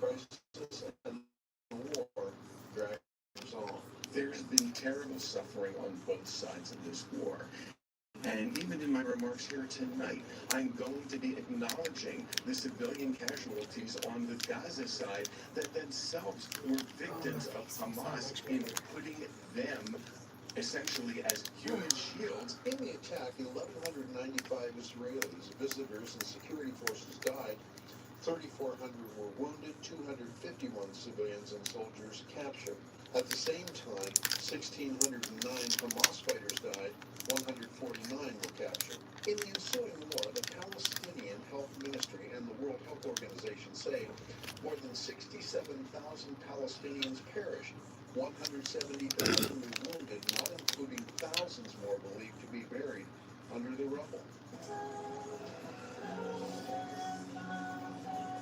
crisis and the war drags on. There's been terrible suffering on both sides of this war. And even in my remarks here tonight, I'm going to be acknowledging the civilian casualties on the Gaza side that themselves were victims of Hamas in putting them essentially as human shields. In the attack, 1,195 Israelis, visitors, and security forces died. 3,400 were wounded, 251 civilians and soldiers captured. At the same time, 1,609 Hamas fighters died, 149 were captured. In the ensuing war, the Palestinian Health Ministry and the World Health Organization say more than 67,000 Palestinians perished, 170,000 were wounded, not including thousands more believed to be buried under the rubble.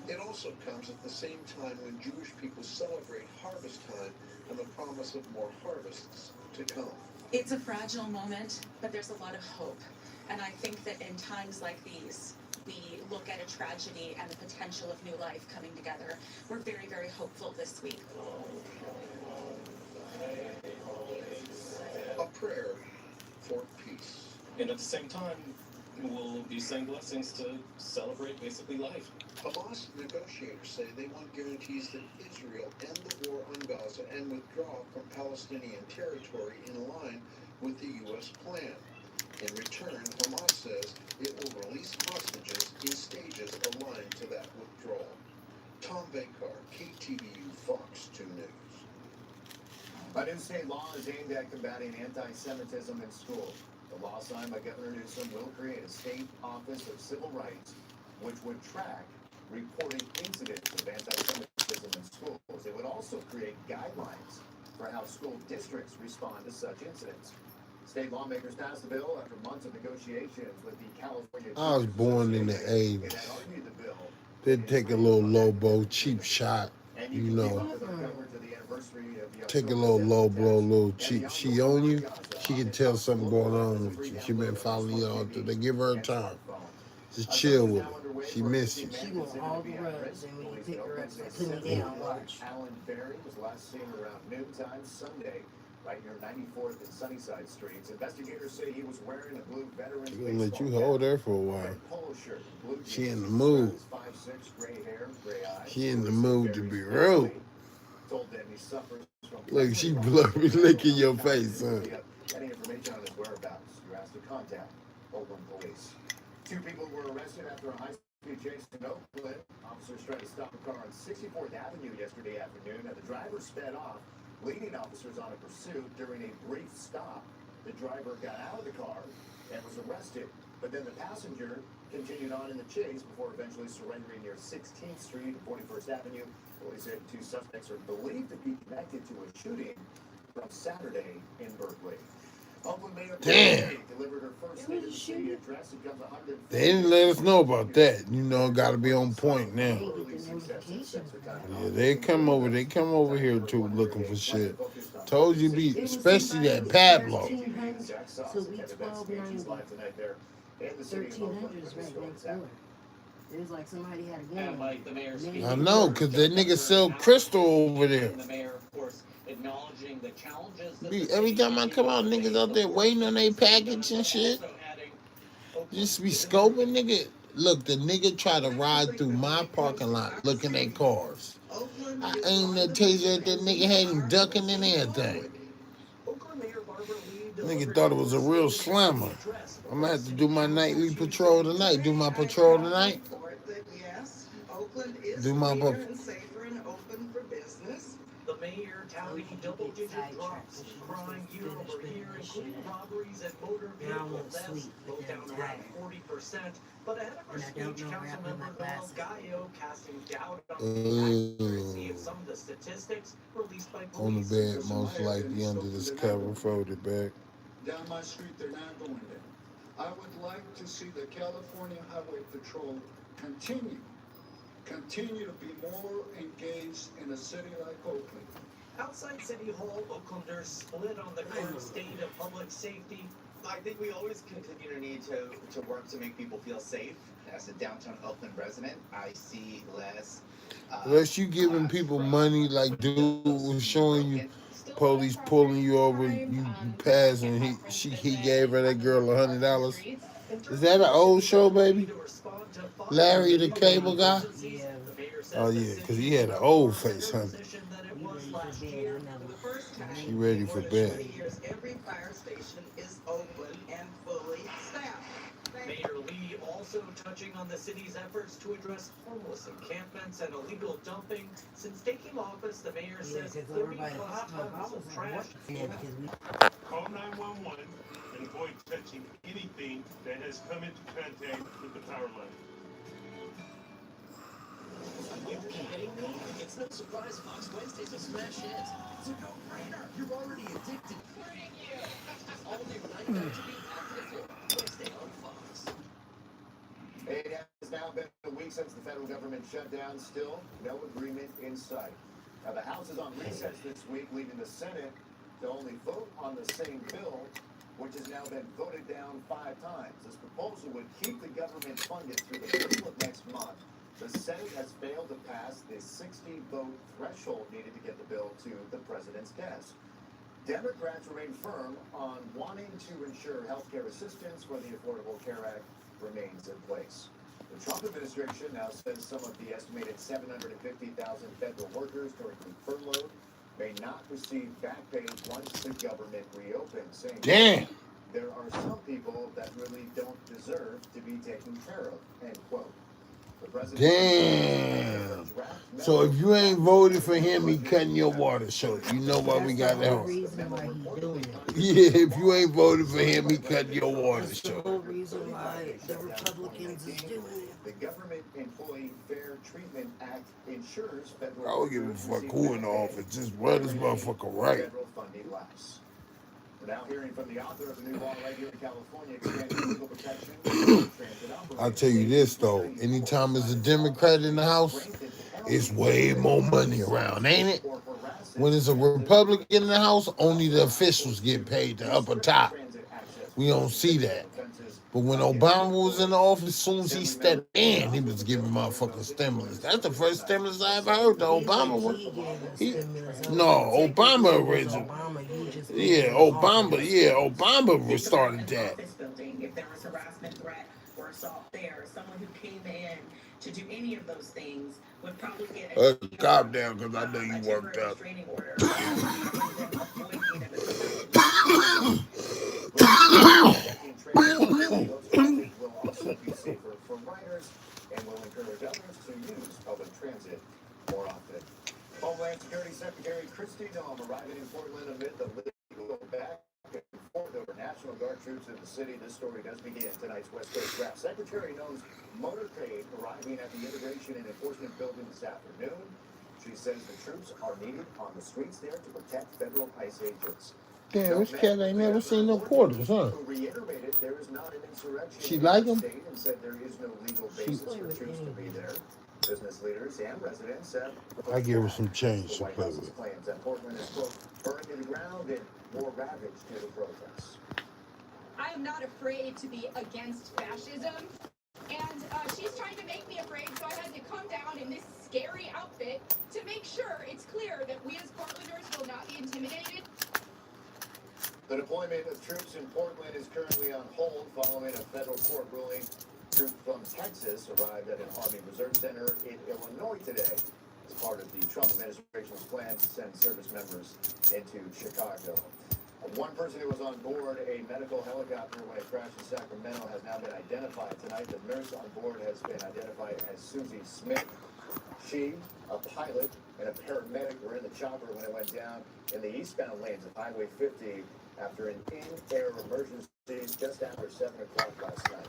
It also comes at the same time when Jewish people celebrate harvest time and the promise of more harvests to come. It's a fragile moment, but there's a lot of hope. And I think that in times like these, we look at a tragedy and the potential of new life coming together. We're very, very hopeful this week. A prayer for peace. And at the same time, we'll be saying blessings to celebrate basically life. Hamas negotiators say they want guarantees that Israel end the war on Gaza and withdraw from Palestinian territory in line with the U.S. plan. In return, Hamas says it will release hostages in stages aligned to that withdrawal. Tom Bekar, KTVU Fox 2 News. A new state law is aimed at combating anti-Semitism in schools. The law signed by Governor Newsom will create a state office of civil rights, which would track reported incidents of anti-Semitism in schools. It would also create guidelines for how school districts respond to such incidents. State lawmakers passed the bill after months of negotiations with the California. I was born in the 80s. They'd take a little low-blow, cheap shot, you know. Take a little low-blow, little cheap. She on you, she can tell something going on with you. She been following you all through. They give her time. Just chill with her. She missed you. She wants all the roads, and when you pick her up, put me down, watch. Alan Berry was last seen around noontime Sunday, right near 94th and Sunnyside Streets. Investigators say he was wearing a blue veteran's She gonna let you hold her for a while. She in the mood. She in the mood to be rude. Look, she blurry licking your face, son. Any information on his whereabouts, you're asked to contact Oakland Police. 2 people were arrested after a high-speed chase in Oakland. Officers tried to stop a car on 64th Avenue yesterday afternoon, and the driver sped off, leading officers on a pursuit. During a brief stop, the driver got out of the car and was arrested, but then the passenger continued on in the chase before eventually surrendering near 16th Street and 41st Avenue. Police said 2 suspects are believed to be connected to a shooting from Saturday in Berkeley. Damn. They didn't let us know about that. You know, got to be on point now. Yeah, they come over here too looking for shit. Told you be, especially that Pablo. So we 1290. 1300 is right next door. It was like somebody had a gun. And like the mayor's speaking, I know, because that nigga sell crystal over there. the mayor, of course, acknowledging the challenges that Every time I come out, niggas out there waiting on their package and shit. Just be scoping, nigga. Look, the nigga try to ride through my parking lot looking at cars. I aimed that taser at that nigga, had him ducking and everything. Nigga thought it was a real slammer. I'm gonna have to do my nightly patrol tonight. Do my patrol tonight. Do my The mayor touting double-digit drops in crime year over year, including robberies and motor vehicle thefts, both down around 40%. But ahead of our speech, Councilmember Noel Gallo casting doubt on the accuracy of some of the statistics released by police. on the bed, most likely under this cover, folded back. Down my street, they're not going there. I would like to see the California Highway Patrol continue to be more engaged in a city like Oakland. Outside City Hall, Oaklanders split on the current state of public safety. I think we always continue to need to work to make people feel safe. As a downtown Oakland resident, I see less. Unless you giving people money like dude was showing you, police pulling you over, you pass, and he gave her, that girl, $100. Is that an old show, baby? Larry the Cable Guy? Yeah. Oh yeah, because he had an old face, honey. She ready for bed. Every fire station is open and fully staffed. Mayor Lee also touching on the city's efforts to address homeless encampments and illegal dumping. Since taking office, the mayor says 30 plus tons of trash. Call 911 and avoid touching anything that has come into contact with the power line. Are you kidding me? It's no surprise Fox Wednesdays will smash hits. It's a no-brainer. You're already addicted. All new 99 to be active Wednesday on Fox. It has now been a week since the federal government shut down. Still, no agreement in sight. Now, the House is on recess this week, leaving the Senate to only vote on the same bill, which has now been voted down 5 times. This proposal would keep the government funded through the middle of next month. The Senate has failed to pass the 60-vote threshold needed to get the bill to the president's desk. Democrats remain firm on wanting to ensure health care assistance for the Affordable Care Act remains in place. The Trump administration now says some of the estimated 750,000 federal workers currently furloughed may not receive back pay once the government reopens, saying Damn. there are some people that really don't deserve to be taken care of, end quote. Damn. So if you ain't voted for him, he cutting your water short. You know why we got that? Reason why he's doing it. Yeah, if you ain't voted for him, he cutting your water That's the short. whole reason why the Republicans is doing it. The Government Employee Fair Treatment Act ensures federal I don't give a fuck who in the office. Just run this motherfucker right. federal funding lasts. We're now hearing from the author of the new law right here in California, expanding legal protection for transit operators. I'll tell you this though, anytime there's a Democrat in the House, it's way more money around, ain't it? When it's a Republican in the House, only the officials get paid, the upper top. We don't see that. But when Obama was in the office, as soon as he stepped in, he was giving motherfucking stimulus. That's the first stimulus I ever heard. The Obama one. No, Obama original. Yeah, Obama started that. If there was harassment, threat, or assault there, someone who came in to do any of those things would probably get Calm down, because I know you worked up. restraining order. Will also be safer for riders and will encourage others to use public transit more often. Homeland Security Secretary Kristi Noem arriving in Portland amid the legal back and forth over National Guard troops in the city. This story does begin tonight's West Coast Wrap. Secretary Noem's motorcade arriving at the Immigration and Enforcement Building this afternoon. She says the troops are needed on the streets there to protect federal ICE agents. Damn, this cat ain't never seen no porters, huh? She like him? And said there is no legal basis for troops to be there. Business leaders and residents have I give her some change to play with. claims that Portland is, quote, burned to the ground and more ravaged due to protests. I am not afraid to be against fascism, and she's trying to make me afraid, so I had to come down in this scary outfit to make sure it's clear that we as Portlanders will not be intimidated. The deployment of troops in Portland is currently on hold following a federal court ruling. Troops from Texas arrived at an Army Reserve Center in Illinois today as part of the Trump administration's plan to send service members into Chicago. One person who was on board a medical helicopter when it crashed in Sacramento has now been identified tonight. The nurse on board has been identified as Susie Smith. She, a pilot, and a paramedic were in the chopper when it went down in the eastbound lanes of Highway 50 after an in-air emergency just after 7 o'clock last night.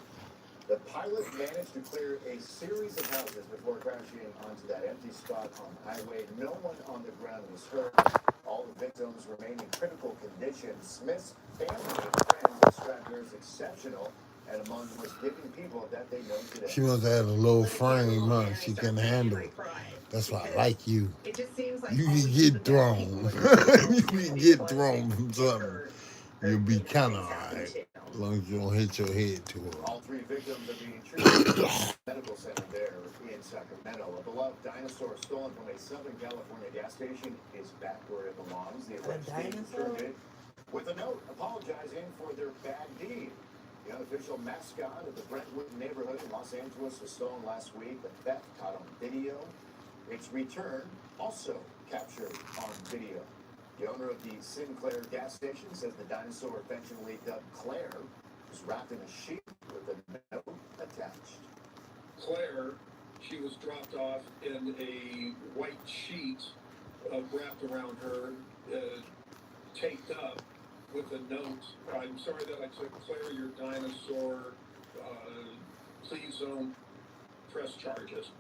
The pilot managed to clear a series of houses before crashing onto that empty spot on the highway. No one on the ground was hurt. All the victims remain in critical condition. Smith's family and friends described her as exceptional and among the most giving people that they know today. She must have had a low frame, huh? She can handle it. That's why I like you. You can get thrown. You can get thrown from something. You'll be kind of alright. long as you don't hit your head too hard. All three victims are being treated at the medical center there in Sacramento. A beloved dinosaur stolen from a Southern California gas station is back where it belongs. The alleged thief returned it with a note apologizing for their bad deed. The unofficial mascot of the Brentwood neighborhood in Los Angeles was stolen last week. The theft caught on video. Its return also captured on video. The owner of the Sinclair gas station says the dinosaur, affectionately dubbed Claire, was wrapped in a sheet with a note attached. Claire, she was dropped off in a white sheet wrapped around her, taped up with a note. I'm sorry that I took Claire, your dinosaur. Please don't press charges.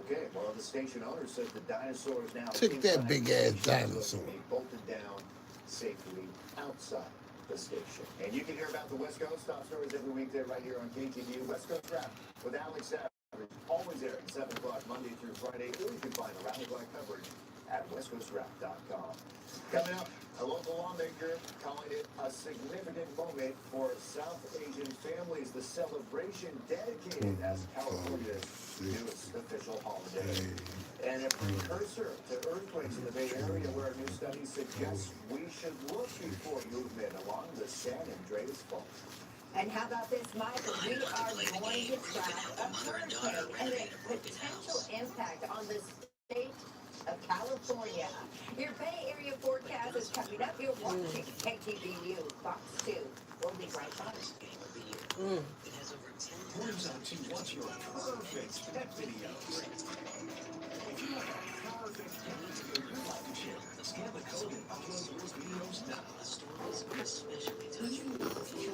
Okay, well, the station owner says the dinosaur is now Took that big ass dinosaur. Be bolted down safely outside the station. And you can hear about the West Coast top stories every weekday right here on KTVU. West Coast Rap with Alex Savage, always there at 7 o'clock Monday through Friday. Or you can find around-the-clock coverage at westcoastrap.com. Coming up, a local lawmaker calling it a significant moment for South Asian families. The celebration dedicated as California's newest official holiday. And a precursor to earthquakes in the Bay Area, where a new study suggests we should look before movement along the San Andreas Fault. And how about this, Michael? We are going to track a hurricane and its potential impact on the state of California. Your Bay Area forecast is coming up. You're watching KTVU Fox 2. We'll be right back. Turns out she wants your perfect pet video. If you want a perfect pet video you'd like to share, scan the code and upload those videos now. Especially touching California.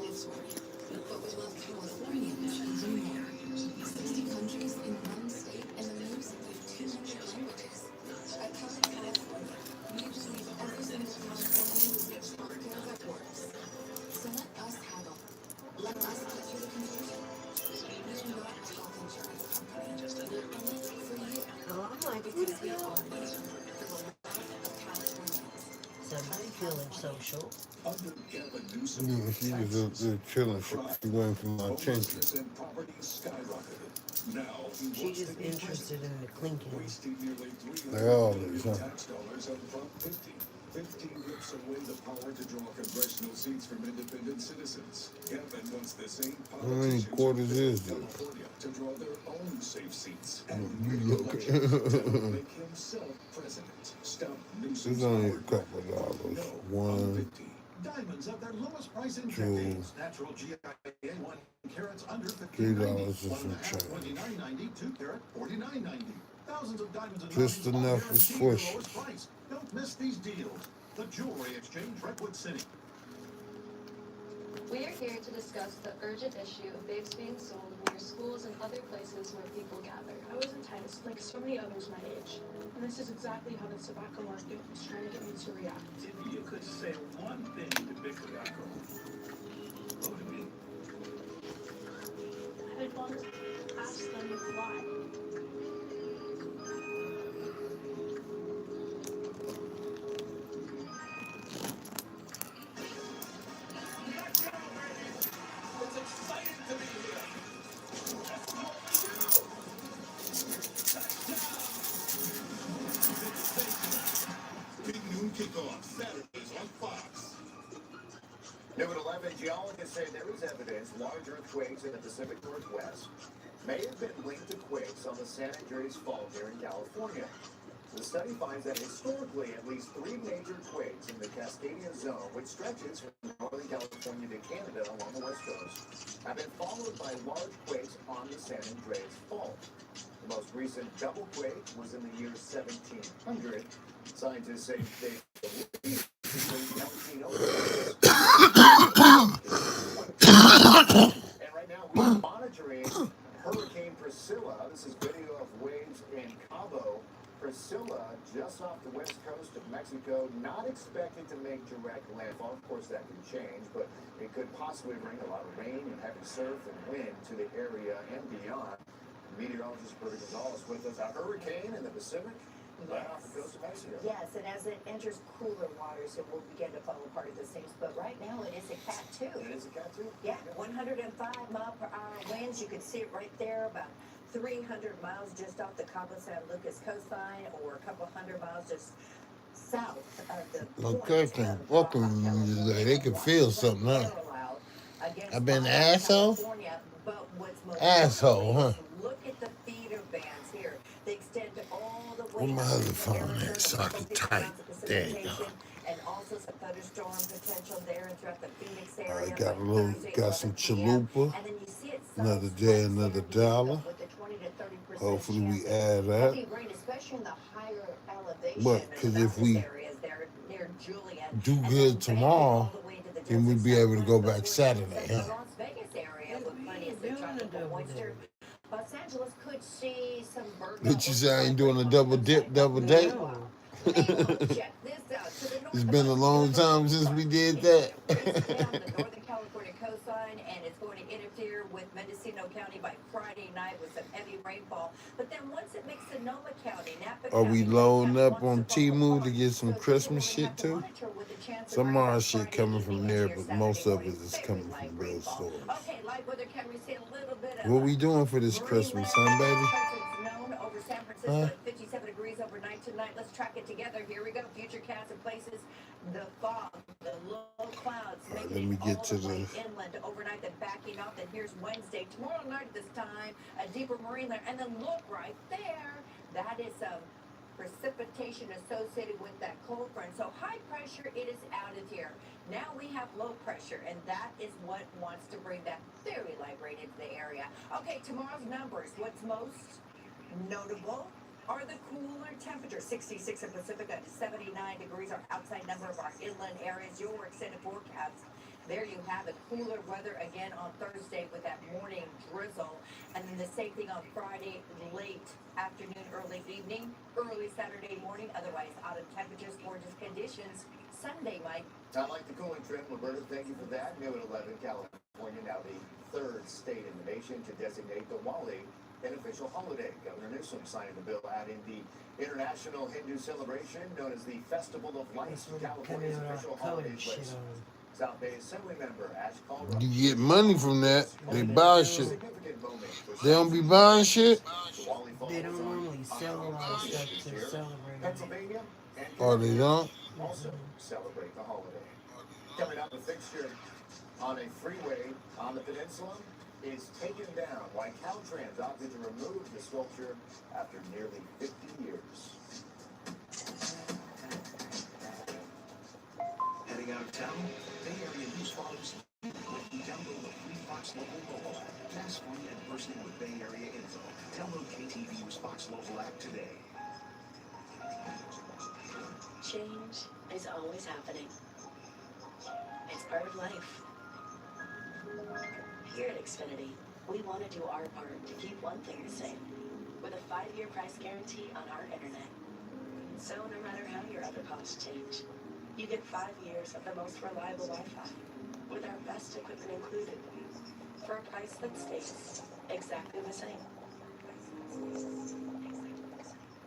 But we love California even more. 60 countries in one state and the music of 200 languages. At California, we believe every single Californian gets healthcare that works. So let us haggle. Let us cut through the confusion. We are not a health insurance company. We're in it for you. Because we all need the love of Californians. Somebody feeling social. Under Gavin Newsom, Yeah, she was up there chilling. She went for my attention. and property skyrocketed. Now he She's wants just to be interested in the clinking. wasting nearly They all $300 is, billion huh? tax dollars on Prop 50. 15 rips away the power to draw congressional seats from independent citizens. Gavin wants the same How many politicians quarters is this? California to draw their own safe seats and You look to make himself president. Stop Newsom's It's only a power couple of dollars. No, One, 50. Diamonds at their lowest price in two, decades. Natural GIA 1 carats under $3 $15.90. and some 1.5, change. $29.90. 2 carat, $49.90. Thousands of diamonds and Just diamonds, all enough for guaranteed the swish. lowest price. Don't miss these deals. The Jewelry Exchange, Redwood City. We are here to discuss the urgent issue of vapes being sold near schools and other places where people gather. I was enticed, like so many others my age. And this is exactly how the tobacco market was trying to get me to react. If you could say one thing to big tobacco, what would it be? I'd want to ask them why. It's exciting to be here. That's what we do. Big noon kickoff, Saturdays on Fox. New at 11, geologists say there is evidence large earthquakes in the Pacific Northwest may have been linked to quakes on the San Andreas Fault here in California. The study finds that historically, at least 3 major quakes in the Cascadia Zone, which stretches from Northern California to Canada along the west coast, have been followed by large quakes on the San Andreas Fault. The most recent double quake was in the year 1700. Scientists say they believe and right now we're monitoring Hurricane Priscilla. This is video of waves in Cabo. Priscilla, just off the west coast of Mexico, not expected to make direct landfall. Of course, that can change, but it could possibly bring a lot of rain and heavy surf and wind to the area and beyond. Meteorologist Berta Gonzalez with us. A hurricane in the Pacific? right off the coast of Mexico. Yes, and as it enters cooler waters, it will begin to fall apart at the seams. But right now, it is a Cat 2. It is a Cat 2? Yeah, 105-mile-per-hour winds. You can see it right there, about 300 miles just off the Cabo San Lucas coastline, or a couple hundred miles just south of the Okay, point of fucking California. they can feel something, huh? Parallel against I've been an Baja asshole? California, but what's most Asshole, huh? look at the feeder bands here. They extend all the way Where my up other into phone Arizona, at so I can 50 type? miles of There you go. precipitation, and also some thunderstorm potential there and throughout the Phoenix I area. got a by little, Thursday, got some 11 p.m. chalupa. And then you see it Another size day, spikes another there, dollar. with the 20 to 30% Hopefully we chance of add that. heavy rain, especially in the higher elevation But and because if mountainous we areas there near Julian. do And then good banking tomorrow, all the way to the then we'll desert be able to southwest, go but back we're in Saturday, the huh? Las Vegas area with plenty of subtropical moisture. Los Angeles could see some bird But you say I ain't doing a double dip, double date? check this out. To the north It's of been a us, long beautiful time Blue since Park. we did It's going that. to race down the Northern California coastline, and it's going to interfere with Mendocino County by Friday night with some heavy rainfall. But then once it makes Sonoma County, Napa Are we County, loading Lake County up wants on to fall Temu to apart. get some So Christmas we're going to shit have to too? monitor with a chance of Some rain of by our shit Friday coming evening from into there, your but Saturday most of morning. it is Very coming light from real rainfall. stores. Okay, light weather, can we see a little bit of What we doing for this Marine Christmas, land huh, baby? presence known over San Francisco Huh? at 57 degrees overnight tonight. Let's track it together. Here we go. Future cast of places. The fog, the low clouds All right, making let me it get all to the way the. inland overnight, then backing off. Then here's Wednesday. Tomorrow night at this time, a deeper marine layer. And then look right there. That is some precipitation associated with that cold front. So high pressure, it is out of here. Now we have low pressure, and that is what wants to bring that very light rain into the area. Okay, tomorrow's numbers. What's most notable are the cooler temperatures. 66 in Pacifica, 79 degrees are outside number of our inland areas. Your extended forecast. There you have it. Cooler weather again on Thursday with that morning drizzle. And then the same thing on Friday, late afternoon, early evening, early Saturday morning. Otherwise, autumn temperatures, gorgeous conditions. Sunday, Mike. I like the cooling trend, Roberta. Thank you for that. New at 11, California, now the third state in the nation to designate Diwali an official holiday. Governor Newsom signing the bill adding the international Hindu celebration known as the Festival of Lights to California's official holiday list. South Bay Assembly member Ash Caldwell. You get money from that. They buy shit. They don't be buying shit. They don't normally sell a lot of stuff to celebrate. Pennsylvania and Oh, they don't? also celebrate the holiday. Coming up, a fixture on a freeway on the peninsula is taken down. Why Caltrans opted to remove the sculpture after nearly 50 years. Heading out of town, Bay Area News follows you when you download the free Fox Local mobile app. Fast, fun, and bursting with Bay Area info. Download KTVU's Fox Local app today. Change is always happening. It's part of life. Here at Xfinity, we want to do our part to keep one thing the same, with a 5-year price guarantee on our internet. So no matter how your other costs change, you get 5 years of the most reliable Wi-Fi, with our best equipment included, for a price that stays exactly the same.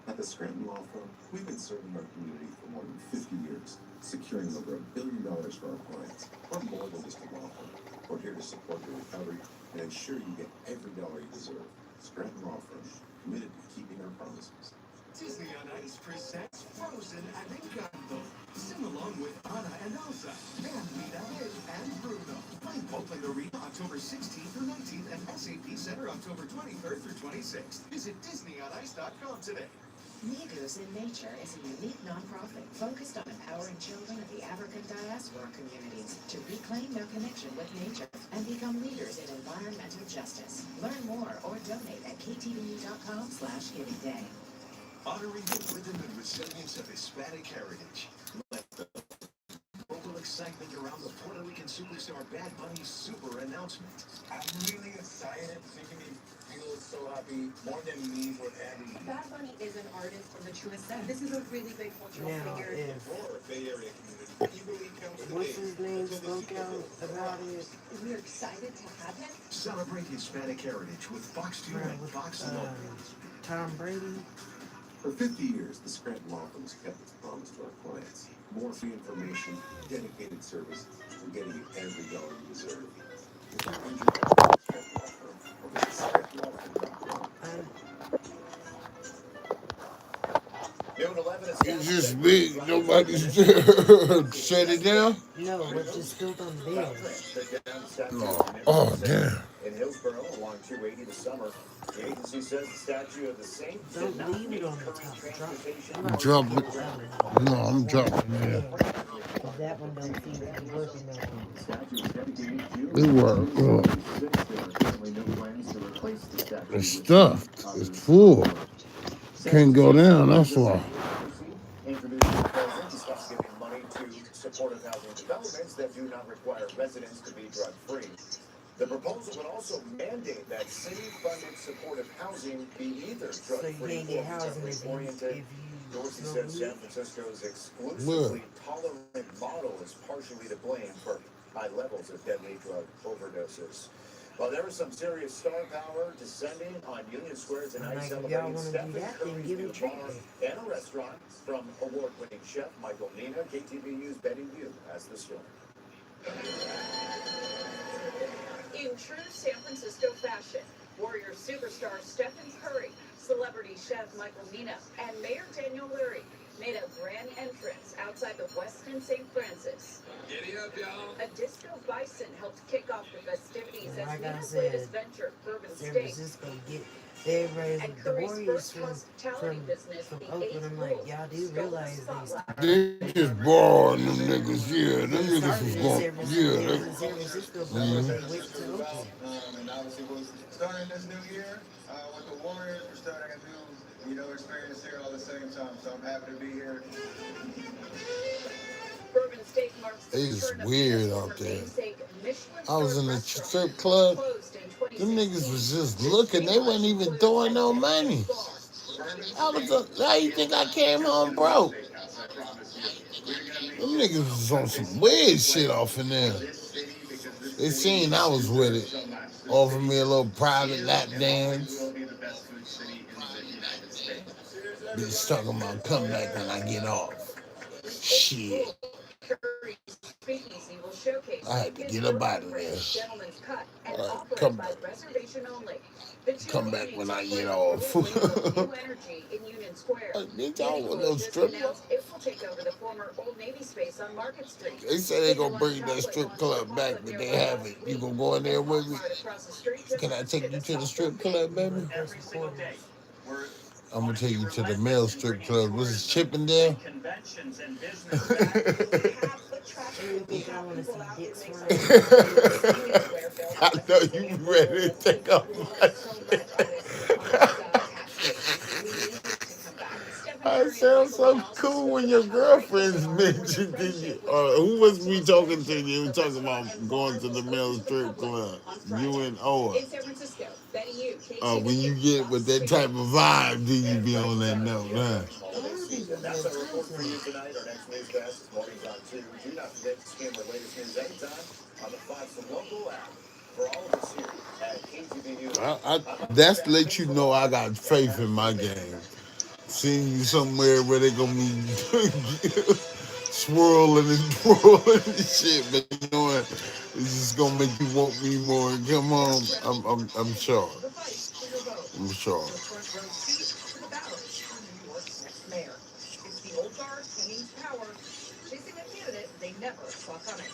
At the Scranton Law Firm, we've been serving our community for more than 50 years, securing over $1 billion for our clients. We're more than just a law firm. We're here to support your recovery and ensure you get every dollar you deserve. Scranton Law Firm, committed to keeping our promises. Disney on Ice presents Frozen and Encanto. Sing along with Anna and Elsa, and meet Ed and Bruno. Find Oakland Arena October 16th through 19th and SAP Center October 23rd through 26th. Visit DisneyOnIce.com today. Negus in Nature is a unique nonprofit focused on empowering children of the African diaspora communities to reclaim their connection with nature and become leaders in environmental justice. Learn more or donate at ktvu.com/Giving Day. Honoring the rhythm and resilience of Hispanic heritage. Let the global excitement around the Puerto Rican superstar Bad Bunny's super announcement. I'm really excited. It's making me feel so happy, more than me for Abby. Bad Bunny is an artist in the truest sense. This is a really big cultural Now, figure. if Bay Area community, eagerly comes the what's day. his name spoke out about it, We're excited to have him. Celebrate Hispanic heritage with Fox 2 and Fox Local. Tom Brady, For 50 years, the Scranton Law Firm has kept its promise to our clients. More free information, dedicated service, and getting you every dollar you deserve. If you're injured, call the Scranton Law Firm or visit scrantonlawfirm.com. Noon 11 is It's just me. Nobody's there. Shut it down? No, we're just still on the bill. Took down the statue No. of the Oh, Saint damn. in Hillsborough along 280 this summer. The agency says the statue of the saint did Don't not leave meet it on the current top. transportation I'm I'm not dropping taking it. it out. No, I'm dropping it. Because that one don't seem to be working no more. The statue is dedicated June It worked. 1976. There are currently no plans to replace the statue It's with stuffed. others It's full. of Can't go down. That's why. introduced a proposal to stop giving money to supportive housing developments that do not require residents to be drug-free. The proposal would also mandate that city-funded supportive housing be either drug-free or recovery-oriented. Dorsey says San Francisco's exclusively tolerant model is partially to blame for high levels of deadly drug overdoses. Well, there was some serious star power descending on Union Square tonight, celebrating Stephen Curry's new bar and a restaurant. From award-winning chef Michael Nina, KTVU's Betty Yu has the story. In true San Francisco fashion, Warrior superstar Stephen Curry, celebrity chef Michael Nina, and Mayor Daniel Leary made a grand entrance outside the Westin St. Francis. Giddy up, y'all. A disco bison helped kick off the festivities as Like I Nina's said, latest venture, Bourbon San Steak. Francisco get everybody, And the Curry's Warriors first from hospitality business, the Oakland. I'm like, y'all do realize They just borrowing them niggas. Yeah, them niggas was going. Yeah. San Francisco before Mhm. they went to Oakland. And obviously, we're starting this new year with the Warriors. We're starting a new, experience here all at the same time. So I'm happy to be here. Bourbon Steak marks the It's return of weird Nina's out former there. namesake Michelin I was in the restaurant, strip club. closed in Them 2016. niggas was just looking. They wasn't even throwing no money. I was. How you think I came home broke? Them niggas was on some weird shit off in there. They seen I was with it. Offered me a little private lap dance. Bitch talking about come back when I get off. Shit. Curry's speakeasy will showcase I had to his get up out of bourbon there. Gentleman's Cut and All right, operate come by back. reservation only. The two Come back evenings when I will get bring off. a new energy in Union Square. Bitch, I don't want no Just strip club. announced it will take over the former Old Navy space on Market Street. They say they gonna bring that strip club back, but they haven't. You gonna go in there with me? Can I take you to the strip club, baby? Every single day. I'm gonna take you to the male strip club. Was it Chippendale? Conventions and business I know you ready to take off my shit. I sound so cool when your girlfriends mentioned to you. Who was we talking to? You were talking about going to the male strip club. You and Oa. When you get with that type of vibe, then you be on that note, huh? That's our report for you tonight. Our next news fast is mornings on 2. Do not forget to skim our latest news anytime on the Fox and Local app. For all of us here at KTVU. That's to let you know I got faith in my game. Seeing you somewhere where they gonna be swirling and twirling and shit, but you know what? It's just gonna make you want me more. Come on, I'm sure. I'm sure. Mayor. It's the old guard clinging to power, chasing a candidate they never saw coming.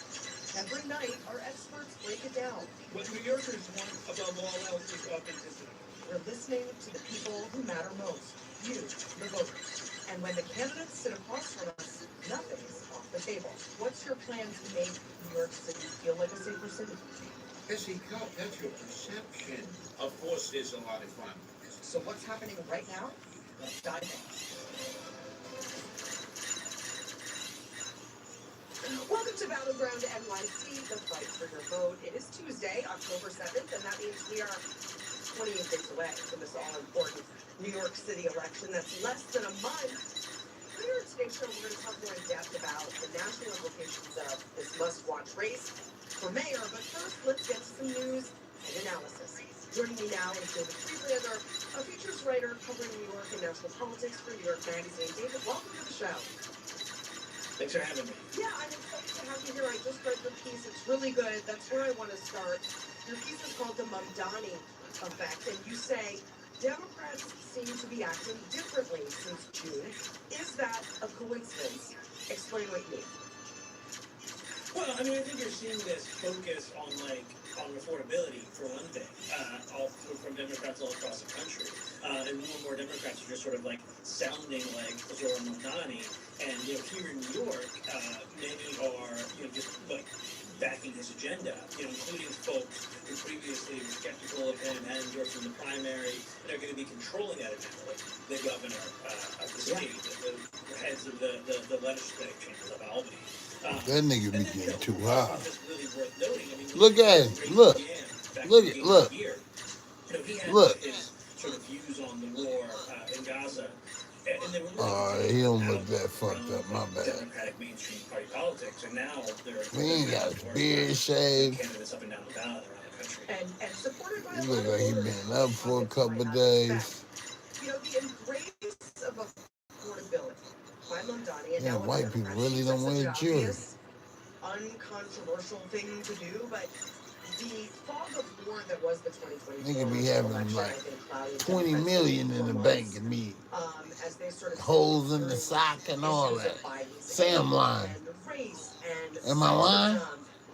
Every night, our experts break it down. What New Yorkers want above all else is authenticity. We're listening to the people who matter most, you, the voters. And when the candidates sit across from us, nothing's off the table. What's your plan to make New York City feel like a safer city? SHAKA, that's your perception. Of course, there's a lot of fun. So what's happening right now? Let's dive in. Welcome to Battleground NYC, the fight for your vote. It is Tuesday, October 7th, and that means we are 28 days away from this all-important New York City election. That's less than a month. Later in today's show, we're going to talk more in depth about the national implications of this must-watch race for mayor. But first, let's get to some news and analysis. Joining me now is David Friedlander, a features writer covering New York and national politics for New York Magazine. David, welcome to the show. Thanks for having me. Yeah, I'm excited to have you here. I just read your piece. It's really good. That's where I want to start. Your piece is called The Mamdani Effect, and you say Democrats seem to be acting differently since June. Is that a coincidence? Explain what you mean. Well, I mean, I think you're seeing this focus on affordability for one thing, all from Democrats all across the country, and more Democrats are just sort of like sounding like Zohar Mamdani, and here in New York, many are just like backing his agenda, including folks who previously were skeptical of him and endorsed in the primary, and are going to be controlling that agenda, like the governor of the state, the heads of the legislative chambers of Albany. That nigga be getting too high. Really worth noting. I mean, Look at it. Look. Look. Look. His sort of views on the war in Gaza. And they were He don't look that fucked up. My bad. Democratic mainstream party politics, and now they're He ain't got his beard shaved. candidates up and down the ballot around the country. And supported by He look like he been up for a couple of days. The embrace of affordability by Mamdani, and Yeah, now white people really don't wear jewelry. Uncontroversial thing to do, but the fog of war that was the 2024 Nigga be having like 20 million in the bank and me as they sort of holes in the sock and all that. Say I'm lying. Am I lying?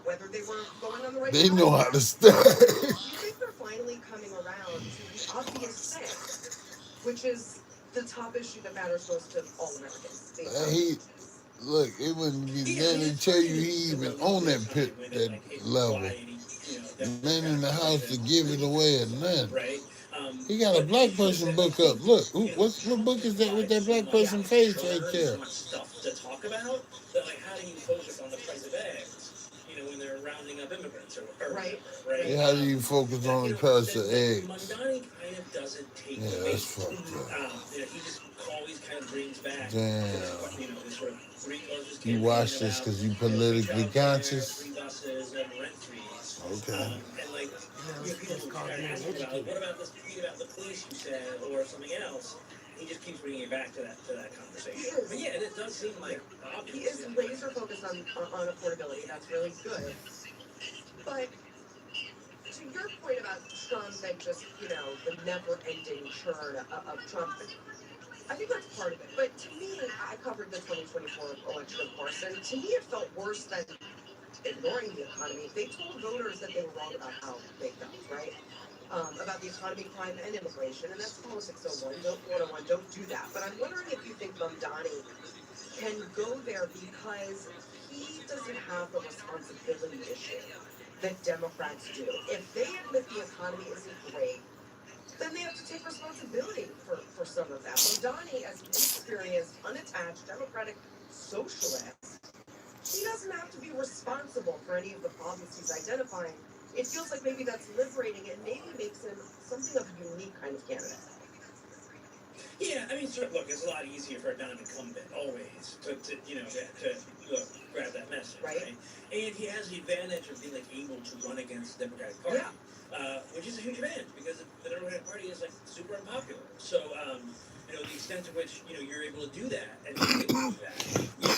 Whether they were going on the right They know how to stay. You think they're finally coming around to the obvious thing, which is the top issue that matters most to all Americans. Look, it wouldn't be nothing to tell you he even on that level. Man in the house to give it away or nothing. He got a black person book up. Look, what book is that with that black person face right there? So much stuff to talk about that, like, how do you focus on the price of eggs? When they're rounding up immigrants or right? Yeah, how do you focus on the price of eggs? Mamdani kind of doesn't take that's fucked up. He just always kind of brings back. Damn. This sort of you watch this because you politically conscious? Okay. And like, people kind of ask about, what about the police you said, or something else? He just keeps bringing it back to that conversation. But yeah, it does seem like obvious. He is laser focused on affordability. That's really good. But to your point about Trump and just the never-ending churn of Trump, I think that's part of it. But to me, I covered the 2024 election, of course, and to me it felt worse than ignoring the economy. They told voters that they were wrong about how they felt, right? About the economy, crime, and immigration, and that's politics 101. Don't do that. But I'm wondering if you think Mamdani can go there because he doesn't have the responsibility issue that Democrats do. If they admit the economy isn't great, then they have to take responsibility for some of that. Mamdani, as an inexperienced, unattached, democratic socialist, he doesn't have to be responsible for any of the problems he's identifying. It feels like maybe that's liberating and maybe makes him something of a unique kind of candidate. Yeah, I mean, look, it's a lot easier for a non-incumbent always to grab that message, right? And he has the advantage of being able to run against the Democratic Party, which is a huge advantage because the Democratic Party is super unpopular. So, the extent to which you're able to do that and be able to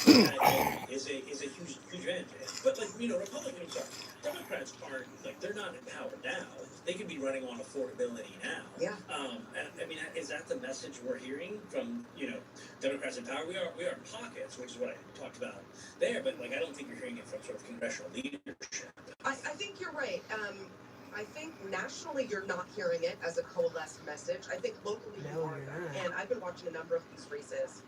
do that is a huge advantage. But Republicans Democrats aren't they're not in power now. They could be running on affordability now. Yeah. And I mean, is that the message we're hearing from Democrats in power? We are pockets, which is what I talked about there. But I don't think you're hearing it from sort of congressional leadership. I think you're right. I think nationally you're not hearing it as a coalesced message. I think locally you are. And I've been watching a number of these races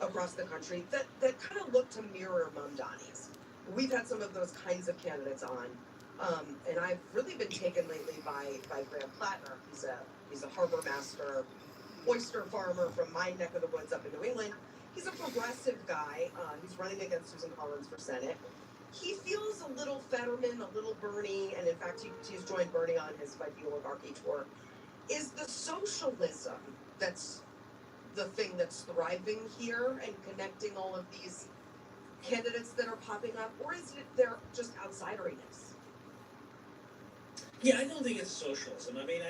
across the country that kind of look to mirror Mamdani's. We've had some of those kinds of candidates on. And I've really been taken lately by Graham Plattner. He's a harbor master, oyster farmer from my neck of the woods up in New England. He's a progressive guy. He's running against Susan Collins for Senate. He feels a little Fetterman, a little Bernie, and in fact, he's joined Bernie on his Fight the Oligarchy tour. Is the socialism that's the thing that's thriving here and connecting all of these candidates that are popping up, or is it they're just outsideriness? Yeah, I don't think it's socialism. I mean, I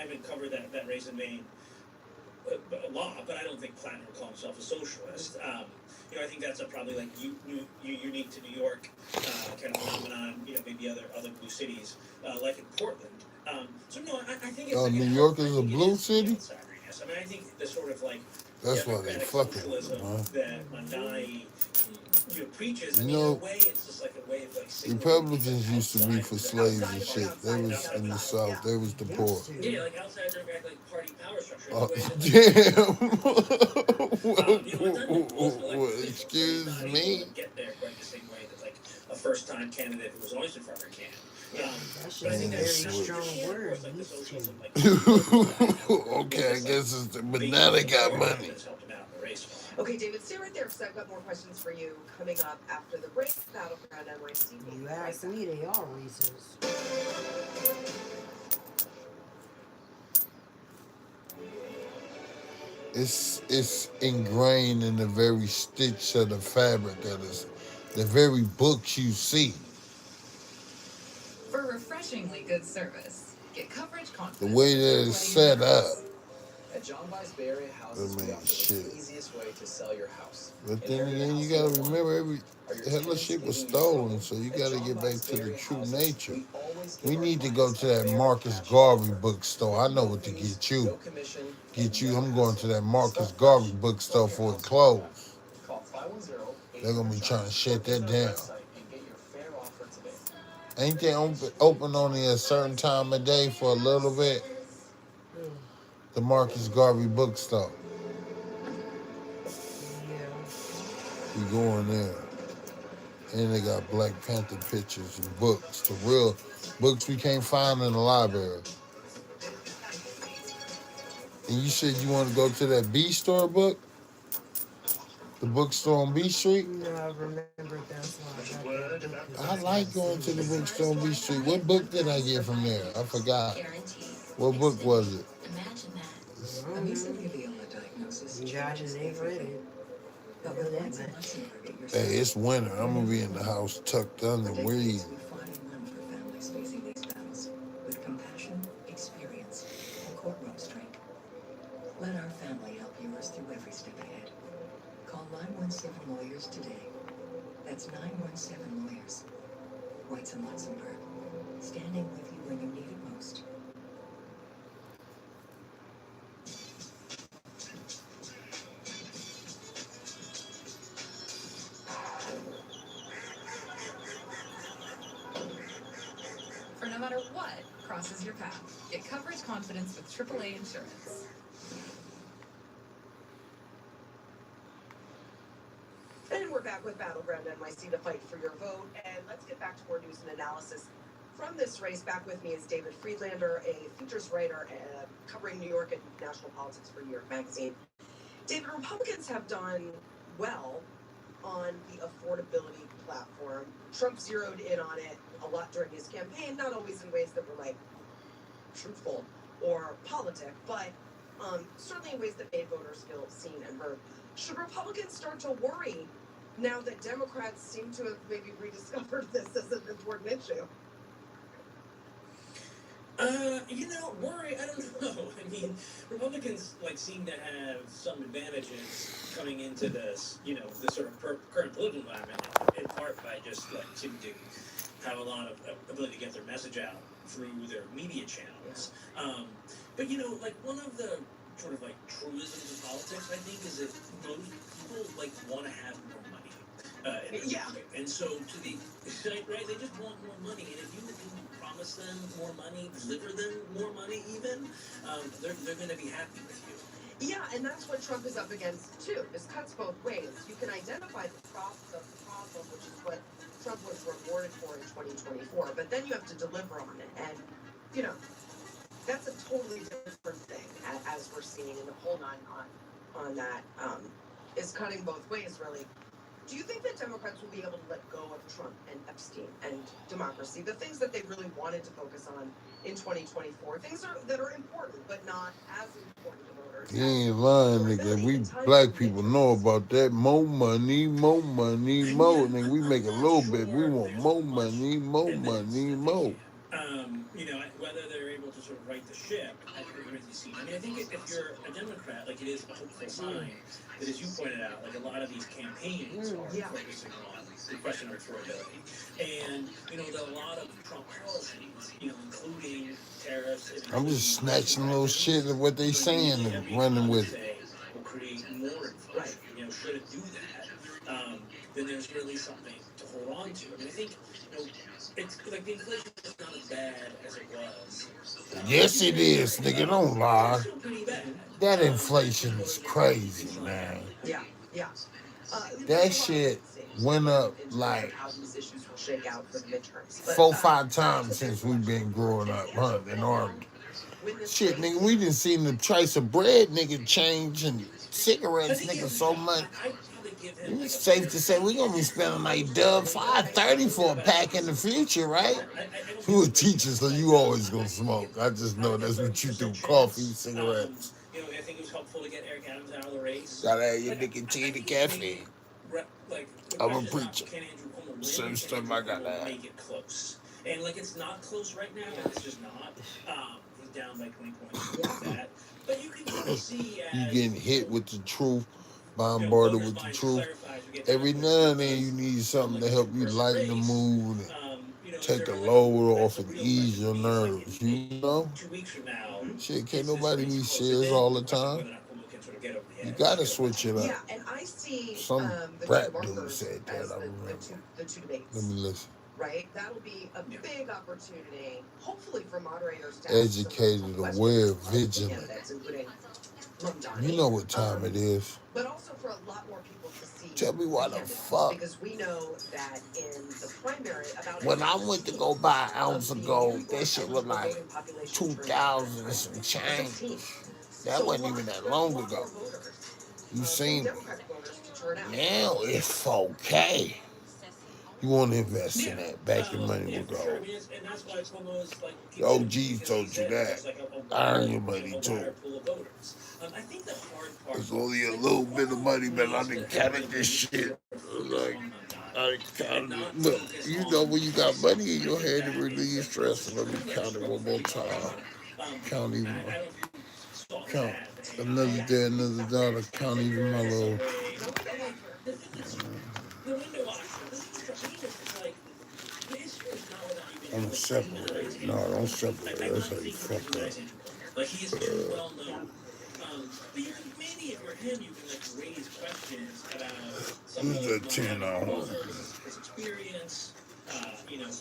haven't covered that race in Maine a lot, but I don't think Plattner would call himself a socialist. I think that's a probably like unique to New York kind of phenomenon. Maybe other blue cities like in Portland. So no, I think it's Oh, like New it York helped. I is a think it blue is the city? outsider, yes. I mean, I think the sort of like That's why they democratic fucking with socialism them, man. that Mandai preaches. I You mean, in a know, way, it's just like a way of like signaling Republicans used to be for slaves and shit. They was in the South. They was the poor. Yeah, like outside democratic like party power structure in Oh, the way that damn. Excuse me? get there quite the same way that like a first-time candidate who was oyster farmer can. That's a very strong word. Okay, I guess it's the, but now they got money. Okay, David, stay right there because I've got more questions for you coming up after the break. Battleground NYC. You ask me, they are racist. It's ingrained in the very stitch of the fabric of this, the very books you see. For refreshingly good service, get coverage The confidence. way that it's set up. At John By's Bay Area Houses, we offer shit. the easiest way to sell your house. But then again, you gotta remember every hella shit was stolen, so you gotta get back to the true nature. We need to go to that Marcus Garvey bookstore. I know what to get you. I'm going to that Marcus Garvey bookstore for it closed. They're gonna be trying to shut that down. Ain't they open only a certain time of day for a little bit? The Marcus Garvey bookstore. We going there. And they got Black Panther pictures and books. The real books we can't find in the library. And you said you want to go to that B store book? The bookstore on B Street? No, I remember that's why I like going to the bookstore on B Street. What book did I get from there? I forgot. What book was it? You got your name ready. Hey, it's winter. I'm going to be in the house tucked under reading. With compassion, experience, and courtroom strength. Let our family help yours through every step ahead. Call 917 Lawyers today. That's 917 Lawyers. Whites and Luxembourg. Standing with you when you need it most. For no matter what crosses your path, get coverage confidence with AAA insurance. And we're back with Battleground NYC to fight for your vote. And let's get back to more news and analysis from this race. Back with me is David Friedlander, a features writer covering New York and national politics for New York Magazine. David, Republicans have done well on the affordability platform. Trump zeroed in on it a lot during his campaign, not always in ways that were like truthful or politic, but certainly in ways that made voters feel seen and heard. Should Republicans start to worry now that Democrats seem to have maybe rediscovered this as an important issue? Worry, I don't know. I mean, Republicans seem to have some advantages coming into this, this sort of current political environment, in part by just seeming to have a lot of ability to get their message out through their media channels. But one of the sort of truisms of politics, I think, is that most people want to have more money. And so to the right, they just want more money, and if you promise them more money, deliver them more money, even they're going to be happy with you. Yeah, and that's what Trump is up against too. This cuts both ways. You can identify the problem, which is what Trump was rewarded for in 2024, but then you have to deliver on it, and that's a totally different thing, as we're seeing in the poll on that is cutting both ways, really. Do you think that Democrats will be able to let go of Trump and Epstein and democracy, the things that they really wanted to focus on in 2024, things that are important, but not as important to voters? You ain't lying, nigga. We black people know about that. More money, more money, more. Nigga, we make a little bit. We want more money, more money, more. whether they're able to sort of right the ship, remains to be seen. I mean, I think if you're a Democrat, like, it is a hopeful sign that, as you pointed out, like, a lot of these campaigns are focusing on the question of affordability. And, there are a lot of Trump policies, including tariffs. I'm just snatching little shit of what they saying and running with it. Will create more inflation. Should it do that, then there's really something to hold on to. I mean, I think, it's like the inflation is not as bad as it was. Yes, it is, nigga. Don't lie. That inflation is crazy, man. Yeah. That shit went up like how these issues will shake out for the midterms. 4-5 times since we've been growing up, huh? And armed. Shit, nigga, we didn't see the price of bread, nigga, change, and cigarettes, nigga, so much. It's safe to say we're gonna be spending like dub $5.30 for a pack in the future, right? You a teacher, so you always gonna smoke. I just know that's what you do. Coffee, cigarettes. I think it was helpful to get Eric Adams out of the race. Gotta have your nicotine and caffeine. I'm a preacher. Same stuff I got to make it close. And it's not close right now. It's just not. He's down by 20 points like that. But you can see you getting hit with the truth, bombarded with the truth. Every now and then you need something to help you lighten the mood and take the load off and ease your nerves, 2 weeks from now. Shit, can't nobody be serious all the time. You gotta switch it up. Yeah, and I see Some rap dude said that, I remember. The two debates. Let me listen. Right? That'll be a big opportunity, hopefully for moderators to Educated, aware, vigilant. You know what time it is. But also for a lot more people to see. Tell me why the fuck. Because we know that in the primary, about when I went to go buy an ounce of gold, that shit was like 2,000 and some change. That wasn't even that long ago. You seen it. Now it's 4K. You want to invest in that. Back your money will go. The OGs told you that. Earn your money too. It's only a little bit of money, but I done counted this shit. Like, I counted it. Look, you know when you got money in your hand to relieve stress. Let me count it one more time. Count even more. Count. Another day, another dollar. Count even my little. I'm gonna separate. No, don't separate. That's how you fuck up. Like, he is too well known. But maybe if you're him, you can raise questions about some of the 10 his experience,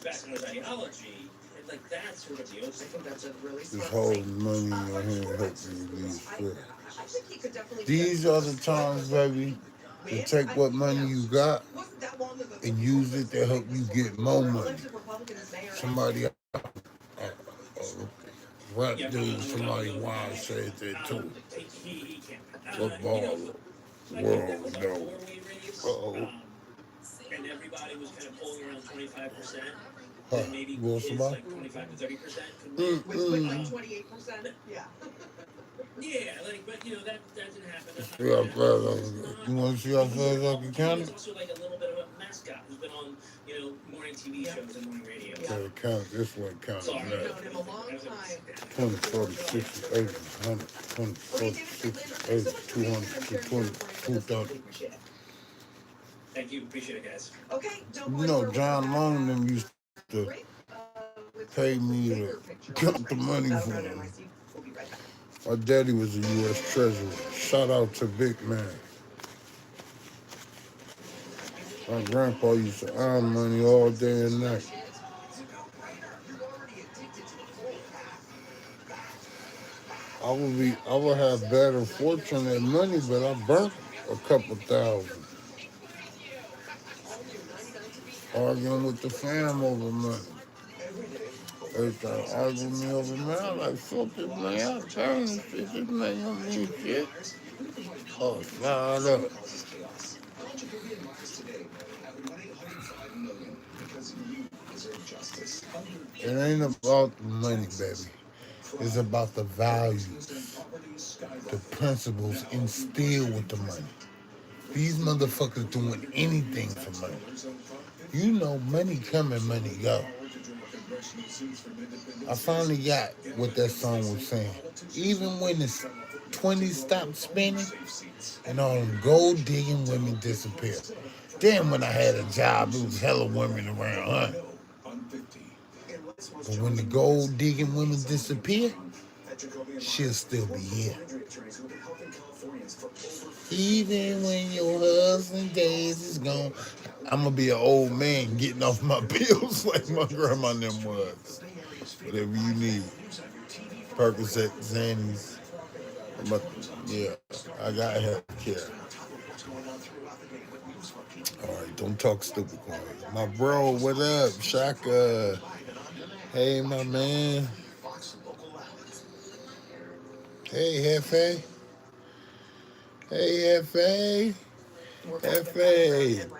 background his ideology. And that's sort of the open. I think that's a really smart thing. Just hold money in your hand and hope you release stress. These are the times, baby, to take what money you got and use it to help you get more money. Somebody, rap dude, somebody wild said that too. Football world, no. And everybody was kind of pulling around 25%. Huh, maybe you want somebody? 25 to 30%. With 28%? Yeah. Yeah, but that didn't happen. You want to see how fast I can count He's it? also like a little bit of a mascot who's been on, morning TV shows and morning radio. Okay, count this one, count Sorry. that. Known him a long time. 20, 40, 60, 80, 100, 20, 40, 60, 80, 200, 220, 230. Thank you. Appreciate it, guys. Okay, You know, John Long them used to pay me to count the money for him. My daddy was a U.S. Treasurer. Shout out to Big Man. My grandpa used to earn money all day and night. I would have better fortune than money, but I burnt a couple thousand. Arguing with the fam over money. Every time arguing with me over money, I'm like, fuck this man, I'm turning this shit, this man don't mean shit. Oh, fired up. It ain't about the money, baby. It's about the values, the principles instilled with the money. These motherfuckers doing anything for money. You know money come and money go. I finally got what that song was saying. Even when the 20s stopped spinning and all them gold digging women disappeared. Then when I had a job, it was hella women around, huh? But when the gold digging women disappear, she'll still be here. Even when your husband days is gone, I'm gonna be an old man getting off my pills like my grandma and them was. Whatever you need. Percocet, Xannies. Yeah, I got health care. All right, don't talk stupid, Quan. My bro, what up? Shaka. Hey, my man. Hey, Hefe. Hey, Hefe. Hefe.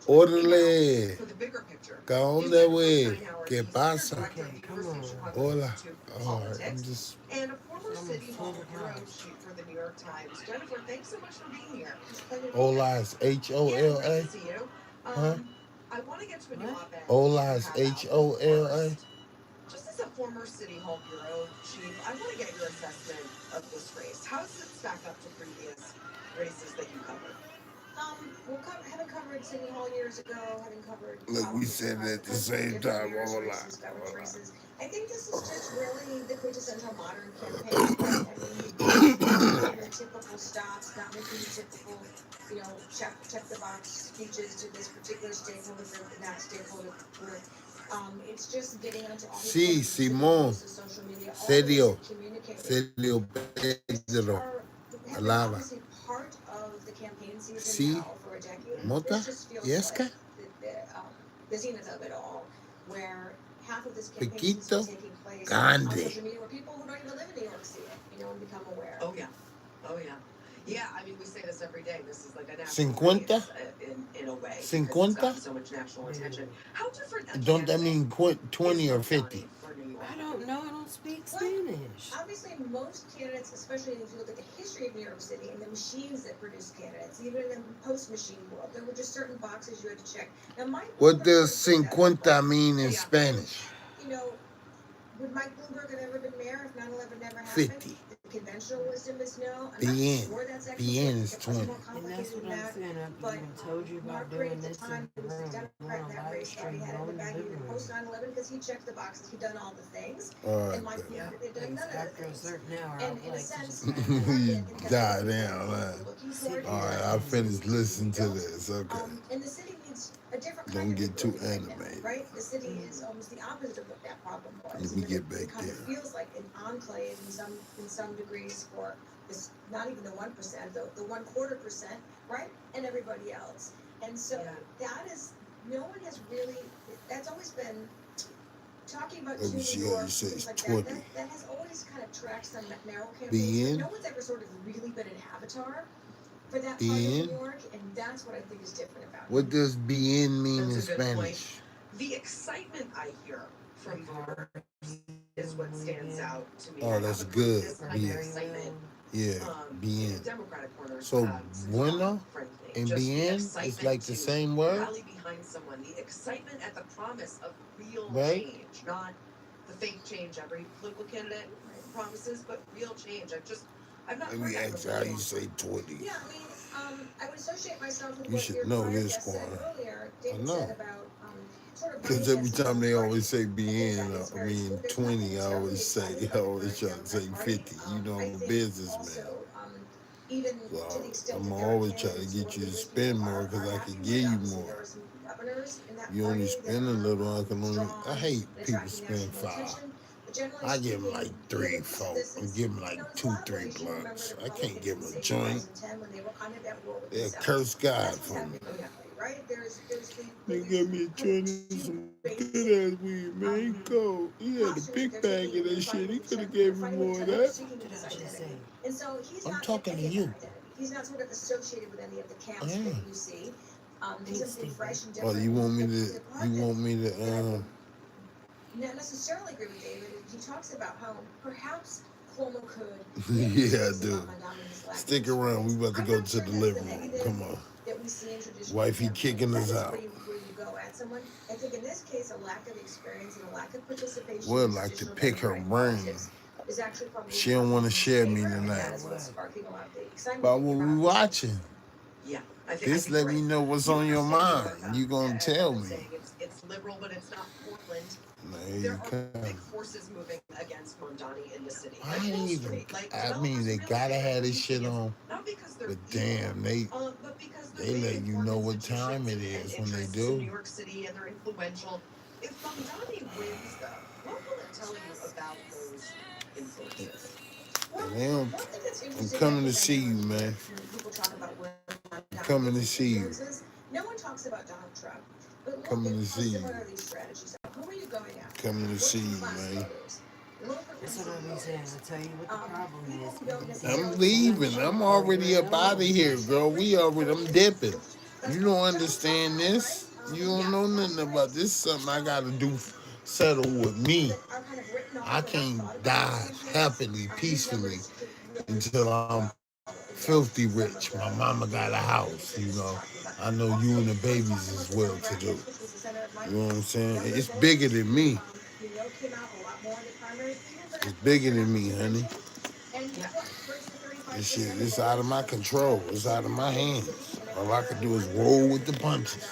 Orderly. Go on that way. ¿Qué pasa? Okay, come on. Hola. All right, I'm just... And a former City Hall bureau chief for the New York Times. Jennifer, thanks so much for being here. Ola is H-O-L-A? Yeah, nice to see you. Huh? I want to get to a new op-ed. Ola is H-O-L-A? Just as a former City Hall bureau chief, I want to get your assessment of this race. How does it stack up to previous races that you covered? Well, having covered City Hall years ago, having covered... Look, we said it at the same time. Ola. I think this is just really the quintessential modern campaign. Right? I mean, not your typical stops, not making your typical, check the box speeches to this particular stakeholder group and that stakeholder group. It's just getting onto all Sí, Simón. Serio. Serio Pedro. Alaba. Part of the campaign season Sí. now for a decade. Mota. This just feels Yeska. like the zenith of it all, where half of this campaign season Piquito is taking place Grande. on social media, where people who don't even live in New York see it, and become aware. Oh, yeah. Oh, yeah. Yeah, I mean, we say this every day. This is like a national 50? race, in a way. 50? It's gotten so much national attention. How different Don't that mean 20 or 50? I don't know. I don't speak Spanish. Obviously, most candidates, especially if you look at the history of New York City and the machines that produce candidates, even in the post-machine world, there were just certain boxes you had to check. Now, What does 50 mean in Spanish? Would Mike Bloomberg have ever been mayor if 9/11 never happened? 50. The conventional wisdom is no. Bien. Sure that's actually Bien is it's much 20. more And complicated that's what than I'm that. saying. I've But even told you about Mark doing Gray at the this time, in who the was the room. Democrat in that race, thought he had it in the bag. He did post 9/11 because he checked the boxes. He'd done all the things. And Mike Bloomberg had done none of the After a things. certain hour, And I'd in a like to sense, You die down, man. All right, I finished listening to this. Okay. and the city needs a different kind Don't of get too rebuilding right now, animated. right? The city is almost the opposite of what that problem was. Let me get back It kind there. of feels like an enclave in some degrees for this, not even the 1%, the 1/4%, right? And everybody else. And so that is, no one has really, that's always been talking about Let me New see how York, you say things it's like 20. that has always kind of tracked some narrow campaigns. Bien. No one's ever sort of really been an avatar for that part of Bien. New York, and that's what I think is different about it. What does bien mean in That's a good point. Spanish? The excitement I hear from voters is what stands out to me. Oh, that's good. This kind of Bien. excitement. Yeah, bien. Democratic corners, So, bueno frankly. and Just the bien is excitement like the to same word? rally behind someone. The excitement at the promise of real Right. change, not the fake change every political candidate promises, but real change. I've not Let heard me that ask from you how really you long say 20. Yeah, I mean, I would associate myself with You what should your know prior this, guest said Quan. earlier. I David know. said about sort of Because running every against time the they party. always say I think bien, that is very true. There's 20, nothing I terribly always say, exciting I about always try to say Democratic Party. 50. You know, I I'm a think businessman. also, even to the So extent I'm that there are always trying to candidates who get are you to leaders spend who more are because I can attacking give it. you Obviously, there more. are some governors in that You only party that spend a are little, I can only, strong I hate and people attracting spend national 5. attention. But generally I give them speaking, like 3, the other piece of 4. this I is, give them like there's a 2, lot of 3 ways you remember blunts. the I can't Republicans give in, them a say, joint. 2010 when they were kind of at war with They'll themselves. curse God That's what's for me. happening politically, right? There's They give me a joint and some good ass weed, man. Go. He had a big bag of that shit. He could have gave me more of that. And so he's I'm not talking to any of you. that identity. He's not sort of associated with any of the camps I that am. you see. He's something fresh and Oh, different. you want me The part to, not necessarily agree with David. He talks about how perhaps Cuomo could. yeah, I do. Stick around. We about to go to the living room. Come on. That we see in traditional Wifey campaigns. kicking That us is out. where you go at someone. I think think in this case, a lack of experience and a lack of participation Would in like to traditional pick her Democratic brain. politics is actually probably She don't want to share me favor, and tonight. that is what's sparking a lot of the excitement. About what we watching. Yeah, I This think let you're me right. know what's You on your understand mind. You gonna tell me. saying it's liberal, but it's not Portland. There There you are come. big forces moving against Mondani in the city. Why Like Wall even? Street, like I mean, they gotta have this shit on. not because they're But evil, damn, they but because they're they big let you know important what time it institutions is and when they interests in New do. York City, and they're influential. If Mondani wins, though, what will it tell you about those influences? Well, And they don't, one thing that's I'm interesting, coming I to think, see you, man. when people talk about where I'm Mondani coming to gets his see you. influences, no one talks about Donald Trump. But look Coming at to how see you. similar are these strategies. Who are you going after? Coming to see you, Class man. voters, lower That's what I be saying. I tell you what the problem people is. who don't I'm necessarily leaving. I'm already up out of here, girl. I'm dipping. You don't understand this. You don't know nothing about this. Something I gotta do, settle with me. I can't die happily, peacefully until I'm filthy rich. My mama got a house, you know. I know you and the babies is well to do. You know what I'm saying? It's bigger than me. It's bigger than me, honey. This shit, it's out of my control. It's out of my hands. All I can do is roll with the punches.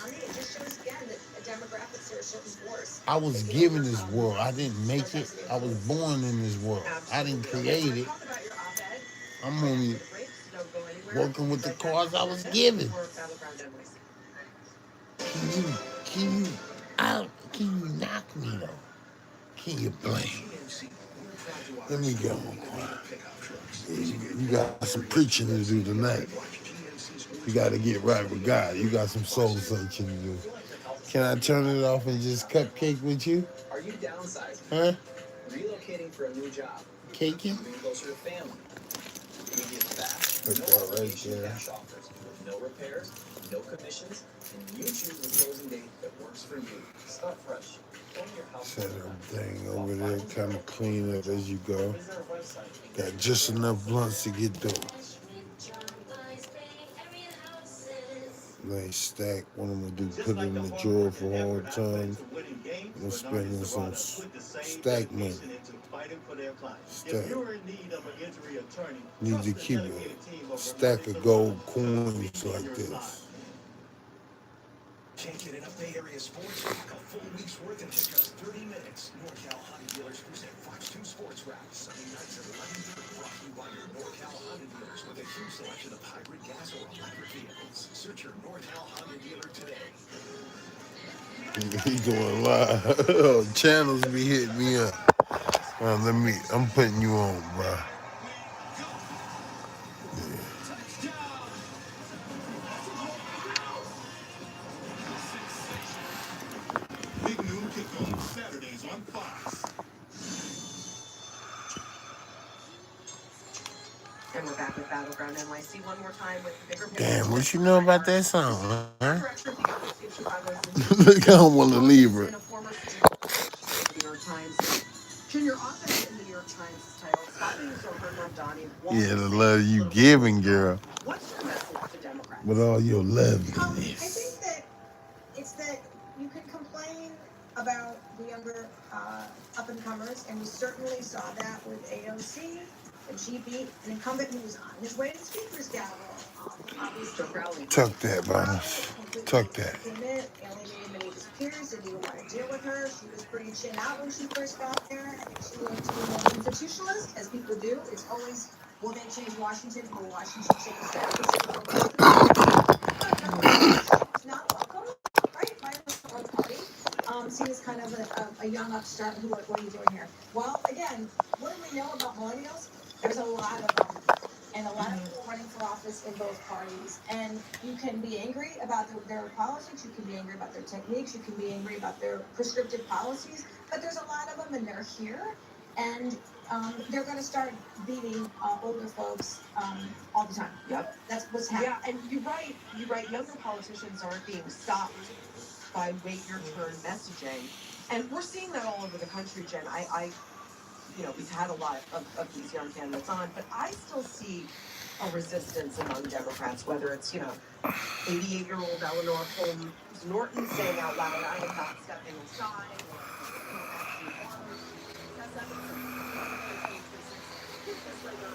I was given this world. I didn't make it. I was born in this world. I didn't create it. I'm only working with the cards I was given. Can you knock me though? Can you blame? Let me go. You got some preaching to do tonight. You got to get right with God. You got some soul searching to do. Can I turn it off and just cupcake with you? Are you downsizing? Huh? Relocating for a new job? Caking? Moving closer to family? We get fast, Put no that right obligation there. cash offers with no repairs, no commissions, and you choose the closing date that works for you. Start fresh. Set everything over there, kind of clean up as you go. Got just enough blunts to get through. Nice stack. What I'm gonna do, put it in the drawer for hard times. I'm gonna spend some stack money. Stack. Need to keep a stack of gold coins like this. Can't get enough Bay Area sports? Pack a full week's worth in just 30 minutes. NorCal Honda Dealers present Fox 2 Sports Wrap. Sunday nights at 11:30. Brought to you by your NorCal Honda Dealers with a huge selection of hybrid gas or electric vehicles. Search your NorCal Honda dealer today. He going live. Channels be hitting me up. I'm putting you on, bro. Big noon kickoff Saturdays on Fox. And we're back with Battleground NYC one more time with bigger Damn, what you know about that song, huh? director of the University of Chicago's Look, I don't want to leave her. and a former New York Times junior author in the New York Times titled "Stopping Sober Mondani." Yeah, the love you giving, girl. What's your message to Democrats? With all your I loveliness. think that it's that you can complain about the younger up-and-comers, and we certainly saw that with AOC, and she beat an incumbent who was on his way to the speaker's gavel. Obviously, Tuck that, Bonus. Tuck that. came in, alienated many of his peers, didn't even want to deal with her. She was pretty chin out when she first got there. I think she looked to be more institutionalist, as people do. It's always, will they change Washington? Will Washington change them? It's not welcome, right? By the own party. Seen as kind of a young upstart who, what are you doing here? Well, again, what do we know about millennials? There's a lot of them. And a lot of people running for office in both parties. And you can be angry about their politics, you can be angry about their techniques, you can be angry about their prescriptive policies, but there's a lot of them and they're here. And they're going to start beating older folks all the time. Yep. That's what's happening. Yeah, and you're right. Younger politicians aren't being stopped by wait your turn messaging. And we're seeing that all over the country, Jen. We've had a lot of these young candidates on, but I still see a resistance among Democrats, whether it's, 88-year-old Eleanor Holmes Norton saying out loud, I am not stepping aside, or, actually armed to protest efforts of keep this later.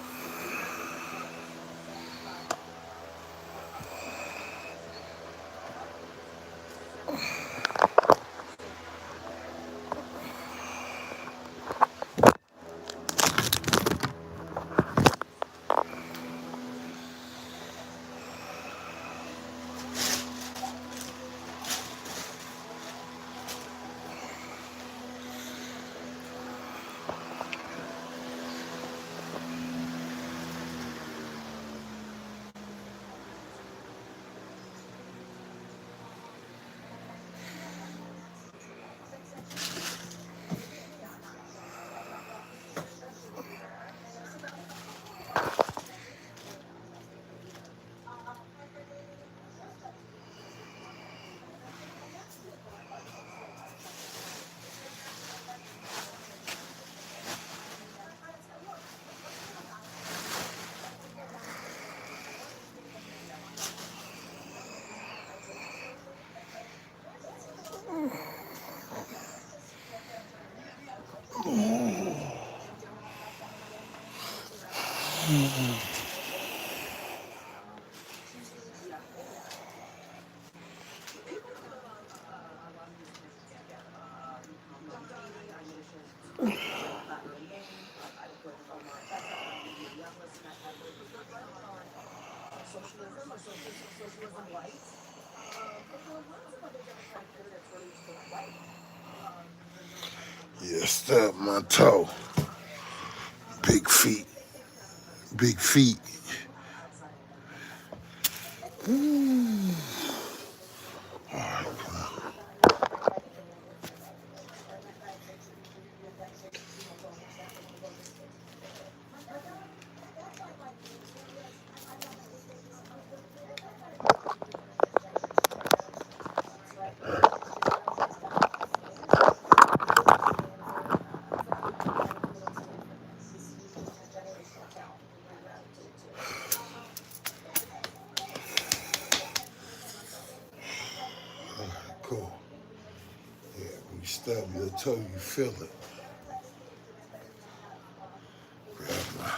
Socialism or socialism light. But there are lots of other Democratic candidates running to the right. Yeah, stub my toe. Big feet. Big feet. Ooh. All right, come on. Cool. Yeah, when you stub your toe, you feel it. Grab my.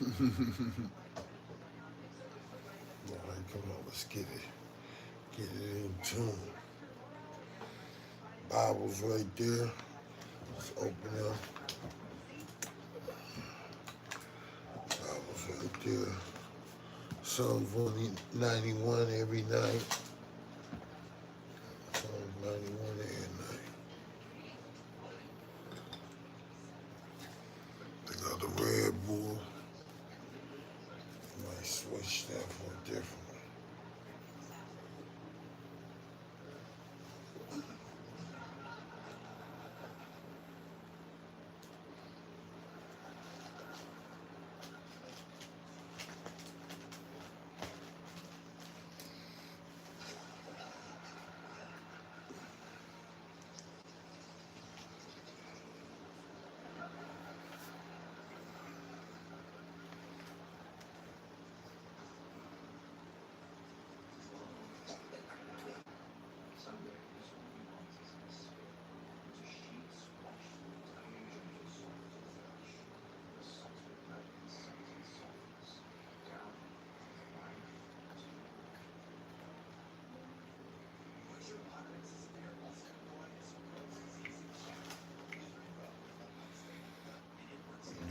All right, come on, let's get it. Get it in tune. Bible's right there. Let's open up. Bible's right there. Psalms 191 every night. Psalms 91 every night. They got the Red Bull. Nice sweat. different.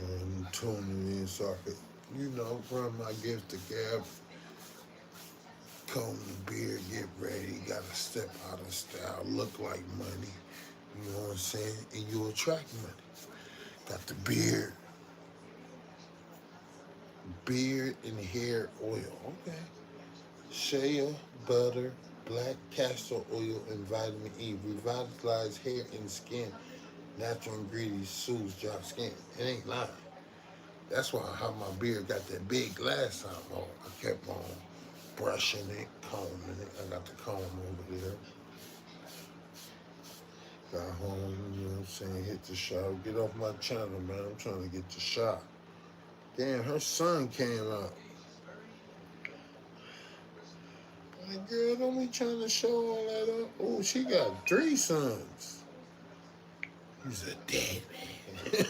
I'm tuning in so I could, run my gift to Gab, comb the beard, get ready, gotta step out of style, look like money. You know what I'm saying? And you attract money. Got the beard and hair oil. Okay. Shea butter, black castor oil, and vitamin E. Revitalize hair and skin. Natural ingredients soothes dry skin. It ain't lying. That's why how my beard got that big last time. Oh, I kept on brushing it, combing it. I got the comb over there. Got home, you know what I'm saying, hit the shop. Get off my channel, man. I'm trying to get the shot. Damn, her son came out. Like, girl, don't be trying to show all that up. Oh, she got 3 sons. He's a dead man.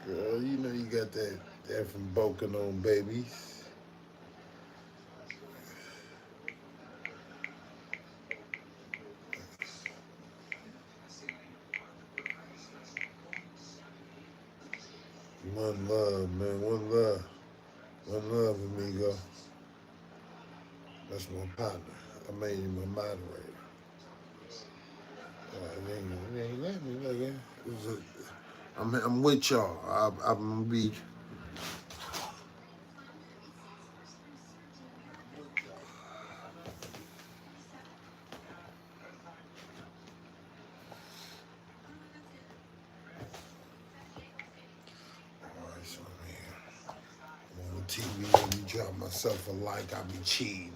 Girl, you know you got that from Boking on Babies. One love, man. One love. One love, amigo. That's my partner. I made him a moderator. They ain't let me, nigga. I'm with y'all. I'm gonna be. Alright, so I'm here. I'm on TV, let me drop myself a like. I be cheating.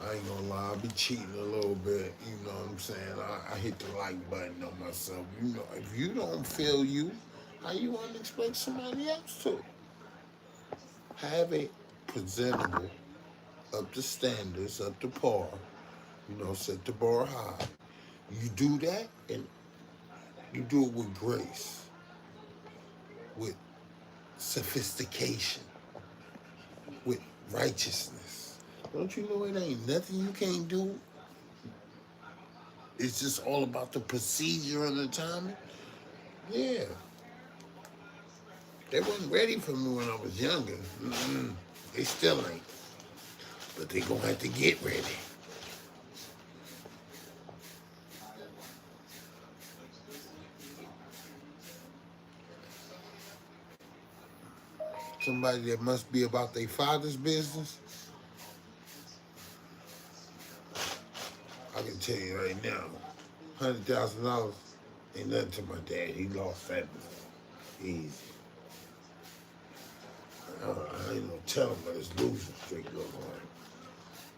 I ain't gonna lie, I be cheating a little bit. You know what I'm saying? I hit the like button on myself. You know, if you don't feel you, how you want to expect somebody else to? Have it presentable, up to standards, up to par. You know, set the bar high. You do that, and you do it with grace, with sophistication, with righteousness. Don't you know it ain't nothing you can't do? It's just all about the procedure and the timing. Yeah. They wasn't ready for me when I was younger. They still ain't. But they gonna have to get ready. Somebody that must be about their father's business. I can tell you right now, $100,000 ain't nothing to my dad. He lost that before. Easy. I ain't no telling what his losing streak look like.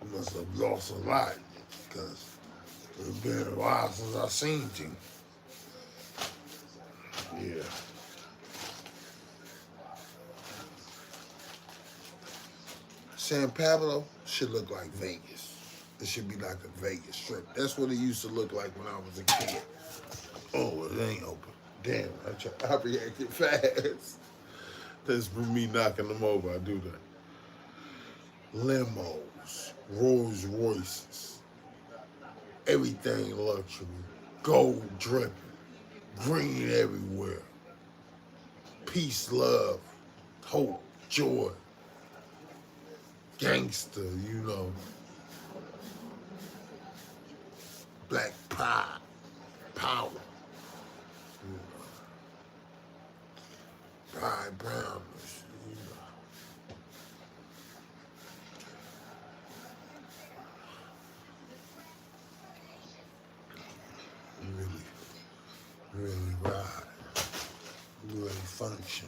He must have lost a lot because it's been a while since I seen him. Yeah. San Pablo should look like Vegas. It should be like a Vegas strip. That's what it used to look like when I was a kid. Oh, it ain't open. Damn, I reacted fast. That's for me knocking them over. I do that. Limos, Rolls Royces, everything luxury, gold dripping, green everywhere, peace, love, hope, joy, gangster, you know, black pride, power. Pride really ride. We really function.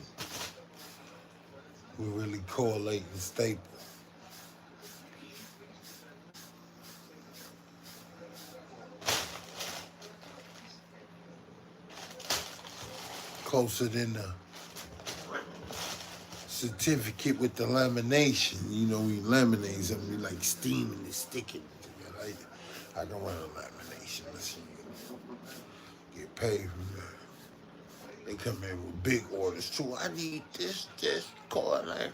We really correlate and staple. Closer than the certificate with the lamination. You know, we laminate something, we like steaming and sticking. I can run a lamination. Let's see. Get paid from that. They come in with big orders too. I need this car. Like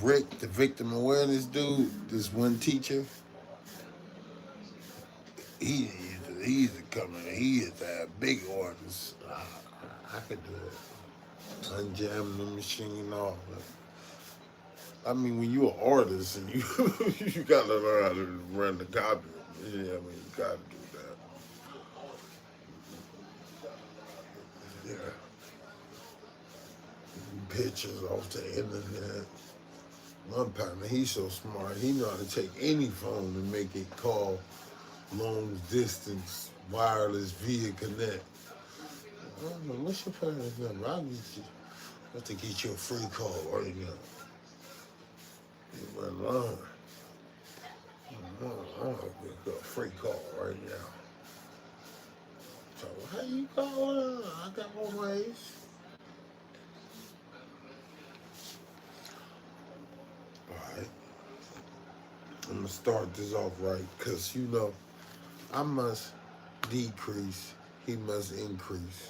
Rick, the victim awareness dude, this one teacher, he used to come in. He used to have big orders. I could do it. Unjam the machine and all. I mean, when you're an artist and you you gotta learn how to run the copy. Yeah, I mean, you gotta do that. Yeah. Pictures off the internet. My partner, he's so smart. He know how to take any phone and make it call long distance, wireless via connect. I don't know, what's your parents' number? I'll have to get you a free call right now. You went line. I'll get you a free call right now. So how you calling? I got more ways. Alright. I'm gonna start this off right, because you know, I must decrease, he must increase.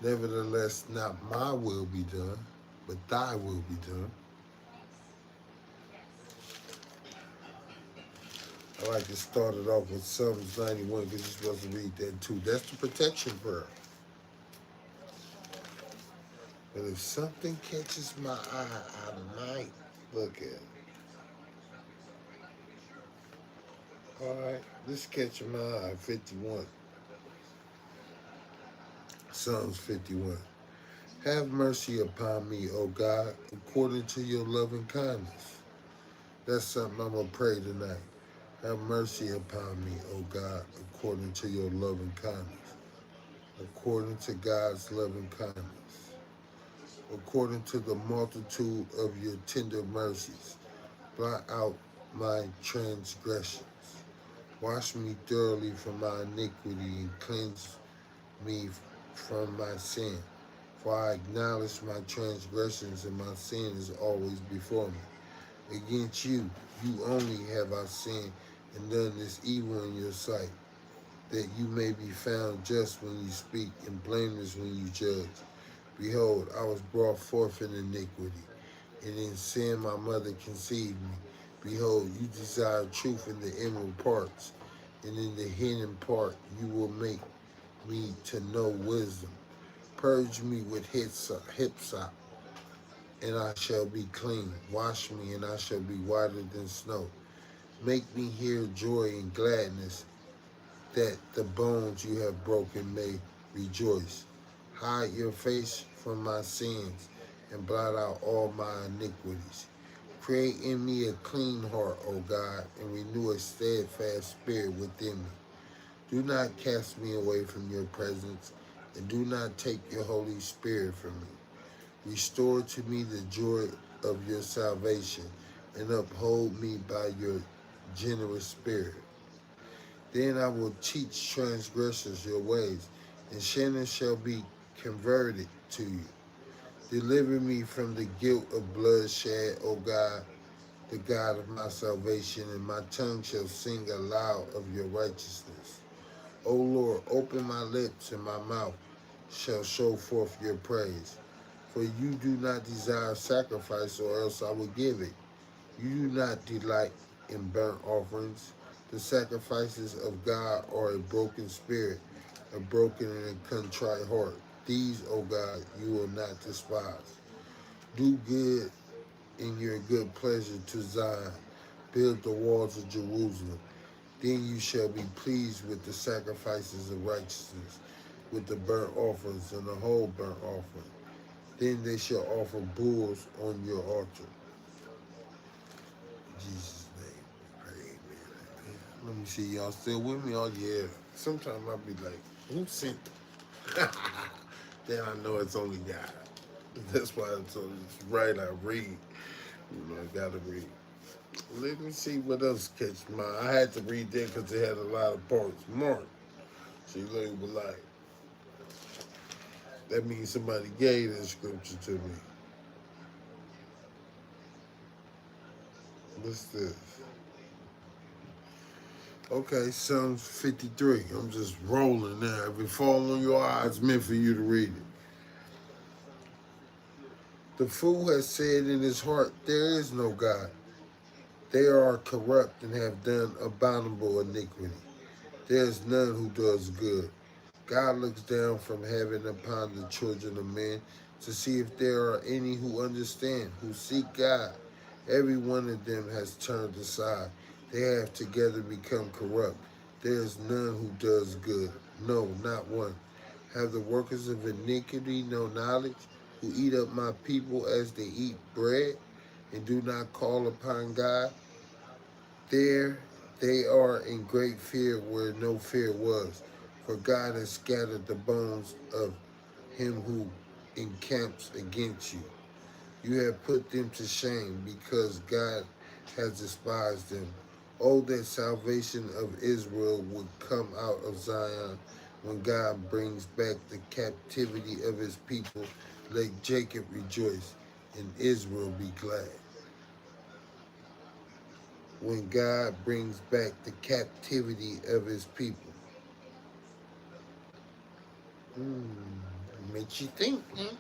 Nevertheless, not my will be done, but thy will be done. I like to start it off with Psalms 91 because you're supposed to read that too. That's the protection prayer. But if something catches my eye, I might look at it. All right, this catching my eye, 51. Psalms 51. Have mercy upon me, O God, according to your loving kindness. That's something I'm going to pray tonight. Have mercy upon me, O God, according to your loving kindness. According to God's loving kindness. According to the multitude of your tender mercies. Blot out my transgressions. Wash me thoroughly from my iniquity and cleanse me from my sin. For I acknowledge my transgressions and my sin is always before me. Against you, you only have I sinned and done this evil in your sight, that you may be found just when you speak and blameless when you judge. Behold, I was brought forth in iniquity, and in sin my mother conceived me. Behold, you desire truth in the inward parts, and in the hidden part you will make me to know wisdom. Purge me with hyssop, and I shall be clean. Wash me, and I shall be whiter than snow. Make me hear joy and gladness, that the bones you have broken may rejoice. Hide your face from my sins, and blot out all my iniquities. Create in me a clean heart, O God, and renew a steadfast spirit within me. Do not cast me away from your presence, and do not take your Holy Spirit from me. Restore to me the joy of your salvation, and uphold me by your generous spirit. Then I will teach transgressors your ways, and sinners shall be converted to you. Deliver me from the guilt of bloodshed, O God, the God of my salvation, and my tongue shall sing aloud of your righteousness. O Lord, open my lips, and my mouth shall show forth your praise. For you do not desire sacrifice, or else I would give it. You do not delight in burnt offerings. The sacrifices of God are a broken spirit, a broken and a contrite heart. These, O God, you will not despise. Do good in your good pleasure to Zion. Build the walls of Jerusalem. Then you shall be pleased with the sacrifices of righteousness, with the burnt offerings and the whole burnt offering. Then they shall offer bulls on your altar. In Jesus' name, we pray, amen. Let me see, y'all still with me? Oh, yeah. sometimes I'll be like, who sent them? Then I know it's only God. That's why it's right. I read. I gotta read. Let me see what else catch my eye. I had to read that because it had a lot of parts marked. So you label like, that means somebody gave that scripture to me. What's this? Okay, Psalms 53. I'm just rolling now. If it fall on your eyes, it's meant for you to read it. The fool has said in his heart, there is no God. They are corrupt and have done abominable iniquity. There is none who does good. God looks down from heaven upon the children of men to see if there are any who understand, who seek God. Every one of them has turned aside. They have together become corrupt. There is none who does good. No, not one. Have the workers of iniquity no knowledge, who eat up my people as they eat bread, and do not call upon God? There they are in great fear where no fear was, for God has scattered the bones of him who encamps against you. You have put them to shame because God has despised them. Oh, that salvation of Israel would come out of Zion when God brings back the captivity of his people. Let Jacob rejoice and Israel be glad. When God brings back the captivity of his people. Makes you think, man.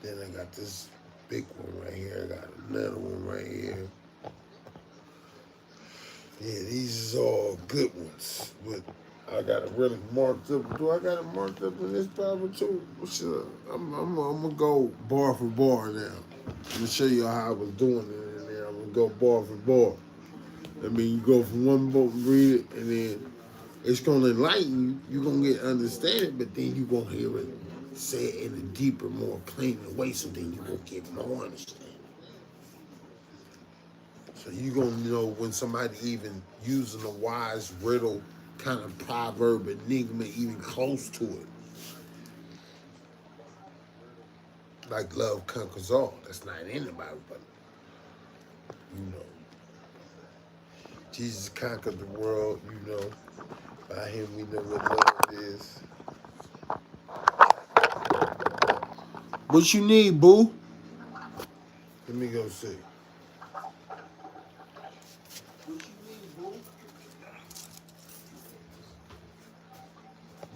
Then I got this big one right here. I got another one right here. Yeah, these is all good ones. But I got it really marked up. Do I got it marked up in this Bible too? I'm gonna go bar for bar now. I'm gonna show you how I was doing it in there. I'm gonna go bar for bar. I mean, you go from one book and read it, and then it's gonna enlighten you. You're gonna get understanding, but then you gonna hear it say it in a deeper, more plain way. So then you gonna get more understanding. So you gonna know when somebody even using a wise riddle kind of proverb enigma even close to it. Like love conquers all. That's not in the Bible, but you know. Jesus conquered the world, you know. By him we know what love is. What you need, boo? Let me go see. What you need, boo?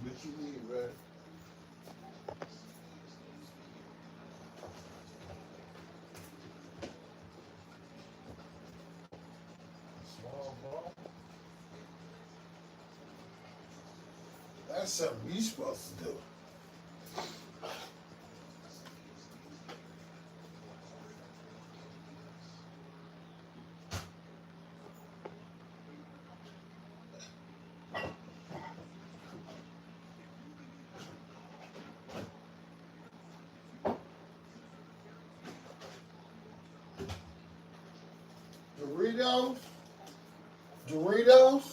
What you need, right? Small ball? That's something you supposed to do. Doritos? Doritos?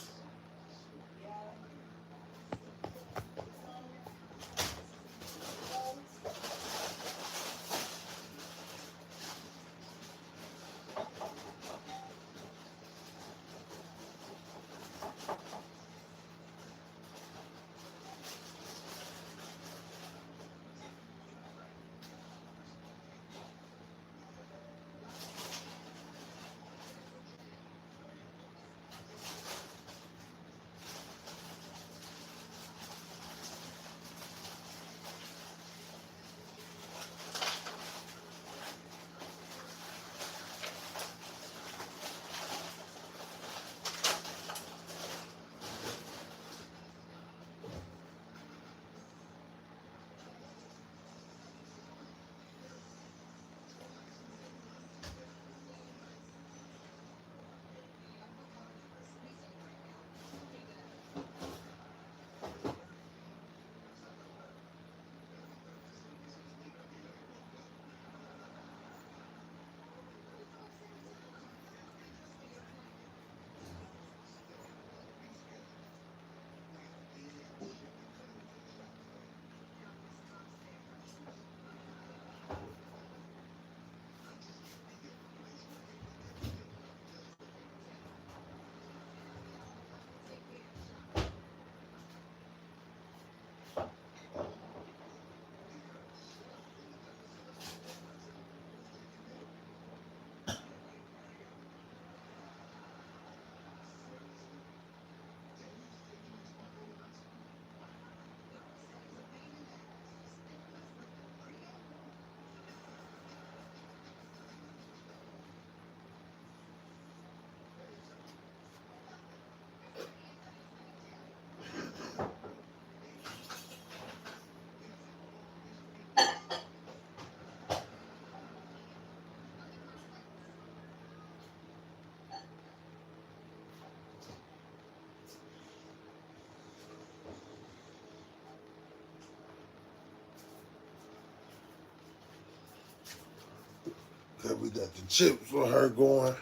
Cause we got the chips for her going.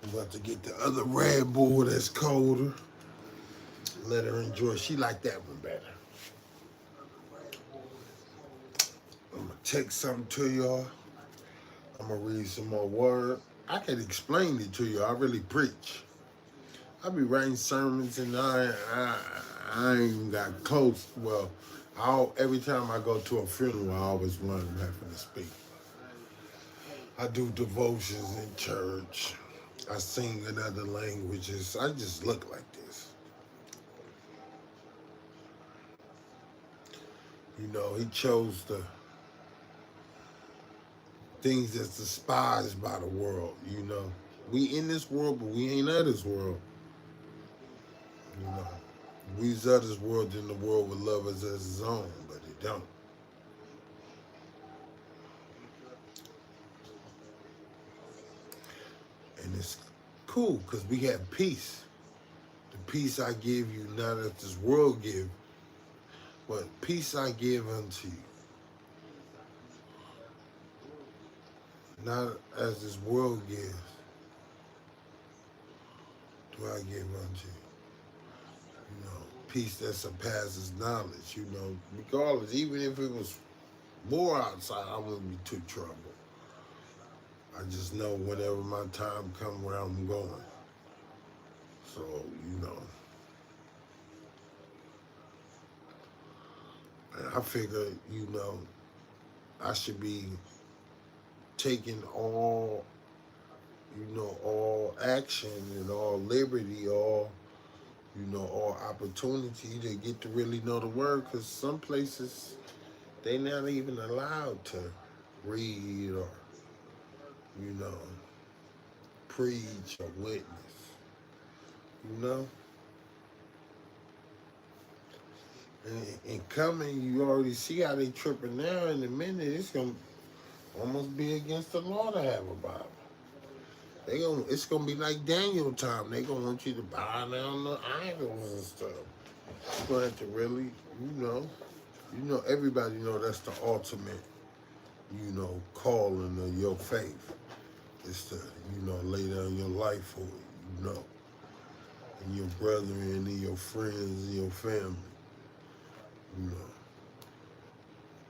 We about to get the other Red Bull that's colder. Let her enjoy. She like that one better. I'm gonna text something to y'all. I'm gonna read some more word. I can explain it to you. I really preach. I be writing sermons and I ain't even got close. Well, every time I go to a funeral, I always want them having to speak. I do devotions in church. I sing in other languages. I just look like this. You know, he chose the things that's despised by the world, you know. We in this world, but we ain't of this world. You know. We's of this world, then the world would love us as its own, but it don't. And it's cool, because we have peace. The peace I give you, not as this world give, but peace I give unto you. Not as this world gives, do I give unto you. You know, peace that surpasses knowledge, you know. Regardless, even if it was war outside, I wouldn't be too troubled. I just know whenever my time comes where I'm going. So, you know. And I figure, you know, I should be taking all, you know, all action and all liberty, all, you know, all opportunity to get to really know the word, because some places they not even allowed to read or, you know, preach or witness, you know. And coming, you already see how they tripping now. In a minute, it's gonna almost be against the law to have a Bible. It's gonna be like Daniel time. They gonna want you to bow down the idols and stuff. You're gonna have to really, you know, everybody know that's the ultimate, you know, calling of your faith. It's to, you know, lay down your life for it, you know, and your brethren and your friends and your family, you know.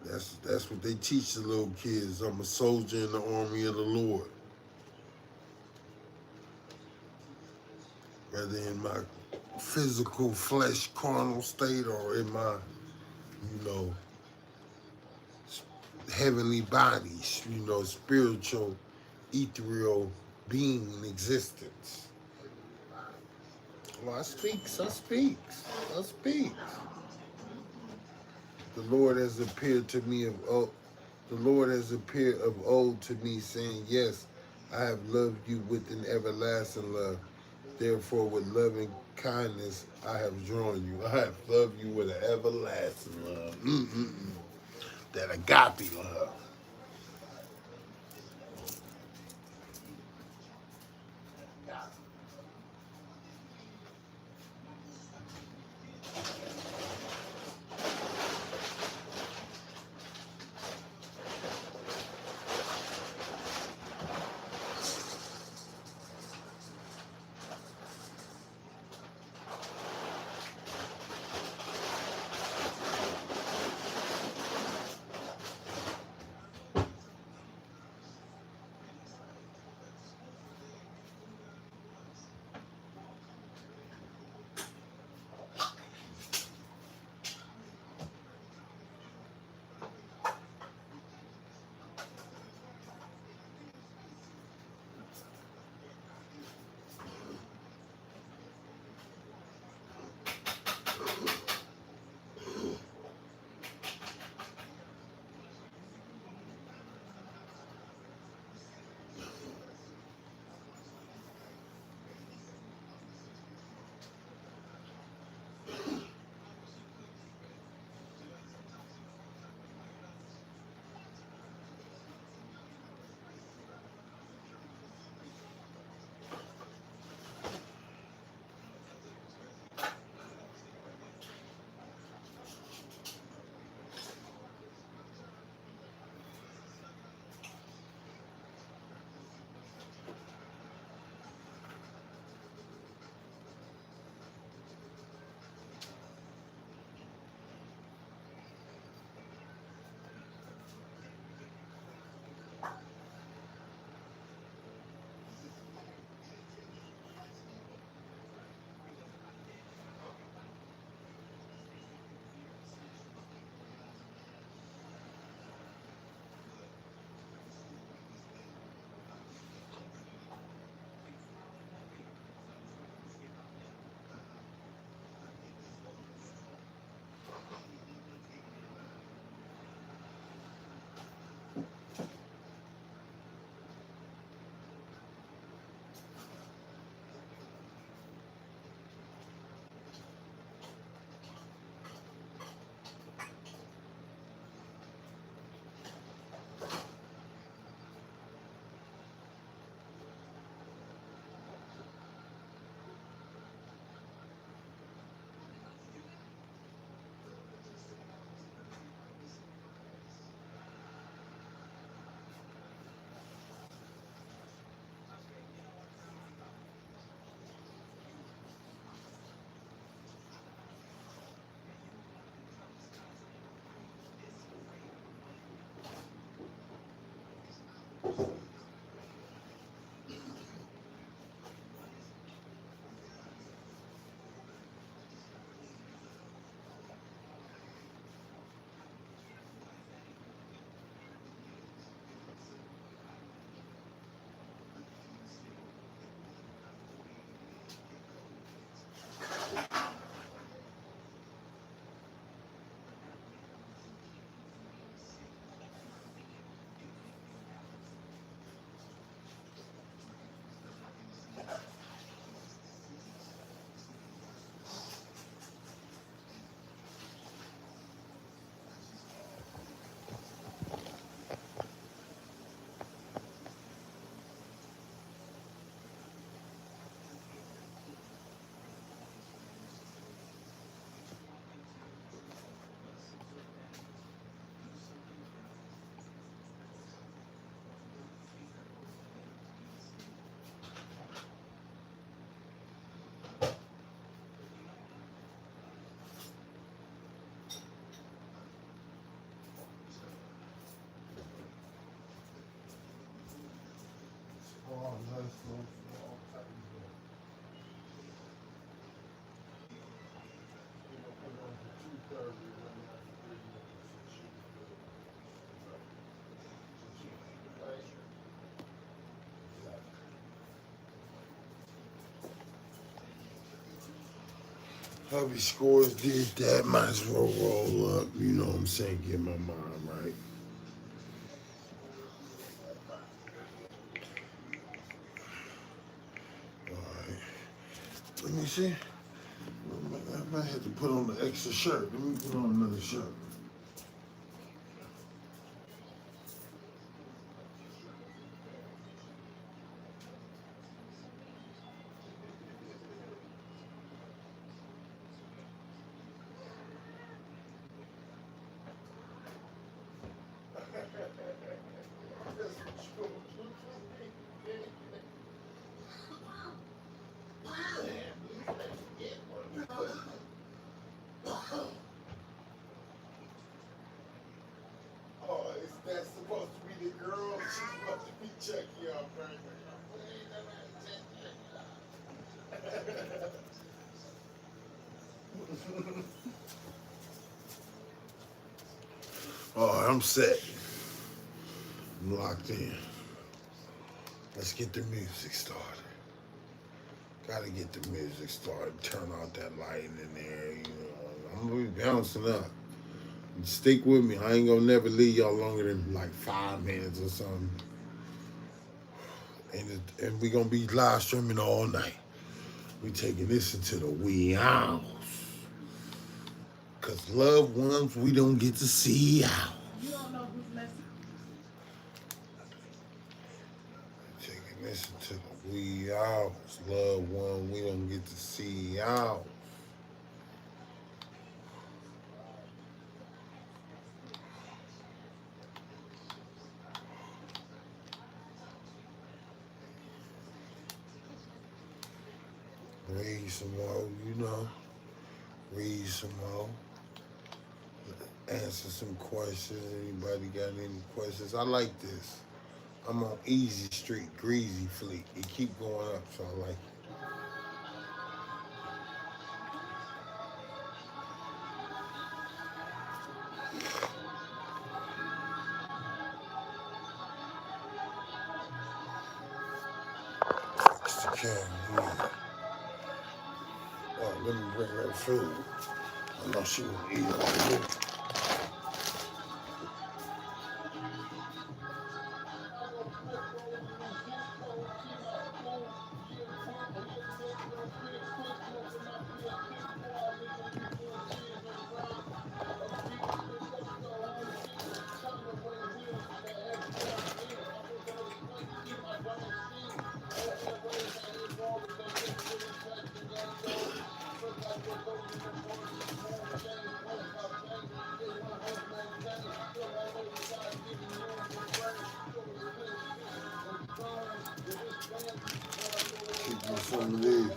That's what they teach the little kids. I'm a soldier in the army of the Lord. Whether in my physical flesh carnal state or in my, you know, heavenly bodies, you know, spiritual, ethereal being existence. Well, I speaks. The Lord has appeared to me of old. The Lord has appeared of old to me, saying, yes, I have loved you with an everlasting love. Therefore, with loving kindness, I have drawn you. I have loved you with an everlasting love. That agape love. Oh, nice. Hubby scores did that, might as well roll up, you know what I'm saying, get my mind right. Alright, let me see. I might have to put on the extra shirt. Let me put on another shirt. Oh, is that supposed to be the girl? She's supposed to be checking out, man. Oh, I'm set. I'm locked in. Let's get the music started. Gotta get the music started. Turn out that lighting in there. You know, I'm gonna be bouncing up. Stick with me. I ain't gonna never leave y'all longer than like 5 minutes or something. And we gonna be live streaming all night. We taking this into the wee hours. Cause loved ones we don't get to see out. Taking this into the wee hours. Loved one we don't get to see out. Read some more, you know. Read some more. Answer some questions. Anybody got any questions? I like this. I'm on Easy Street, Greasy Fleet. It keep going up, so I like it. It's the camera. Yeah. Oh, let me bring her food. I know she will eat all this. Keep me some of these.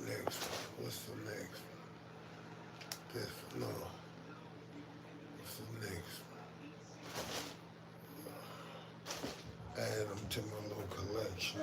Next, what's the next? This, no. What's the next? Add them to my little collection.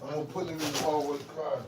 I don't put it in the hallway car.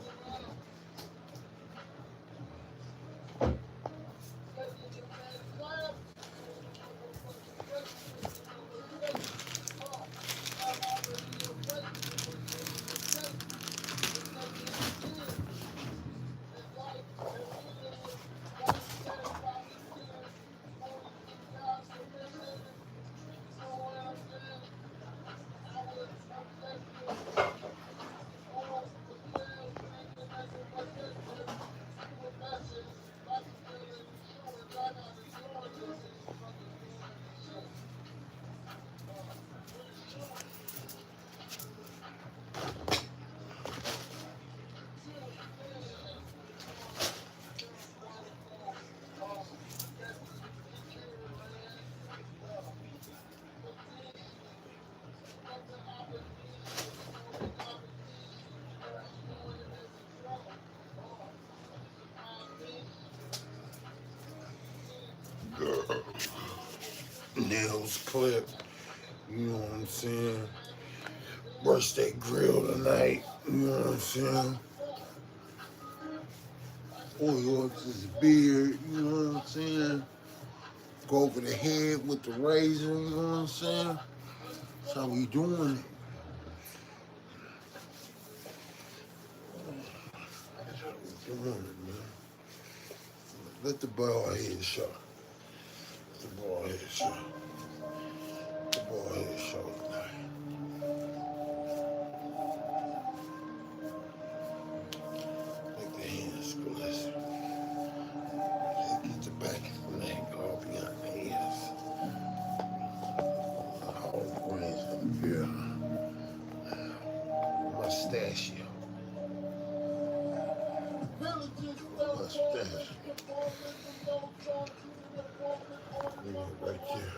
Nails clipped. You know what I'm saying? Brush that grill tonight. You know what I'm saying? Oil his beard. You know what I'm saying? Go over the head with the razor. You know what I'm saying? That's how we doing it. That's how we doing it, man. Let the ball head show. The ball head show. The ball head show tonight. Make the hands squeeze. Get the back of the neck all behind the ears. All brains up here. Mustachio. Mustache. Right there.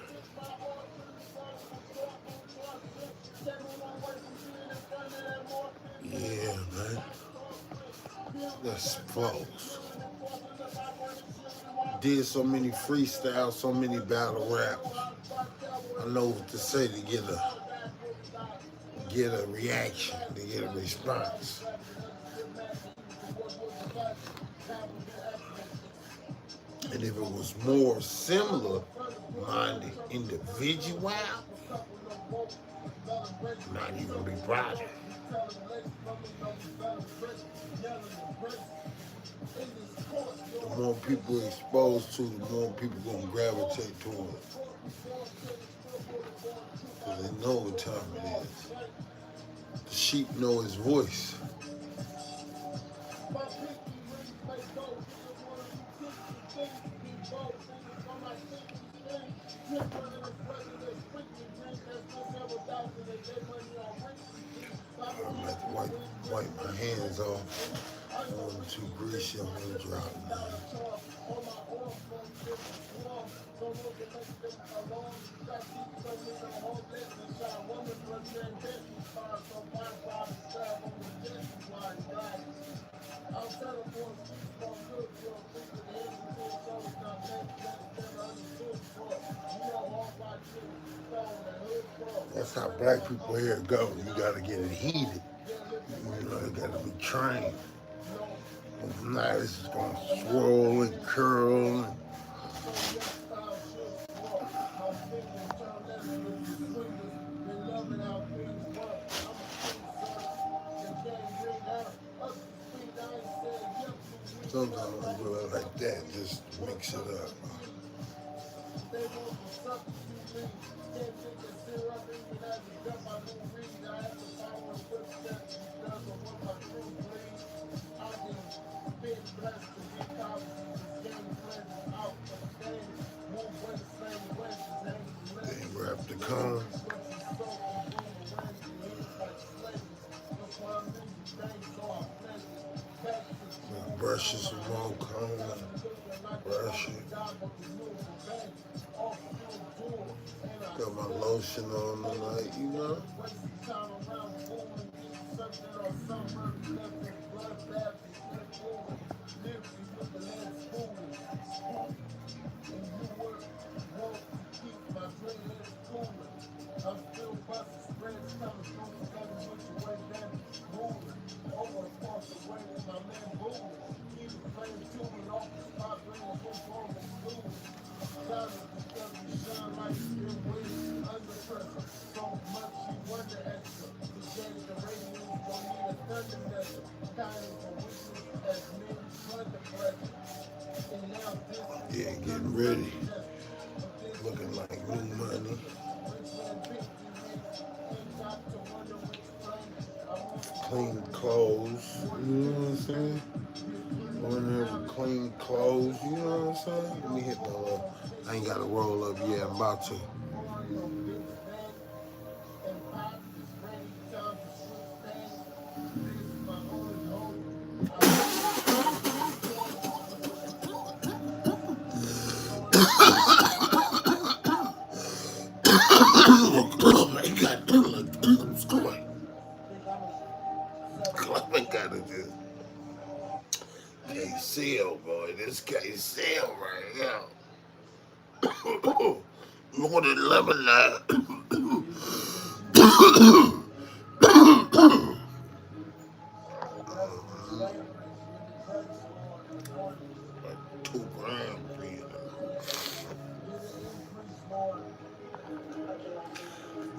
Yeah, man. That's close. Did so many freestyles, so many battle raps. I know what to say to get a reaction, to get a response. And if it was more similar minded individual, not even be bothered. The more people exposed to, the more people gonna gravitate toward it. Because they know what time it is. The sheep know his voice. I'm at the wipe my hands off. I'm too greasy, I'm gonna drop it. That's how black people here go. You gotta get it heated. You know, you gotta be trained. If not, it's just gonna swirl and curl. Sometimes I do it like that, just mix it up. Then grab the comb. Brush it some more comb. Brush it. Got my lotion on tonight, you know. Yeah, getting ready. Looking like new money. Clean clothes. You know what I'm saying? Going there with clean clothes. You know what I'm saying? Let me hit my little. I ain't got to roll up yet. I'm about to. Oh my God, I'm scoring. Oh my God, it is. KCL, boy, this KCL right now. More than lemonade. Like 2 grams being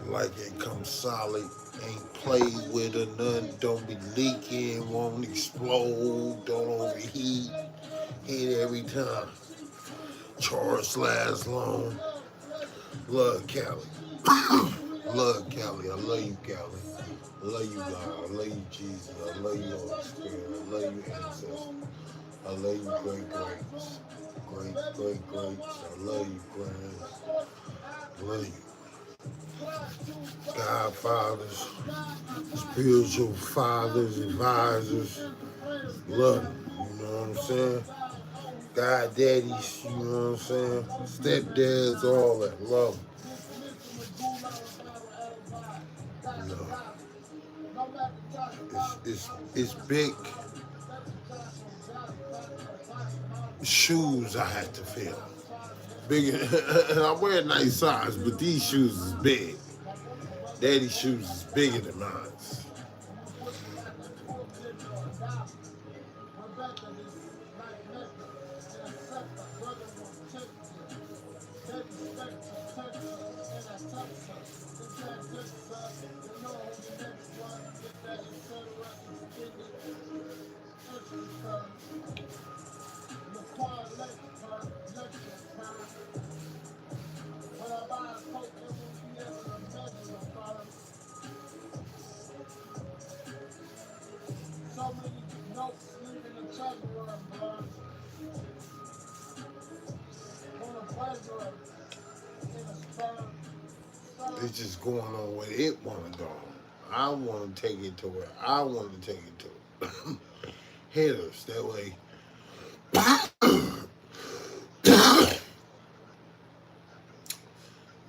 like it comes solid, ain't played with or nothing, don't be leaking, won't explode, don't overheat, hit every time. Charge lasts long. Love Cali. Love Cali. I love you, Cali. I love you, God. I love you, Jesus. I love you, Holy Spirit. I love you, ancestors. I love you, great greats. Great greats. I love you, grands. I love you. Godfathers, spiritual fathers, advisors. Love them. You know what I'm saying? God daddies, you know what I'm saying? Stepdads, all that. Love them. You know. It's big shoes I had to fill. Big, and I wear nice size, but these shoes is big. Daddy's shoes is bigger than mine. It's just going on where it want to go. I want to take it to where I want to take it to. Hitters, that way.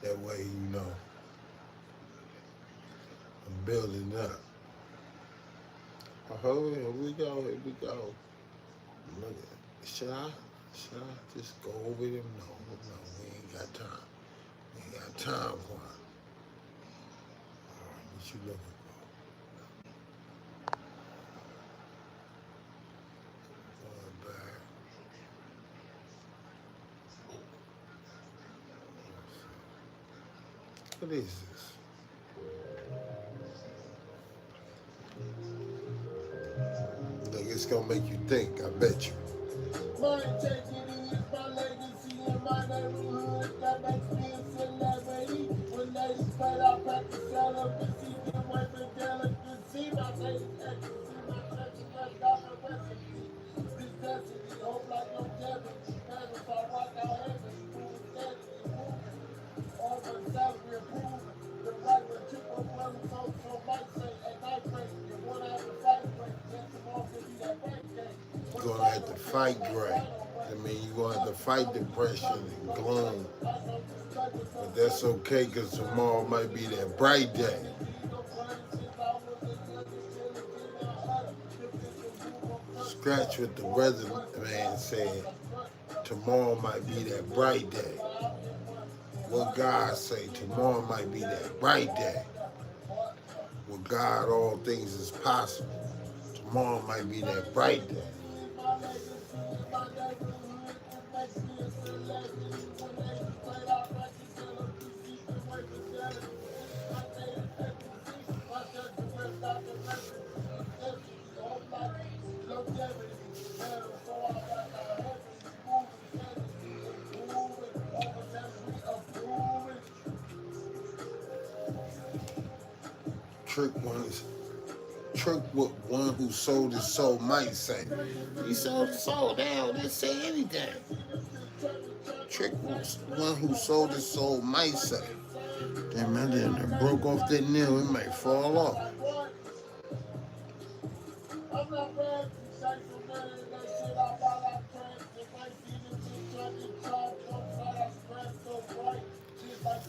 That way, you know, I'm building up. Oh, here we go, here we go. Look at, should I just go over them? No, we ain't got time. We ain't got time for it. All right, what you looking for? Going back. What is this? Look, it's gonna make you think, I bet you. My integrity is my legacy in my neighborhood that makes me a celebrity. When ladies fight, I practice celibacy, then wait for delicacy. My ladies ecstasy, my treasure, red dollar recipe. This destiny, hope like longevity. Man, if I walk out heaven, moving steadily, moving. All my salary improving. The right one, triple well, so might say at night break. You wanna have to fight break, then tomorrow could be that break day. You're gonna have to fight great. I mean, you're gonna have to fight depression and gloom. But that's okay, because tomorrow might be that bright day. Scratch what the weatherman said. Tomorrow might be that bright day. What God say, tomorrow might be that bright day. With God, all things is possible. Tomorrow might be that bright day. Trick what one who sold his soul might say. He sold his soul, they didn't say anything. Trick one who sold his soul might say. Damn, man, they broke off that nail, it might fall off.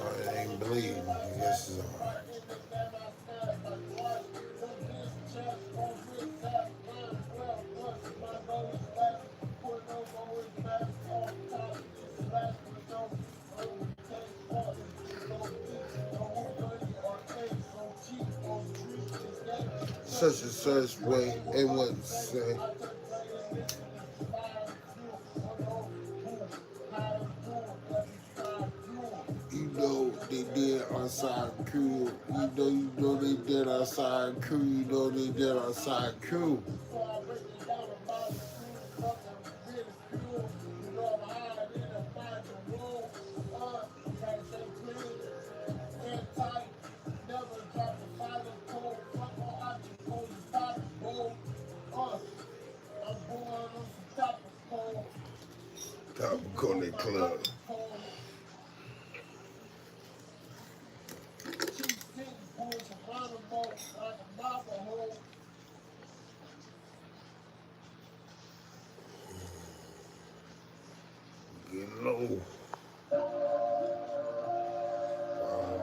Oh, it ain't bleeding. I guess it's all right. such and such way and what to say. You know they did outside crew. You know they did outside crew. You know they did outside crew. Topical Club. Get low.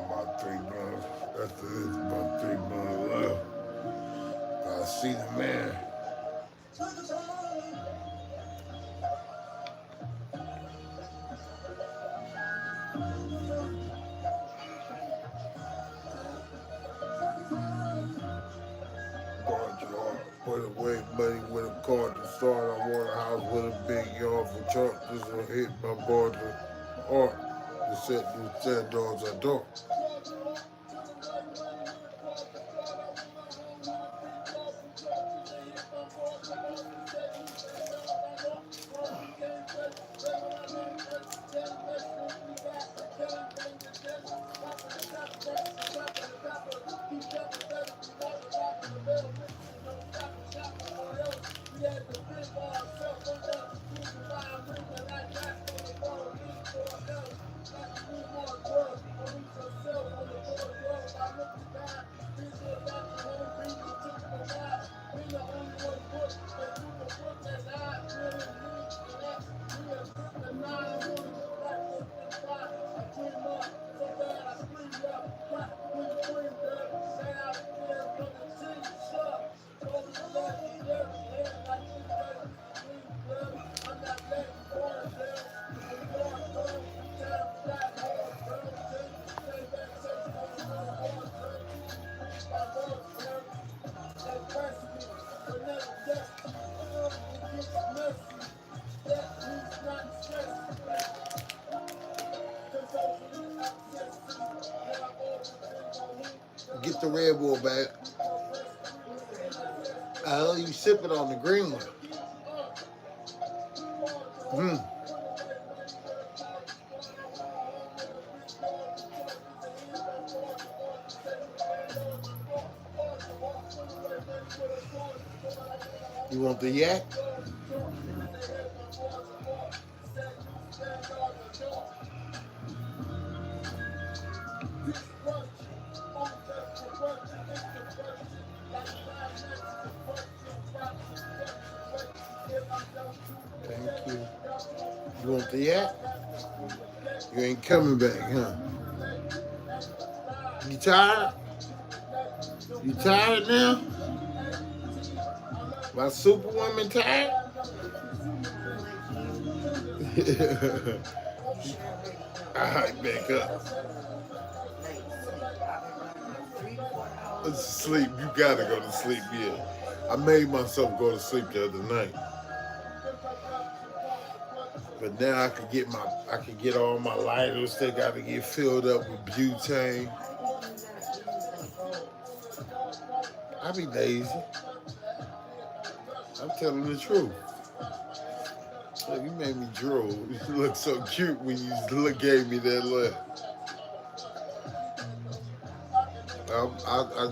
About 3 months. After this, about 3 months left. I see the man. Put away money with a card to start. I want a house with a big yard for truck. This will hit my board to art. To set new standards I don't. Get the Red Bull back. You sipping on the green one. You want the yak? Thank you. You want the yak? You ain't coming back, huh? You tired? You tired now? My superwoman tired? Alright, back up. Sleep. You gotta go to sleep, yeah. I made myself go to sleep the other night. But now I could get all my lighters. They gotta get filled up with butane. I be lazy. I'm telling the truth. Look, you made me drool. You look so cute when you gave me that look.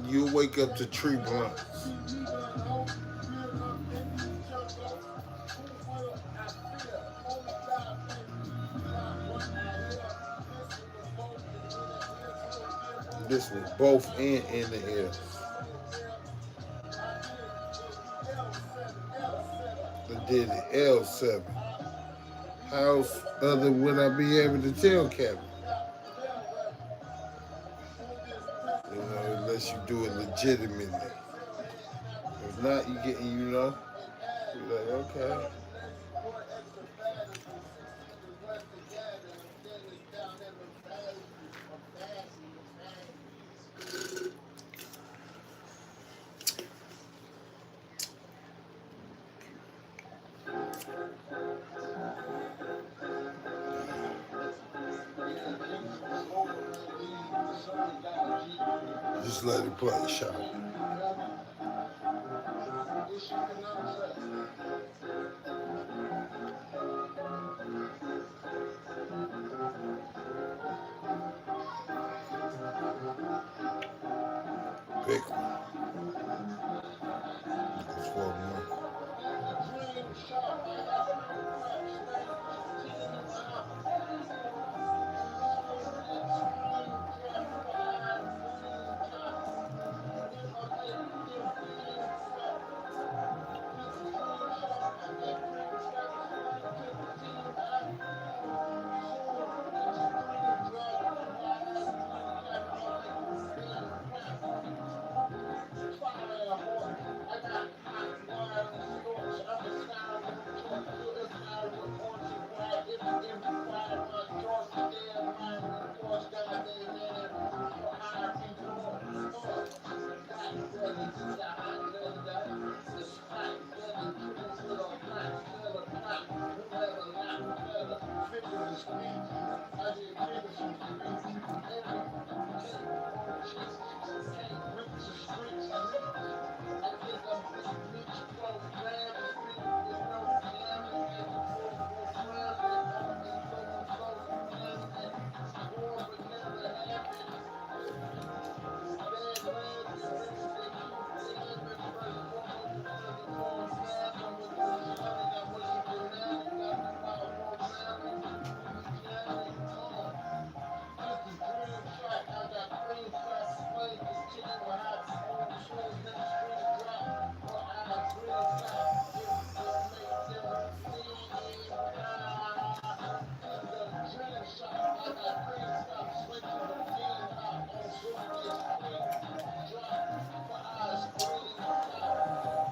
You'll wake up to tree blunts. This was both in the air. I did the L7. How else other would I be able to tell Kevin? You know, unless you do it legitimately. If not, you get, you know, you're like, okay. Just let it play, Shaka. Big one. It's 41.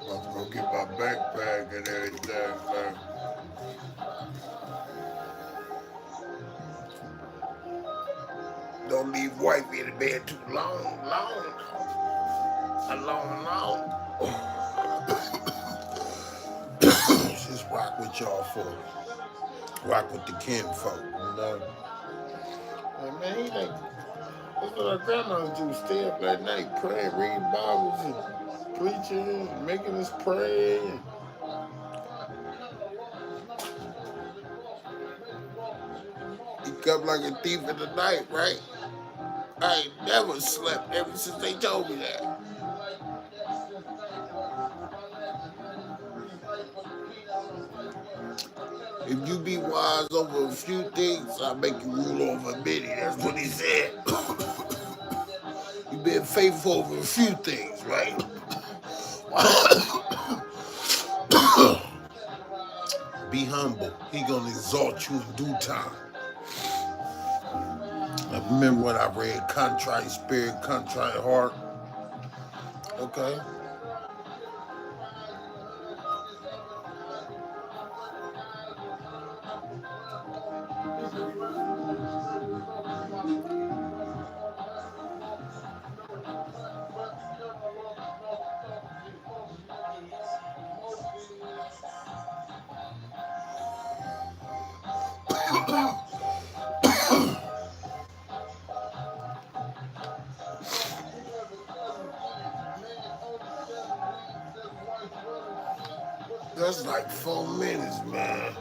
About to go get my backpack and everything, man. Don't leave wifey in the bed too long. Just rock with y'all for rock with the kinfolk, you know. And man, he like that's what our grandmas do. Stay up at night praying, reading Bibles and preaching and making us pray. And he come like a thief in the night, right? I ain't never slept ever since they told me that. If you be wise over a few things, I'll make you rule over many. That's what he said. You've been faithful over a few things, right? Be humble. He gonna exalt you in due time. I remember when I read contrite spirit, contrite heart. Okay. That's like 4 minutes, man.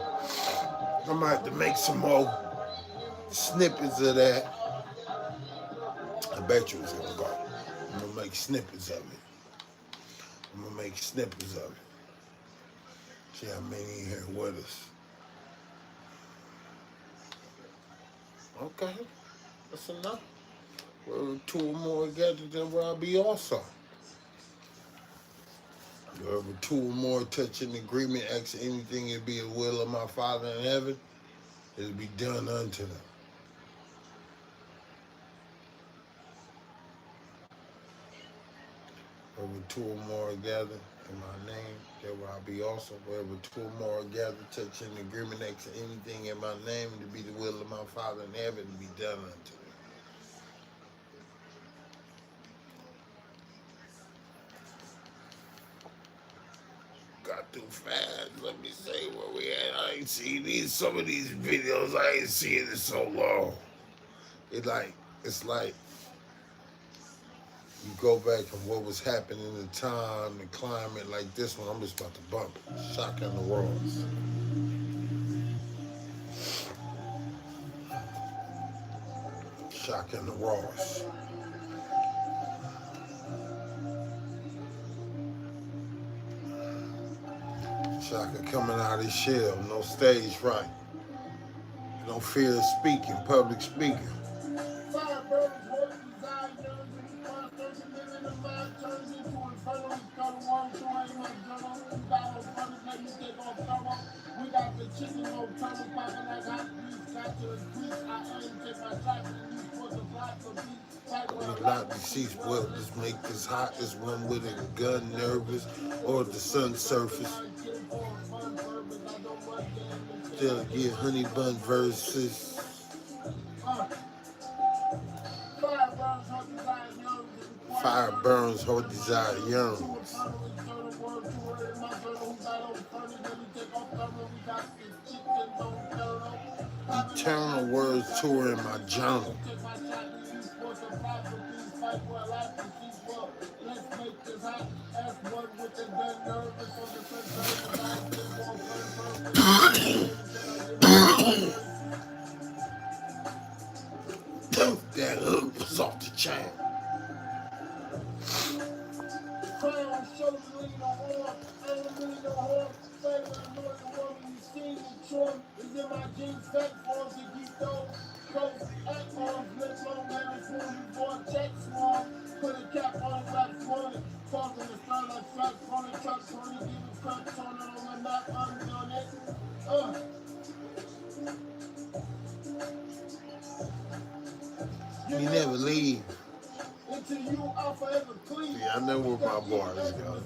I'm gonna have to make some more snippets of that. I bet you it's gonna go. I'm gonna make snippets of it. I'm gonna make snippets of it. See how many in here with us. Okay, that's enough. Wherever two or more together, then where I'll be also. Wherever two or more touch an agreement, ask anything, it be the will of my Father in heaven, it'll be done unto them. Wherever two or more gather in my name, there will I be also. Wherever two or more gather, touch an agreement, ask anything in my name, to be the will of my Father in heaven, to be done unto them. Got too fast. Let me say where we at. I ain't seen some of these videos. I ain't seen it so long. It's like You go back and what was happening in the time, the climate like this one, I'm just about to bump it. Shaka and the Ross. Shaka and the Ross. Shaka coming out of his shell, no stage fright. No fear of speaking, public speaking. Fire burns, hope, desire, yearns, and response, living in mind turns into inferno. It's gonna run through ain't my journal. You got no fun, let me take off thorough. We got the chicken on turtle popping like hot grease. Got to the grease, I aim, take my shots, and use for the block of beat. Fight with a lot of Deceased well, just make this hot as one with a gun nervous or the sun surface. Still get honey bun verses. Fire burns, her desire yearns. Eternal words tour in my journal. That hook was off the chain. Crown, shoulder, lean on arm, ain't a million no harm. Favorite annoying woman you seen in Trump is in my jeans, fat forms and keep those close at arms, lips long hands for you, boy, check small. Put a cap on it, like floating, talking the style like straps on it, trucks on it, even cracks on it on the map, undone it. You never leave. Until you are forever clean. See, I know where my bar is going.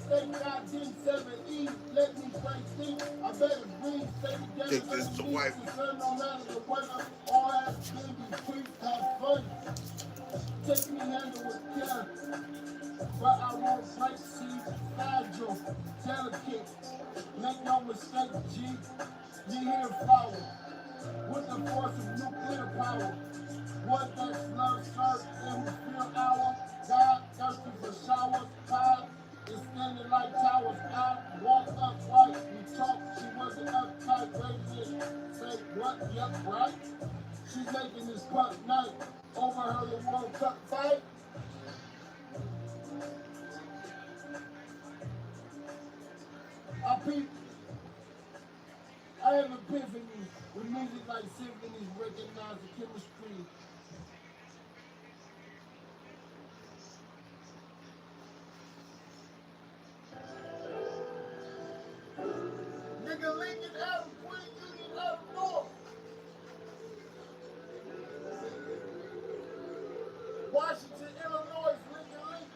Let me play sleep. I better breathe. Stay together. Take this to wife. No matter the weather. All ass baby, creep, have fun. Take me handle with care. But I won't break, see, fragile, delicate. Make no mistake, G. You hear flower. With the force of nuclear power. What that's love served in the field hour. God thirsty for showers. God is standing like towers. I walk upright. We talk. She wasn't uptight. Raising it. Say what? Yep, right. She's making this buck night. Over her the World Cup fight. I have epiphany with music like symphonies recognize the chemistry. Nigga Lincoln Adam, Queen Union up north. Washington, Illinois, Lincoln,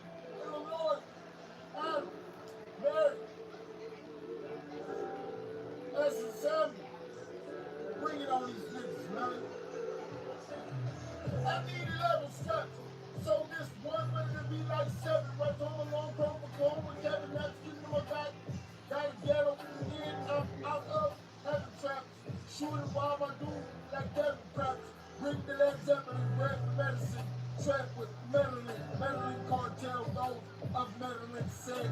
Illinois. Adam, Mary. That's a Samuel. Bring it on these niggas, man. I need 11 steps. So this one way to be like 7. Right home along, Chrome with Kevin, that's getting my back. Gotta get up, in, up, out of, heavy traps. Shooting while I do like Kevin Praps. Bring the Led Zeppelin, bread medicine. Trap with Medellin cartel, those of Medellin said.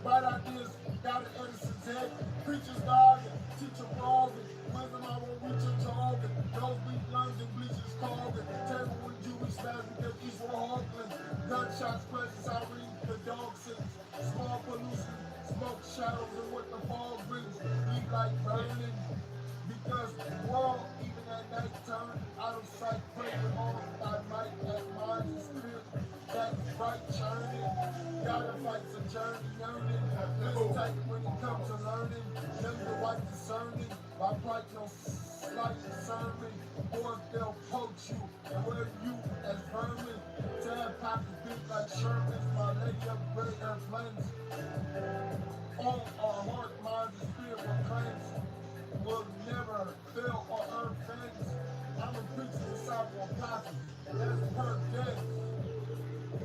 Bright ideas, got an Edison's head. Preacher's dog, teacher wrong. Wisdom I won't reach a jargon. Those weak lungs and bleachers carving. Terrible when Jewish fans because these were Hawkland. Gunshots, presence, I read the dog sings. Small pollution, smoke shadows and what the fog brings. Leave like burning. Because the world, even at night, turn out of sight. Pray with all thy might, that mind and spirit. That bright churning. Gotta fight for journey, yearning. This tight when it comes to learning. Young the white discerning. My plight no slight discernment. Boy, they'll poach you. And where you as vermin. Tab pockets big like Sherman's. My lady upgrade her plans. All our heart, mind, and spirit were claims. Will never fail or earn fans. I'm a preacher, disciple, apostle. That's per day.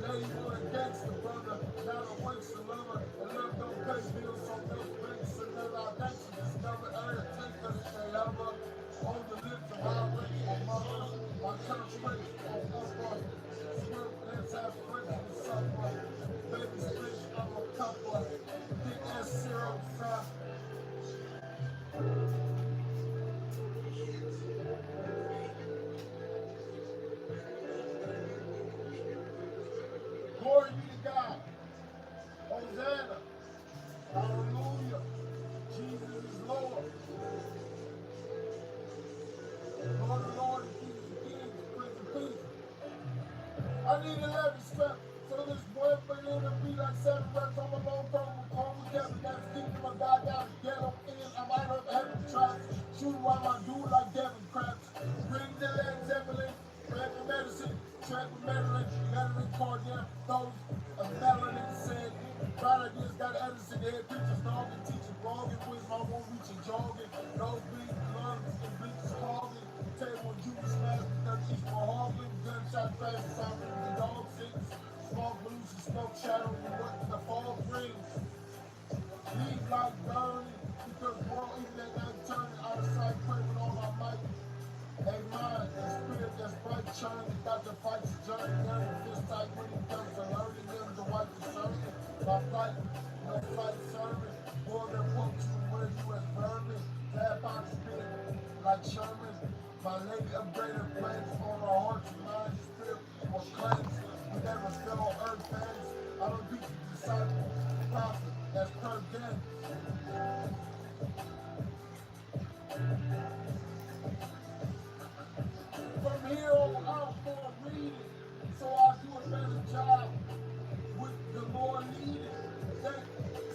Lady boy, gangster, brother. Not a waste of lover. And love don't pay bills, so those banks another identity. Discover area, take us to ever. On the lips of our race, my mothers. My church race, on upward. Swift, let's have friends with something. I need 11 straps. So this one banana be like 7 reps. I'm a long throw with corn with Kevin. That's keeping my guy down to get him in. I'm out of heaven traps. Shoot while I do like Devin Craps. Bring the legs, Evelyn. Grab the medicine. Trap with Madeline. Madeline Cordial. Those of Madeline said. Right, I just got Edison head. Preachers dogging. Teaching blogging. With my won't reach a jogging. Those big lungs and bleachers clogging. Table and Judas smash. Because each more hogging. Gunshot fast. Sounding the dog six. Smoke blues and smoke shadow and what the fog brings. Leave like burning because world even at night turning out of sight, pray with all my might. Hey mind, the spirit that's bright shining, got the fights journey, learning fist tight when it comes to learning them to wipe the sermon. My flight, no flight sermon, more than what you where you as vermin. Tap out spirit like Sherman. My lady upgraded plans on our hearts and minds, spirit was cleansed. We never fell on earth things. I don't be the disciple, prophet, that's per day. From here on out, more reading, so I do a better job with the Lord leading. That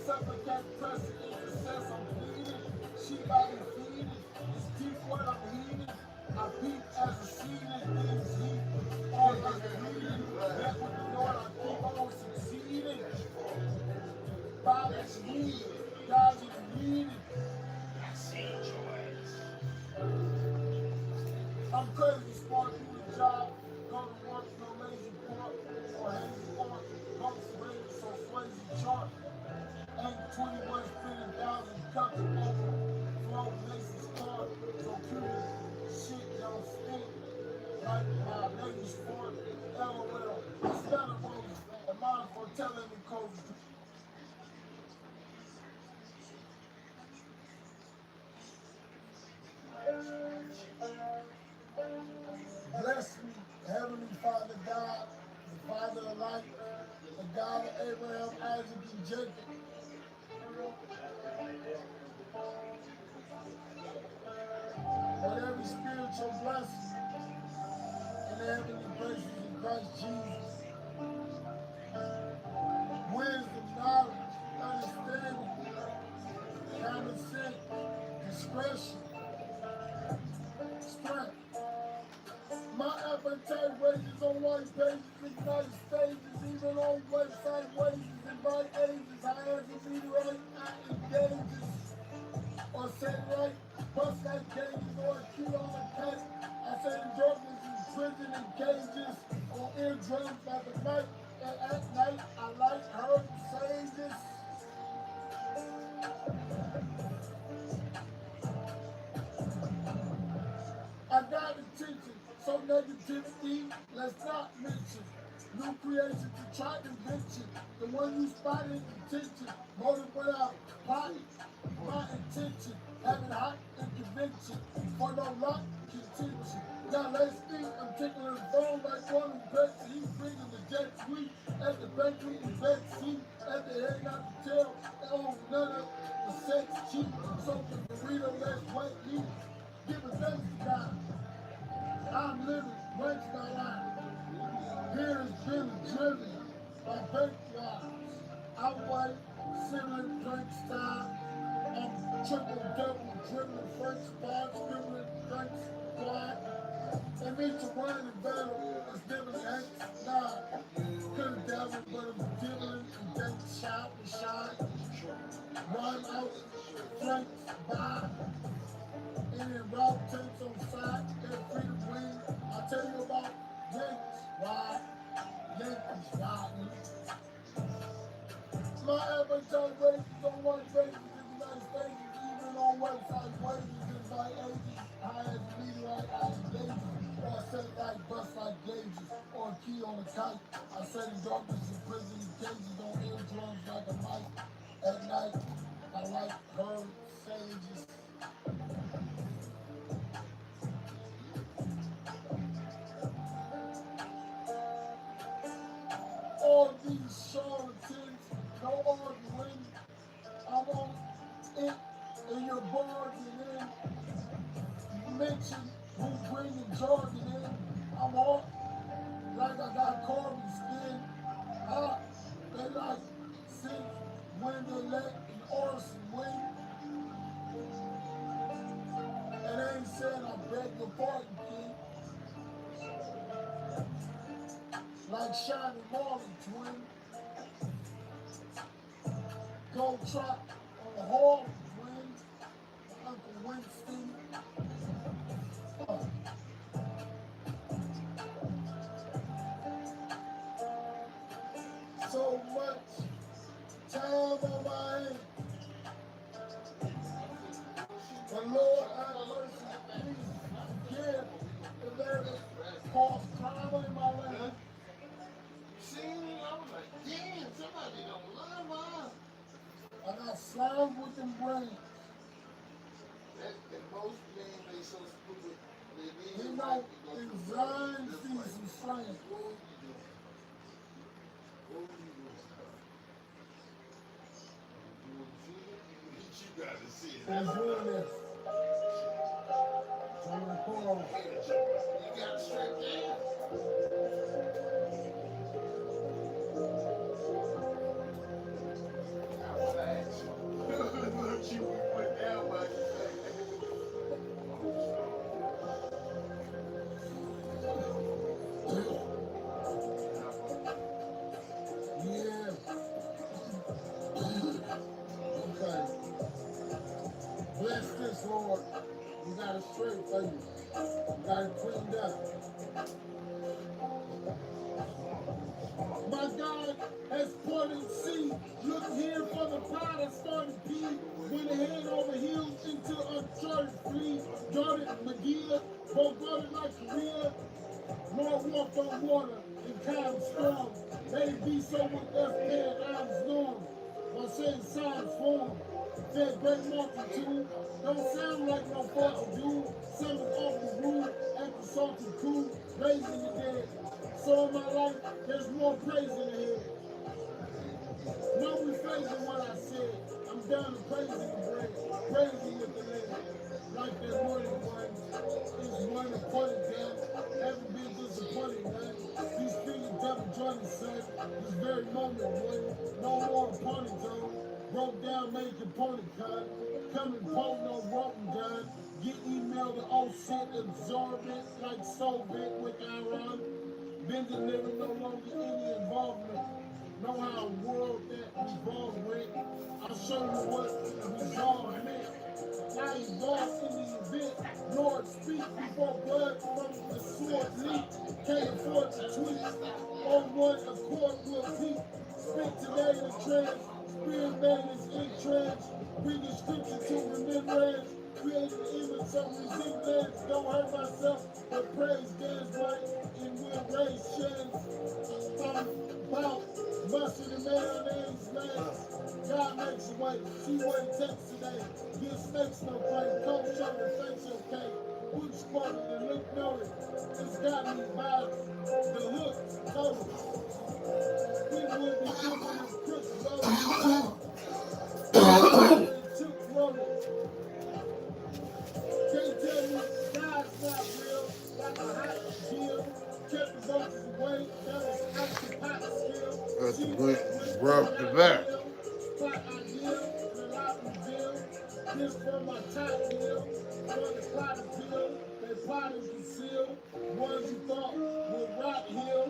supplicate pressing intercess, I'm pleading. Sheep I be feeding, it's deep what I'm heeding. I peep as a seeding, things heat. All like reading, that with the Lord I keep on succeeding. Father's leading, God's leading. I'm crazy smart, do the job, go to work, no lazy park, or hazy park, votes rated so Swayze chart. Ain't 21 spinning thousand cups of overflow laces card, so Cuban shit don't stink like my lady's sport. LOL, I smell the roses, and mine for telling me codes. Bless me, Heavenly Father God, the Father of light, the God of Abraham, Isaac, and Jacob. With every spiritual blessing in the heavenly places in Christ Jesus. Wisdom, knowledge, understanding, common sense, discretion, strength. My appetite wages on white pages, ignite stages, even on website wages, invite ages, high as a meteorite, I engages, or say right, bust like cages, or a key on a cut. I say darkness in prison and cages, on eardrums by the mic, and at night I like herbs, sages. I got attention, so negativity, let's not mention. New creation to try invention. The one you spotted intention. Motive without plotting. My intention, having hot intervention. For no luck, contention. Now let's think, I'm tickling the phone like one who bets. He's bringing the jet sweet at the banquet in bed seat. At the head, not the tail. Oh, none of the sex cheap. So the burrito, let's wait, eat. Give a thanks to God. I'm living, breaks my life. Here is been driven by bank lines. I white, sibling, drink style. I'm triple, double, dribbling, French five, scribbling, drink squad. They meet to wine and battle, it's dibbling, ain't nah. Could've dabbled, but I'm dibbling, and then shot and shine. Rhyme out, Frank's by. And then route takes on side, they're free to win. I'll tell you about Yankees riding. My appetite races on one basis in the United States, even on website wages and by ages. High as a meteorite, I engage. Or I set it like bust like gauges, or a key on a kite. I set in darkness in prison cages on eardrums like a mic. At night, I like herbs, sages. All these charlatans, no arguing. I'm on it in your bargain in. Mention who's bringing jargon in. I'm on like I got Corby skin. They like since when they let an Orson win. And I ain't saying I beg your pardon, kid. Like Shiny Marley twin. Go trot on the hall twin. Uncle Winston. So much time on my hands. The Lord have mercy, please forgive the murder caused trauma in my life. See, I was like, damn, somebody don't love mine. I got slammed with them brains. And most men, they so stupid. They know, in Zion sees some strength. You gotta see it. That's doing this. Turn the car off. You gotta straight down. How fast? Look, you went down by yeah. Okay. Bless this, Lord. You got it straight for you. You got it cleaned up. My God has pointed sea. Look here for the pride of started P. Went ahead over heels into uncharted fleet. Jordan McGee, both running like Korea. Lord walked on water in calm storm. Let it be so with us dead arms norm. While saying signs form. Fed great multitude. Don't sound like no fucking dude. Summons off the rude. After salty cool. Raising the dead. So in my life, there's more praise in the head. No rephrasing what I said. I'm down to praising the bread. Praising with the lid. Like that morning one. It's one appointed down. Haven't been disappointed, man. These fingers double jointed, son. This very moment, boy. No more opponent zone. Broke down main component con. Coming potent on Walton gun. Get emailed to all shit, absorb it like Soviet with Iran. Been delivered, no longer any involvement. Know how a world that revolves with. I'll show you what resolve meant. I involved in the event. Lord, speak before blood from the sword leak. Can't afford to tweet. On one accord will peak. Spit today in the trance. Spirit man is in trance. Bring the scripture to remembrance. Create an image of resemblance. Don't hurt myself, but praise God's right. And we'll raise chance. About mustard and mayonnaise, man. God makes a way. See what it takes today. Get snakes no play. Cold shoulder, face okay. Boot spotted and look noted. It's got me by the hook. Total. People will be tripping as crooks loaded. Took rolling. Can't tell me God's not real. Like a hot deal. Kept the vultures away. That was out the pot skill. That's the rub the back. Spot ideal. The lot reveal. This for my top deal. For the plot appeal. They plot and conceal. Ones you thought would rot here.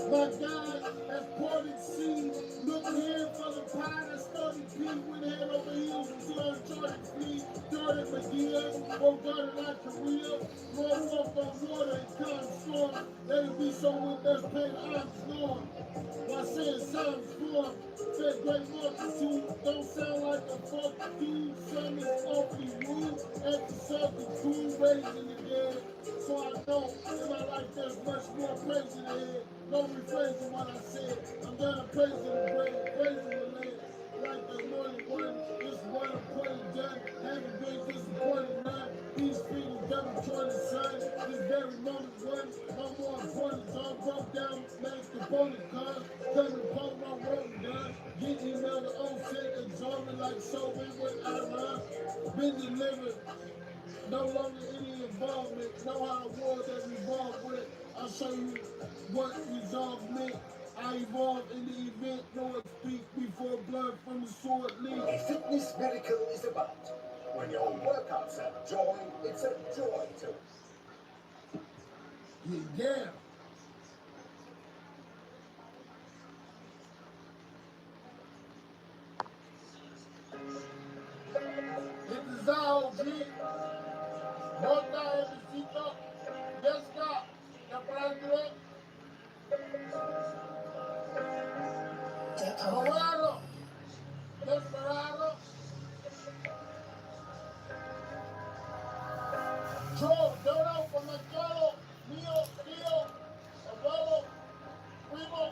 My God has parted seas. Look here for the pie that started P. Went head over heels until uncharted fleet. Jordan McGee, both guarded like Korea. Lord walked on water and calm storm. Let it be so with us, pain I'm storm. While saying signs form, fed great multitude. Don't sound like a fuck dude. Some is awfully rude. After something cool, raising the dead. So I know in my life there's much more praise ahead. No rephrasing what I said. I'm done praising the bread, praising the land. like the anointed one. It's one appointed done. Haven't been disappointed none. These feelings double jointed, son. This very moment one. No more appointments. All broke down. Man's component gone. Coming upon my road done. Get email to old set exorbitant like so when I run. Been delivered. No longer any involvement. Know how the war that revolved with. I'll show you what resolve meant. I evolved in the event, Lord speak before blood from the sword leak. A fitness miracle is about. When your workouts have joy, it's a joy to. Yeah. It is all G. Monta Emisito. Yes, God. The president. Morado. Desperado. Joe, Dodo, Comacholo, Mio, Tio, Abuelo, Primo.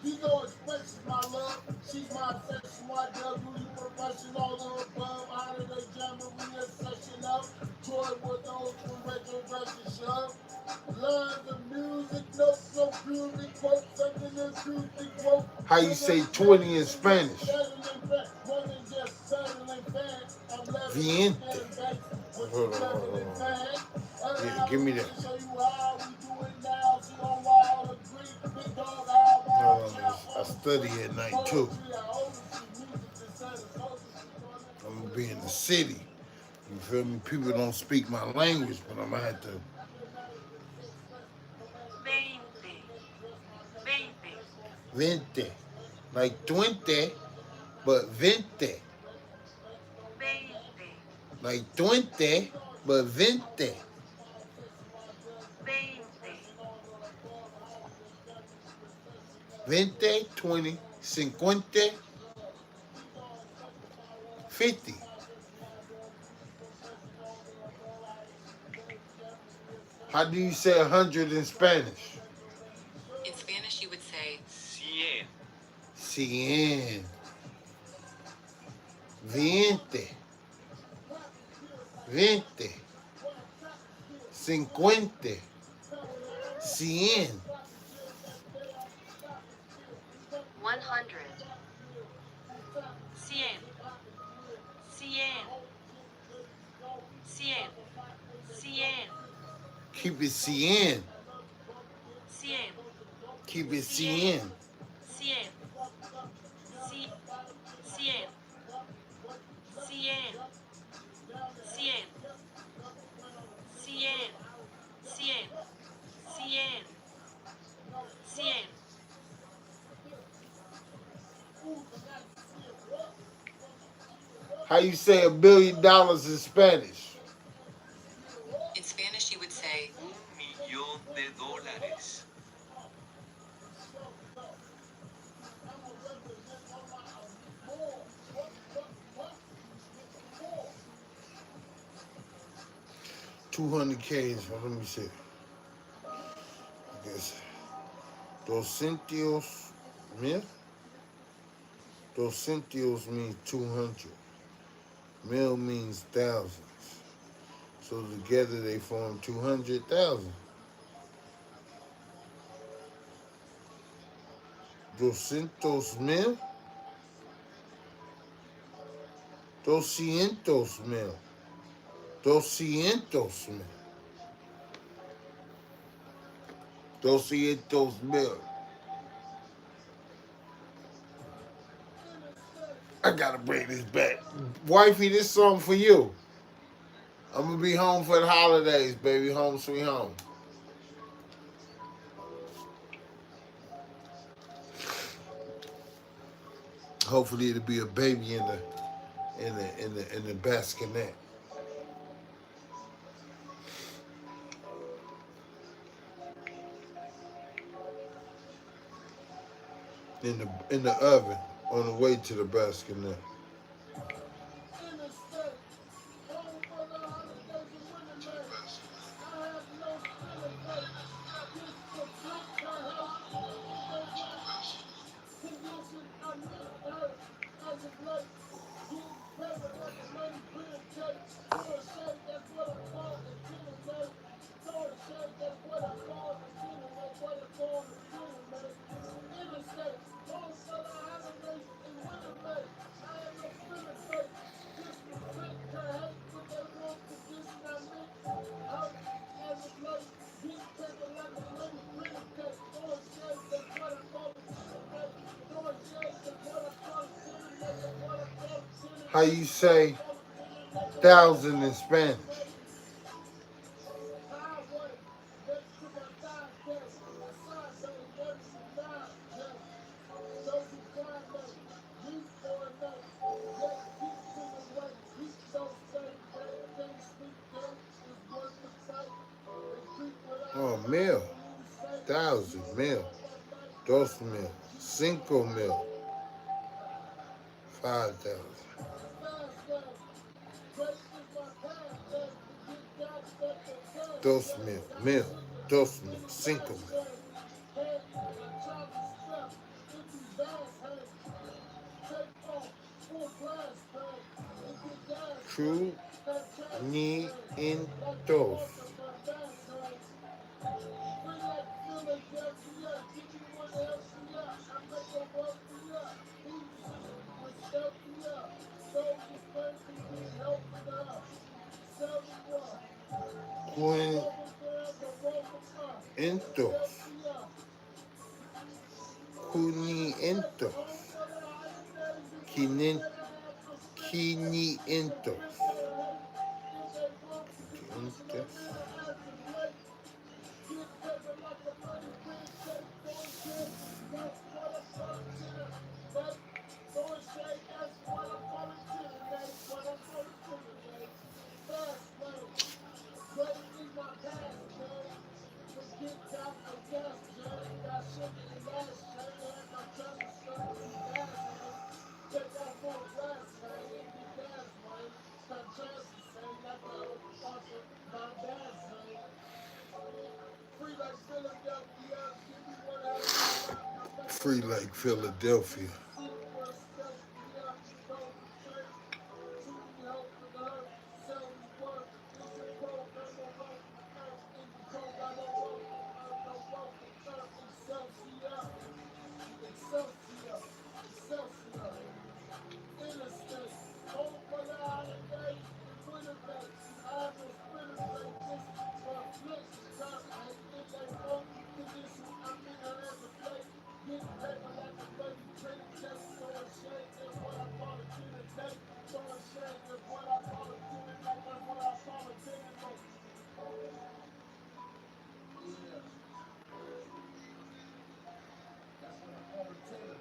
Ego expresses my love. She's my obsession. My duty professional. All the above. Holiday jamboree session up. Toy with those from retrogression shove. Love the music. No music. Quote something acoustic. Quote. How you say 20 in Spanish? More than just settling fans. I'm Viente. Hold on. Yeah, give me that. Show you how we do it now. She on wild agree. Big dog, I study at night too. I'm gonna be in the city. You feel me? People don't speak my language, but I'm gonna have to. 20. Like 20, but 20. Like 20, but 20. 20, 20, 50, 50. How do you say 100 in Spanish? In Spanish, you would say Cien. Cien. 20. 20. 50. 100. 100. Cien. Cien. Cien. Cien. Keep it 100. Cien. Keep it 100. Cien. Cien. Cien. Cien. Cien. Cien. Cien. Cien. Cien. How you say $1 billion in Spanish? in Spanish, you would say $1.000.000. 200K is, let me see. I guess. 200,000. 200 means 200. Mil means thousands. So together they form 200,000. 200,000. 200,000. 200,000. 200,000. I gotta bring this back. Wifey, this song for you. I'm gonna be home for the holidays, baby. Home sweet home. Hopefully it'll be a baby in the bassinet. In the oven on the way to the bassinet. How you say 1,000 in Spanish? Highway, next to my 9K. Sunday, next to 9K. Those who violate, weak or innate, yet keep to the way, keep those things that can't speak gate is worth the fight. They creep without Oh, a mil. the rules say, 1,000 keep mil. calm at night, 2,000. keep 5,000. 5,000. fast lane. Great is my path lane, forget God that the past 2,000. lane. Got Mil. chicken 2,000. in the 5,000. fast lane. Head like Charlie Step in these vast hay. Take off, full blast bang, and get gas bang. True Fantastic ni bang, in like the dos. month of my bass hang. Free like Philadelphia, give me one healthier. I make a wealthier. Food system was healthier. Those who claim to be helping her. Selling what? Programs or program. Quinientos. Healthier. That's Quinientos. home for the holidays and money Quinien- that I have to spend. They Quinientos. spend their hate in their broke condition. Quinientos. Amen. As of late, get paper like a money print tape. Throwing shade, that's what I call it tonight. Throwing shade, that's what I call it tonight. What I call it tonight. Fast lane, great is my past name. Forget God for gas, Jane. Got sugar in last chain. Had my trouble stuck in these fast lanes. Take off full blast, hang and get gas, man. Fantastic, say, like the author, my bad, say. Free like Philadelphia, give me one healthier. I make a Free like wealthier. Philadelphia. Food sequence healthier. Those who claim to be helping her sell me work. Is your program or welcome earth? Is your program or welcome earth? No welcome earth. Excelsior, Excelsior, Excelsior. Interstate, home for the holidays and winter mate. I have no spinner plate, this but flip. Cause hate in they broke condition. I mean her as a plate. Getting paper like a money print tape. Throwing shade is what I call a dinner date. Throwing shade is what I call a dinner date. That's what I call a dinner date. Yeah, that's what I call a dinner.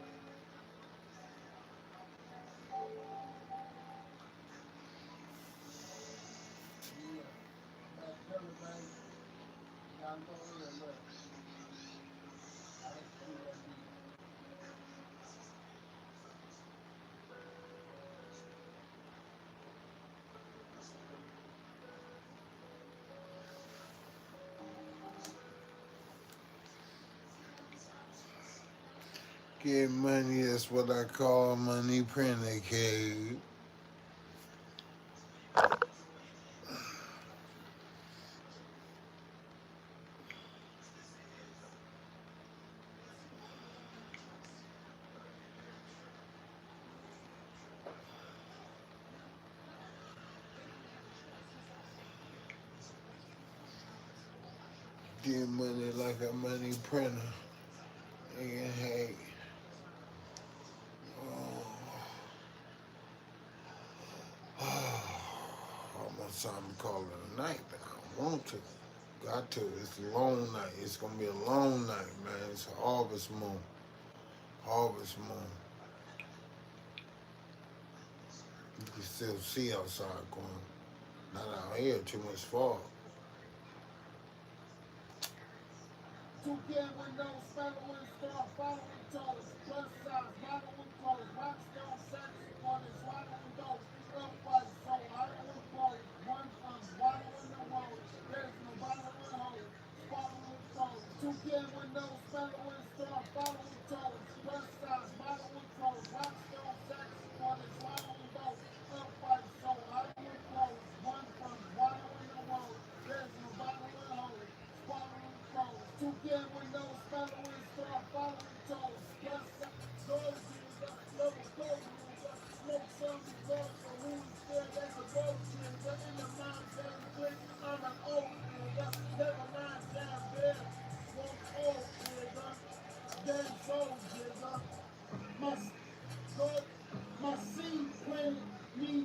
Yeah, I'm at Billy, man. Y'all know here, look. I hate to do that beat. Get money, that's what I call money printed. Get money like a money printer. Nigga, hey. Almost time to call it a night, but I don't want to. Got to. It's a long night. It's gonna be a long night, man. It's a harvest moon. Harvest moon. You can still see outside going. Not out here, too much fog. Two can windows, following star, following tallest, plus size, modeling colors, rock stone, saxophonist, swallowing dollars, upright soul, hollowing flawless, one from wallowing the road, there's no wallowing hole, swallowing soul. Two can windows, following star, following tallest, plus size, modeling colors, rock stone, saxophonist, swallowing dollars, upright soul, hollowing flawless, one from wallowing the road, there's no wallowing hole. Following flawless, two can windows, following star, following tallest, plus gold digger, double gold digger, smoke some drugs, so who is scared? That's a gold digger. In the mind game quick, I'm an old nigga, never mind damn bed, one old nigga, game soul digger, my God, my seed planted me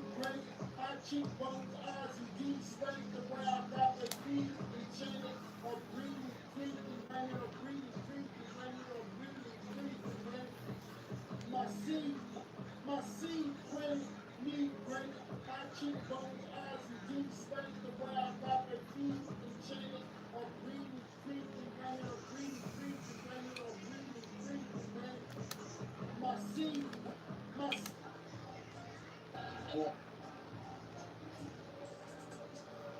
cheekbones, eyes, and deep stank the way I got the feet and chains or breathing, creeping, man, or breathing, creeping, man, or breathing, creeping, man. My seed, my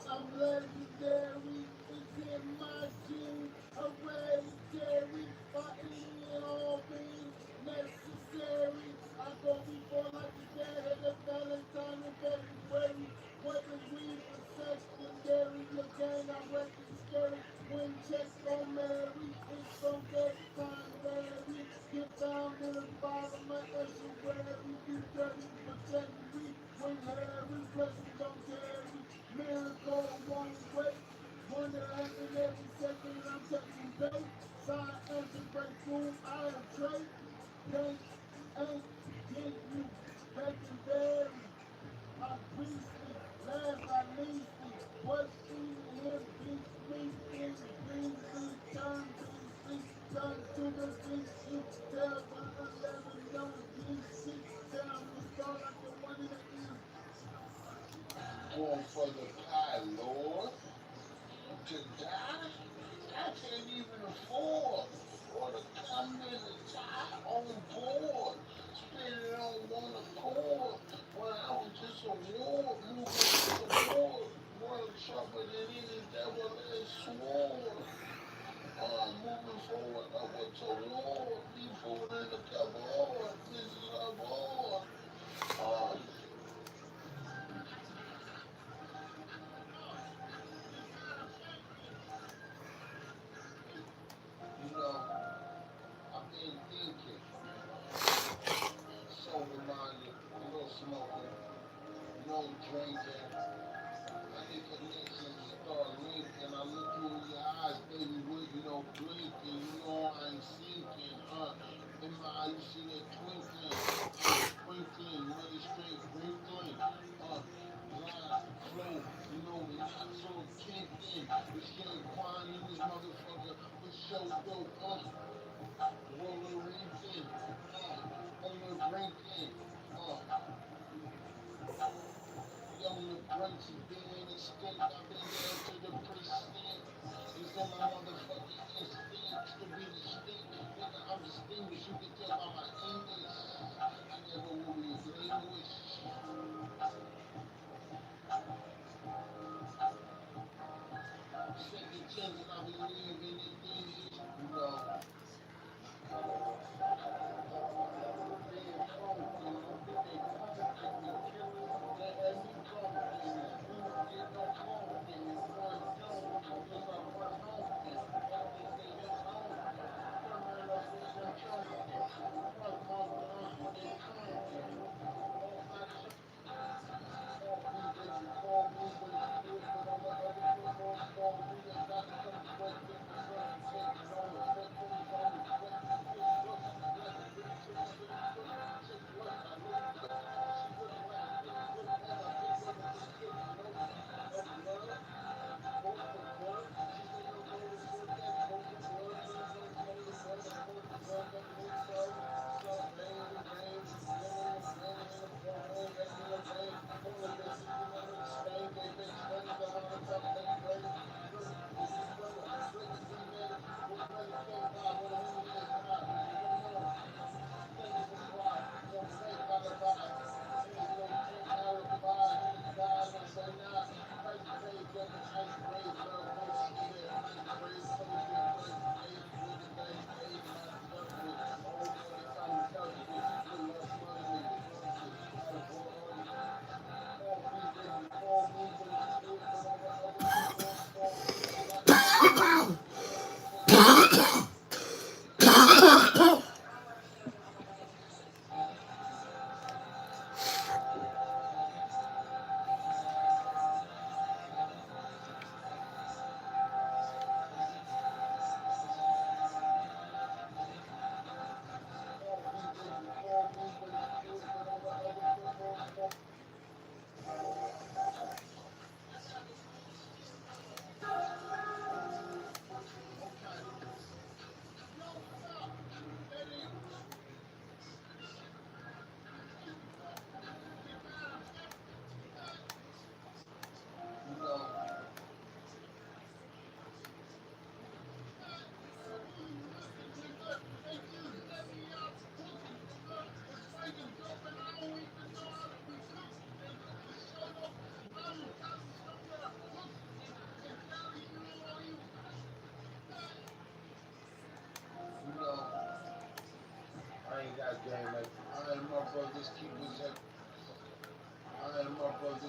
I'm legendary, it's in my genes, hereditary, by any and all means necessary. I go before like the dead-headed Valentine in February. Whether we for secondary, your gang I reckon scary. When checks gon' marry, it's gon' get time vary. Get found in the bottom of estuary, get dirty for January. When Harry blessings don't carry. Miracle won't wait. One that happen every second, I'm touching bait. Sign answer breakthrough, I am Trey. Yank, ain't, get you, legendary. I'm priestly, last not leastly. What's eating him beats me, things beastly, turn beastly, turn to the beastly. Tell the 11 young DC, tell him to start like the one in the east. Going for the pie, Lord. To die, I can't even afford. Or to come in and tie on board. Spend it on one accord. When I was just a ward, moving to the ward. World trouble than any devil is sword. Moving forward, upward toward. Be food in the cupboard. This is our board. You know, I've been thinking, sober minded, no smoking, no drinking. I think connections start linking. I look you in your eyes, baby, with blinking. You know I ain't sinking. In my eye, you see that twinkling, sprinkling, money straight wrinkling. Blind flow, not so kinking. This game Quan in this motherfucker with show dope. Roller Reefing, on the drinking, young the breaks of being extinct. I've been down to the precinct. It's in my motherfucking instincts to be distinct. Nigga, I'm distinguished. You can tell by my English. I never will relinquish. Second chance, I believe anything is,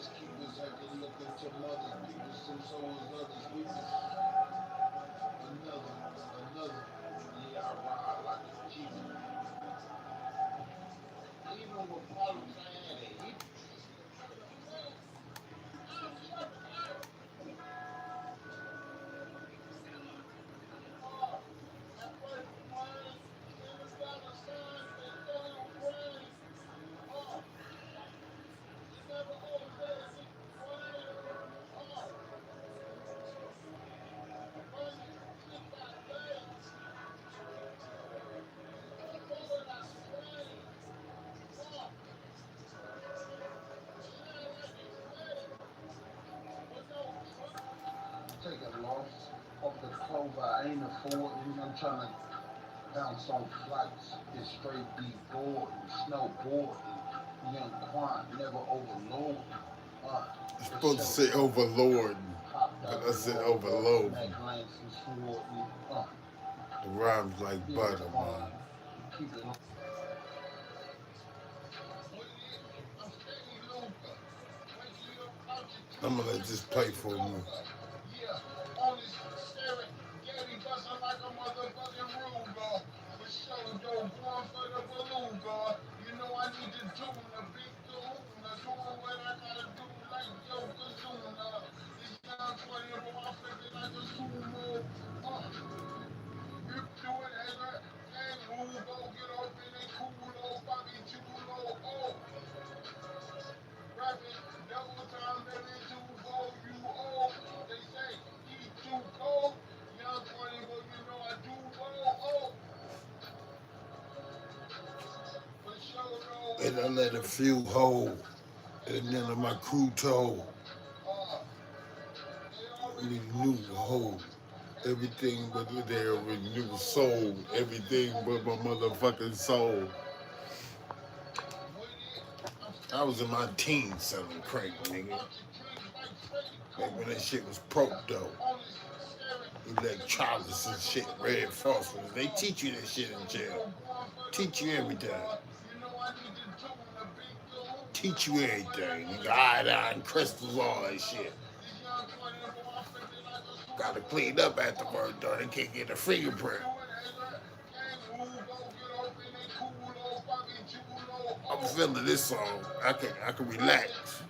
just keep us acting looking to mother people, some souls, others weakness. Another. Yeah, I ride like a Jeep. Even with problems I had a heap. Take a loss off the clover. I ain't affording. I'm trying to bounce on flights. It's straight be boarding, snowboarding. Young Quan never overload. You're supposed to say overlord, but I said overload. It rhymes like butter, man. I'm gonna let this play for a minute. Yeah, on this staring, Gabby bustin' like a motherfucking Ruger. For sure, though, going for the beluga. You know I need to tune the big kahuna. Doing what I gotta do like Yokozuna. This young 20 boy, I flip it like a sumo. Rip through it as a kangaroo. Go get up in it, cool, Bobby Chulo. Oh, rapid, double time, baby, 2-4-U-O. They say he too cold. Young 20, but you know I do roll. For sure, though. And I let a few hold, and none of my crew told. We knew hold. Everything but there we knew soul. Everything but my motherfucking soul. I was in my teens selling crank, nigga. Back when that shit was pro dough. Electrolysis and shit, red phosphorus. They teach you that shit in jail. Teach you everything. Teach you everything. Nigga, iodine, crystals, all that shit. Gotta clean up afterward, though. They can't get a fingerprint. I'm feeling this song. I can relax.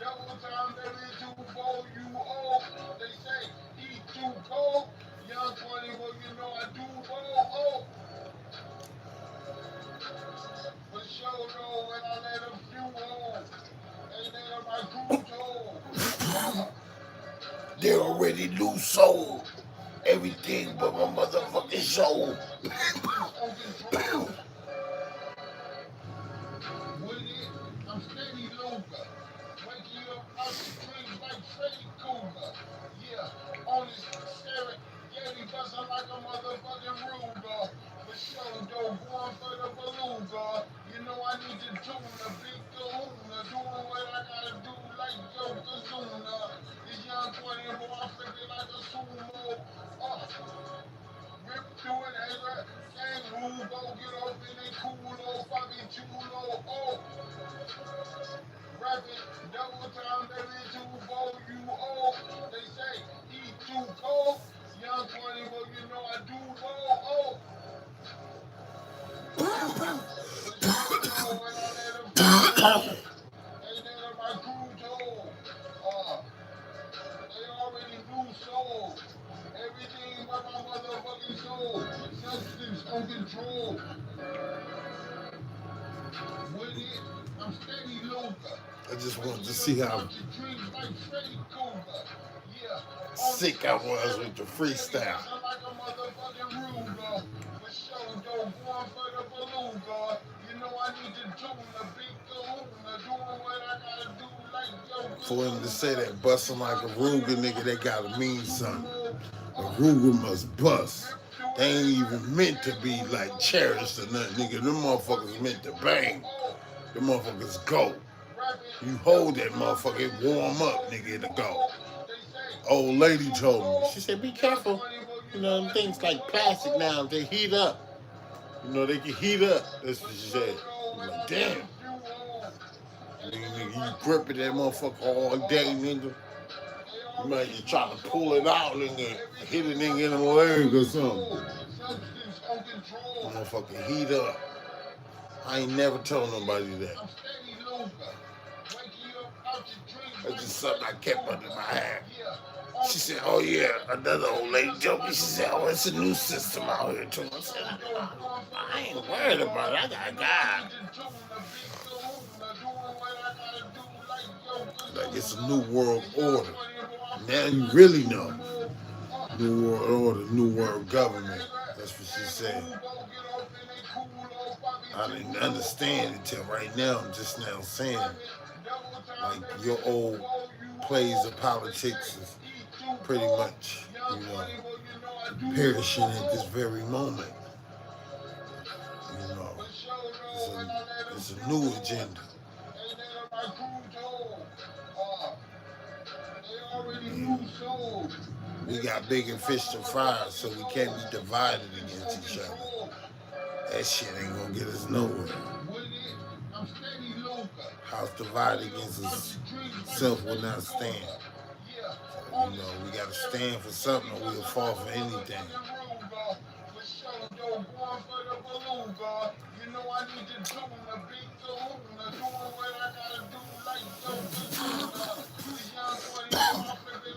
They already knew soul. Everything but my motherfucking soul. I'm steady Luger. Waking up out the dreams like Freddy Cougar. Yeah, on this staring, Yeti bustin' like a motherfucking Ruger. For sure, though, going for the beluga. You know I need to tune the big kahuna. Doing what I gotta do like Yokozuna. This young 20 boy, I flip it like a sumo. Rip through it as a kangaroo. Go get up in it, cool, Bobby Chulo. Oh. Rapid, double time, baby, 2-4-U-O. They say he too cold. Young 20, but you know I do roll. Oh. But you know when I let them go. They let my crew told. They already knew soul. Everything but my motherfucking soul. Substance on control. With it, I'm steady Luger. I just wanted to see how sick I was with the freestyle. For him to say that busting like a Ruger, nigga, they gotta mean something. A Ruger must bust. They ain't even meant to be like cherished or nothing, nigga. Them motherfuckers meant to bang. Them motherfuckers go. You hold that motherfucker, it warm up, nigga, it'll go. Old lady told me, she said, be careful. You know, things like plastic now, they heat up. You know, they can heat up. That's what she said. I'm like, damn. I mean, nigga, gripping that motherfucker all day, nigga. You might just try to pull it out, nigga, hit a nigga in the leg or something. Motherfucker heat up. I ain't never told nobody that. That's just something I kept under my hat. She said, oh yeah, another old lady told me, she said, oh, it's a new system out here too. I said, I ain't worried about it, I got God. Like it's a new world order. Now you really know. New world order, new world government. That's what she said. I didn't understand it till right now. I'm just now saying, like your old plays of politics is pretty much, perishing at this very moment. You know, it's a new agenda. We got bigger fish to fry, so we can't be divided against each other. That shit ain't gonna get us nowhere. House divided against itself will not stand. So, we gotta stand for something or we'll fall for anything.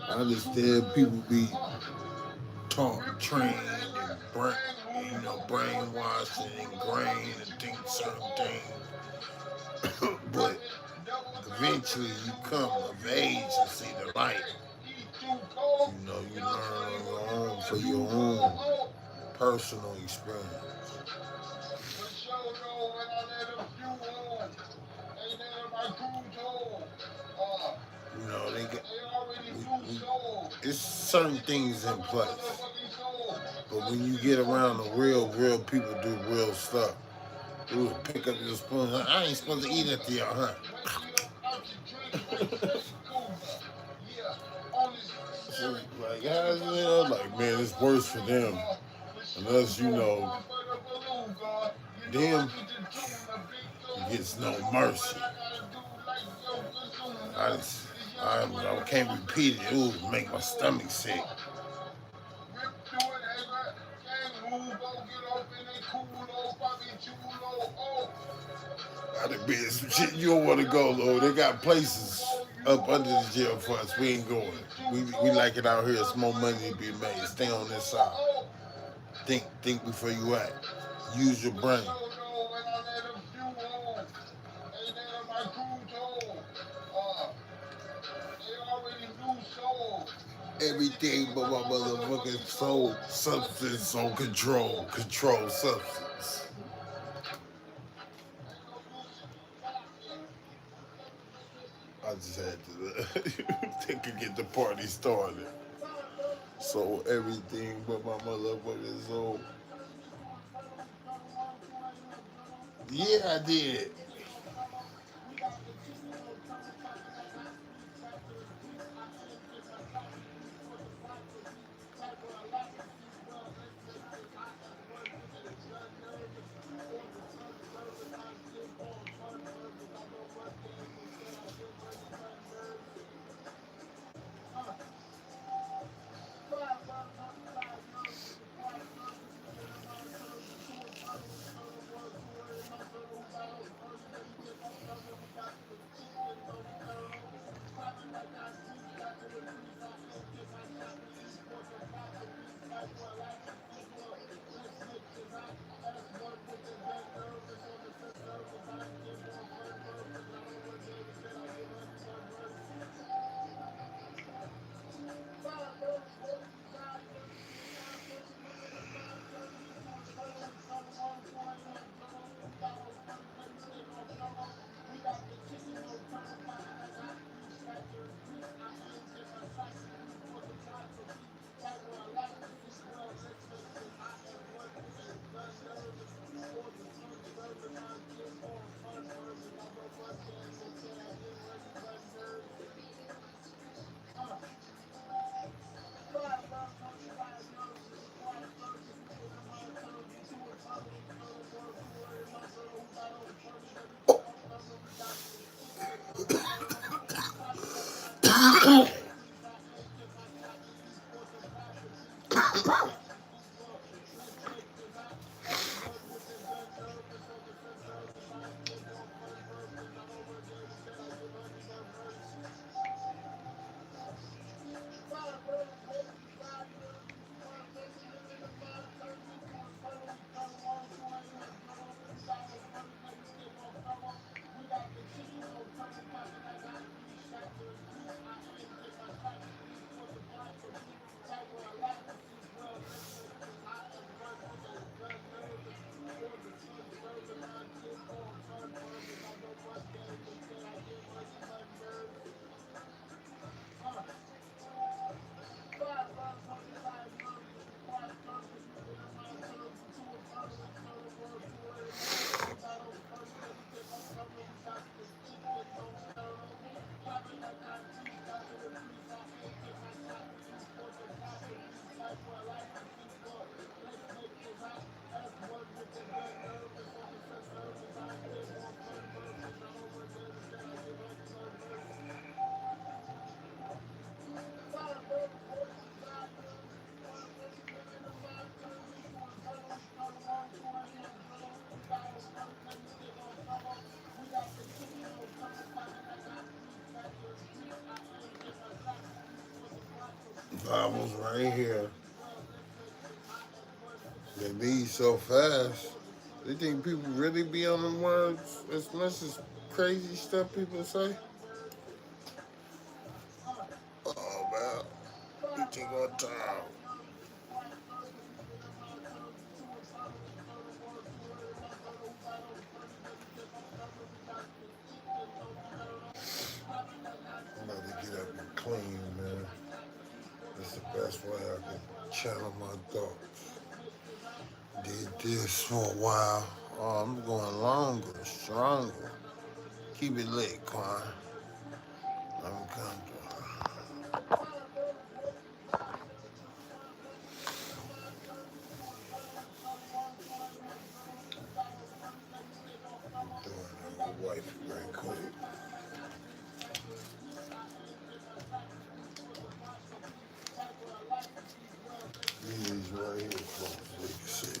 I understand people be taught, trained, and brainwashed and ingrained and think certain things. But eventually you come of age and see the light. You learn on your own for your own personal experience. It's certain things in place. But when you get around the real people do real stuff. You would pick up your spoon. I ain't supposed to eat at the huh? So, like, how's it? Like, man, it's worse for them. Unless, them gets no mercy. I can't repeat it. It would make my stomach sick. I done been some shit you don't want to go, Lord. They got places up under the jail for us. We ain't going. We like it out here. It's more money to be made. Stay on this side. Think before you act. Use your brain. Everything but my motherfucking soul, substance on control substance. I just had to they could get the party started. So everything but my motherfucking soul. Yeah, I did. Bibles right here. They leave so fast. They think people really be on them words as much as crazy stuff people say? Oh, man. You take our time. I'm about to get up and clean, man. That's the best way I can channel my thoughts. Did this for a while. Oh, I'm going longer, stronger. Keep it lit, Quan. I'm comfortable. Doing it with wife right quick. These right here, folks, so you can see.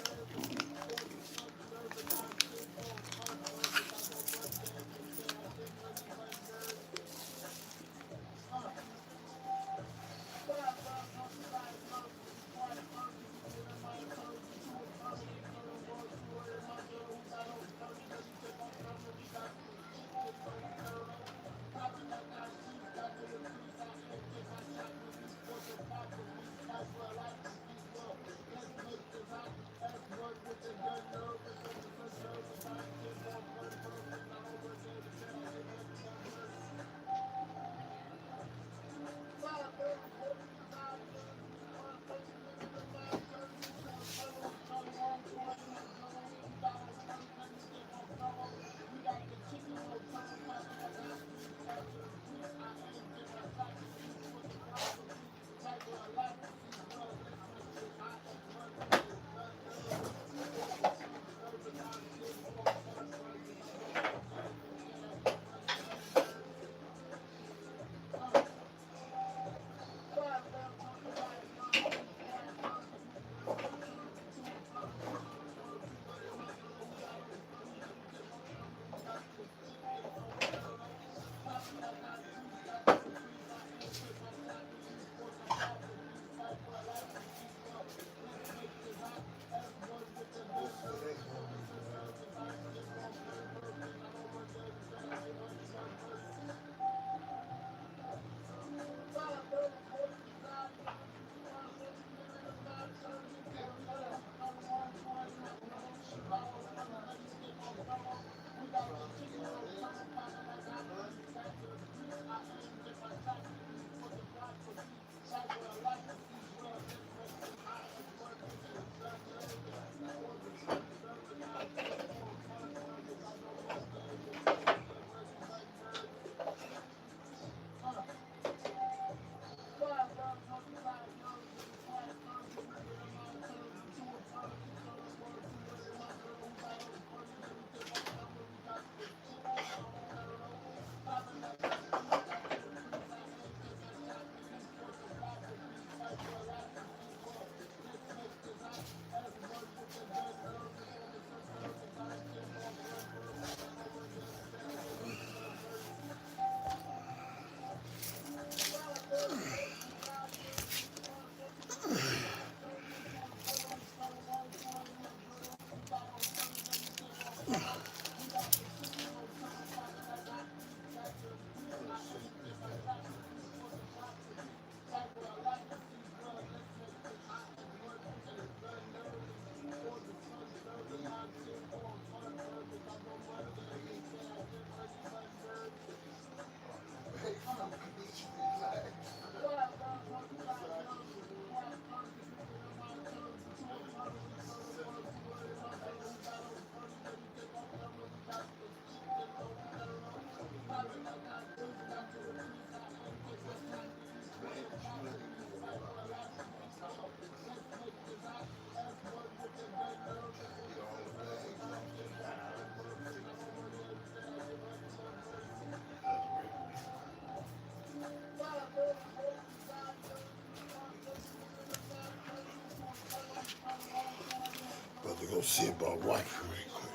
to go see about wife right quick.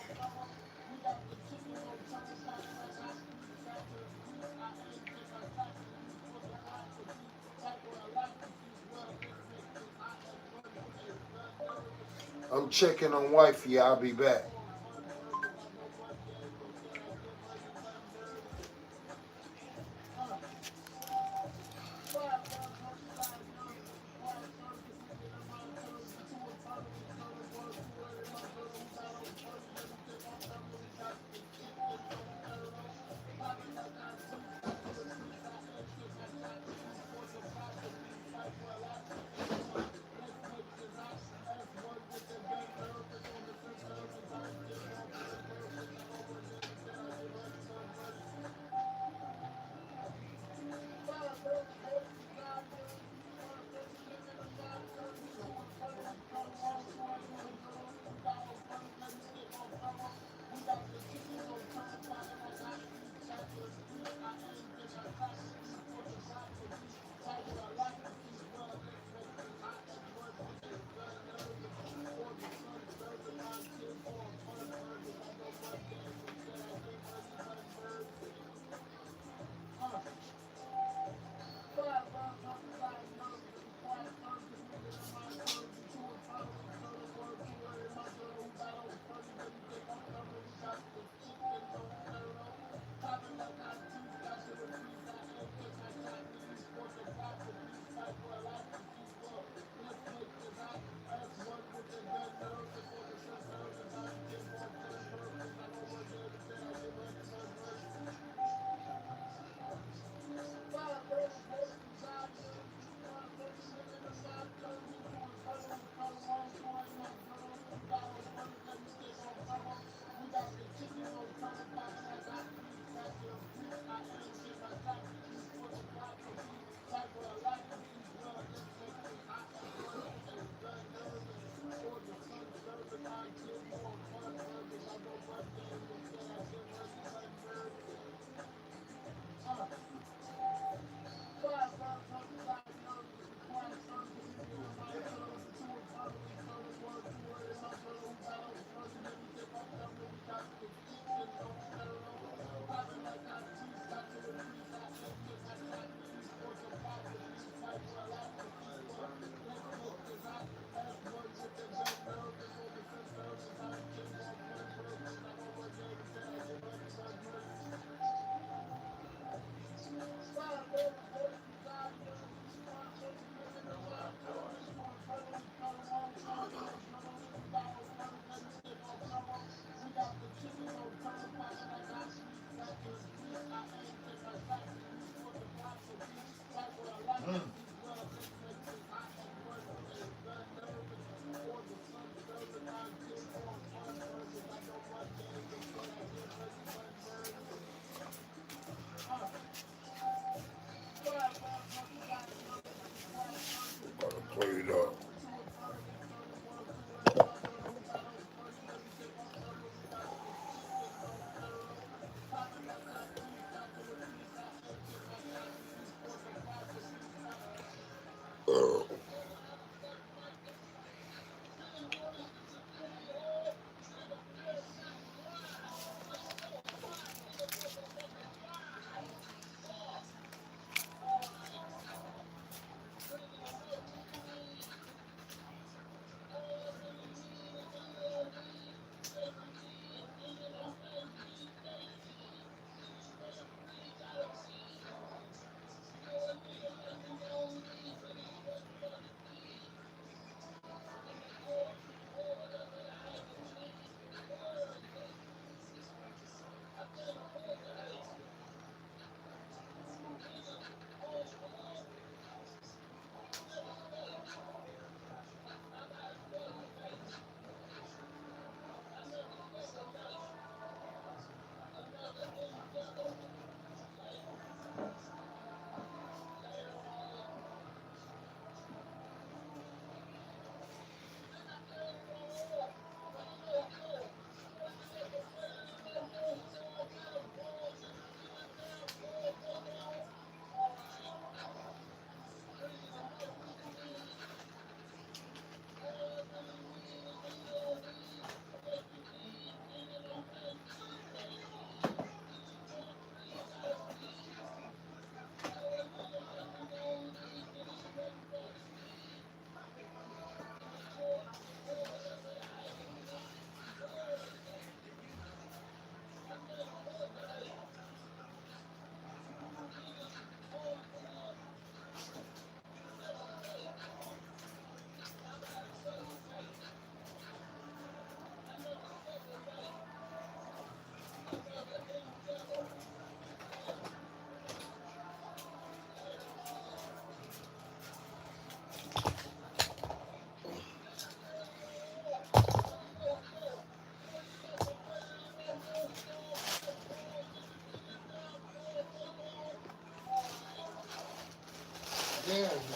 I'm checking on wifey. I'll be back.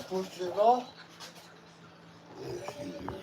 push it off. Yes, you do.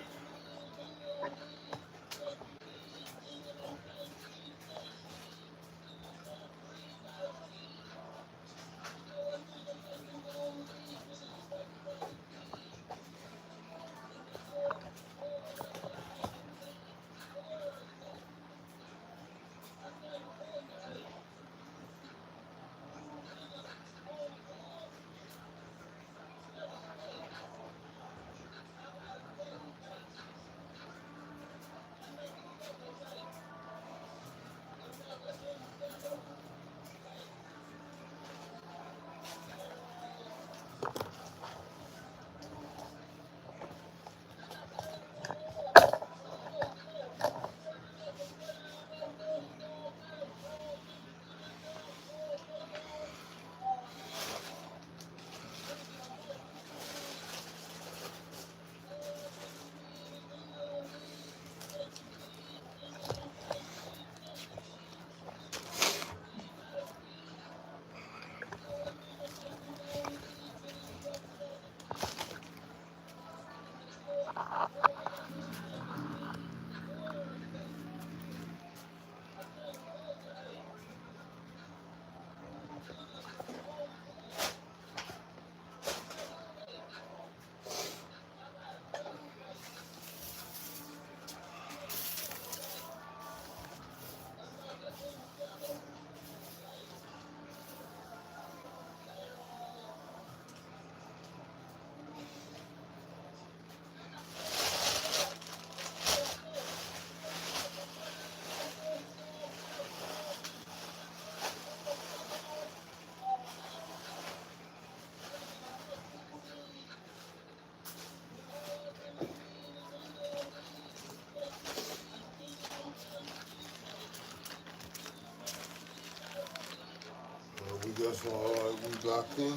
We got some we locked in.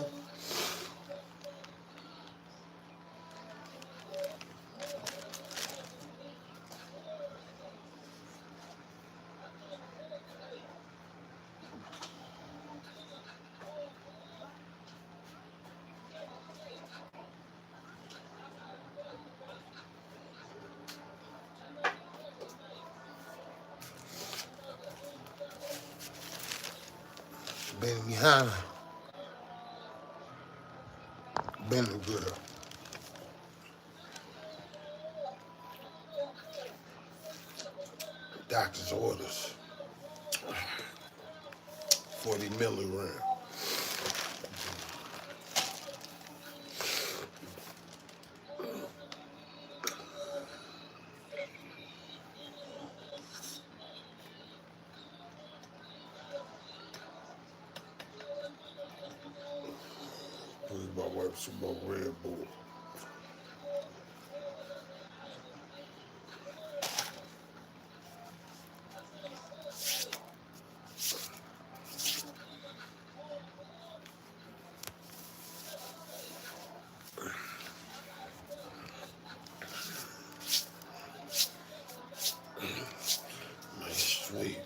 Benihana. Ben the girl. Doctor's orders. 40 milligram. This is my wife some more Red Bull. Nice sweet.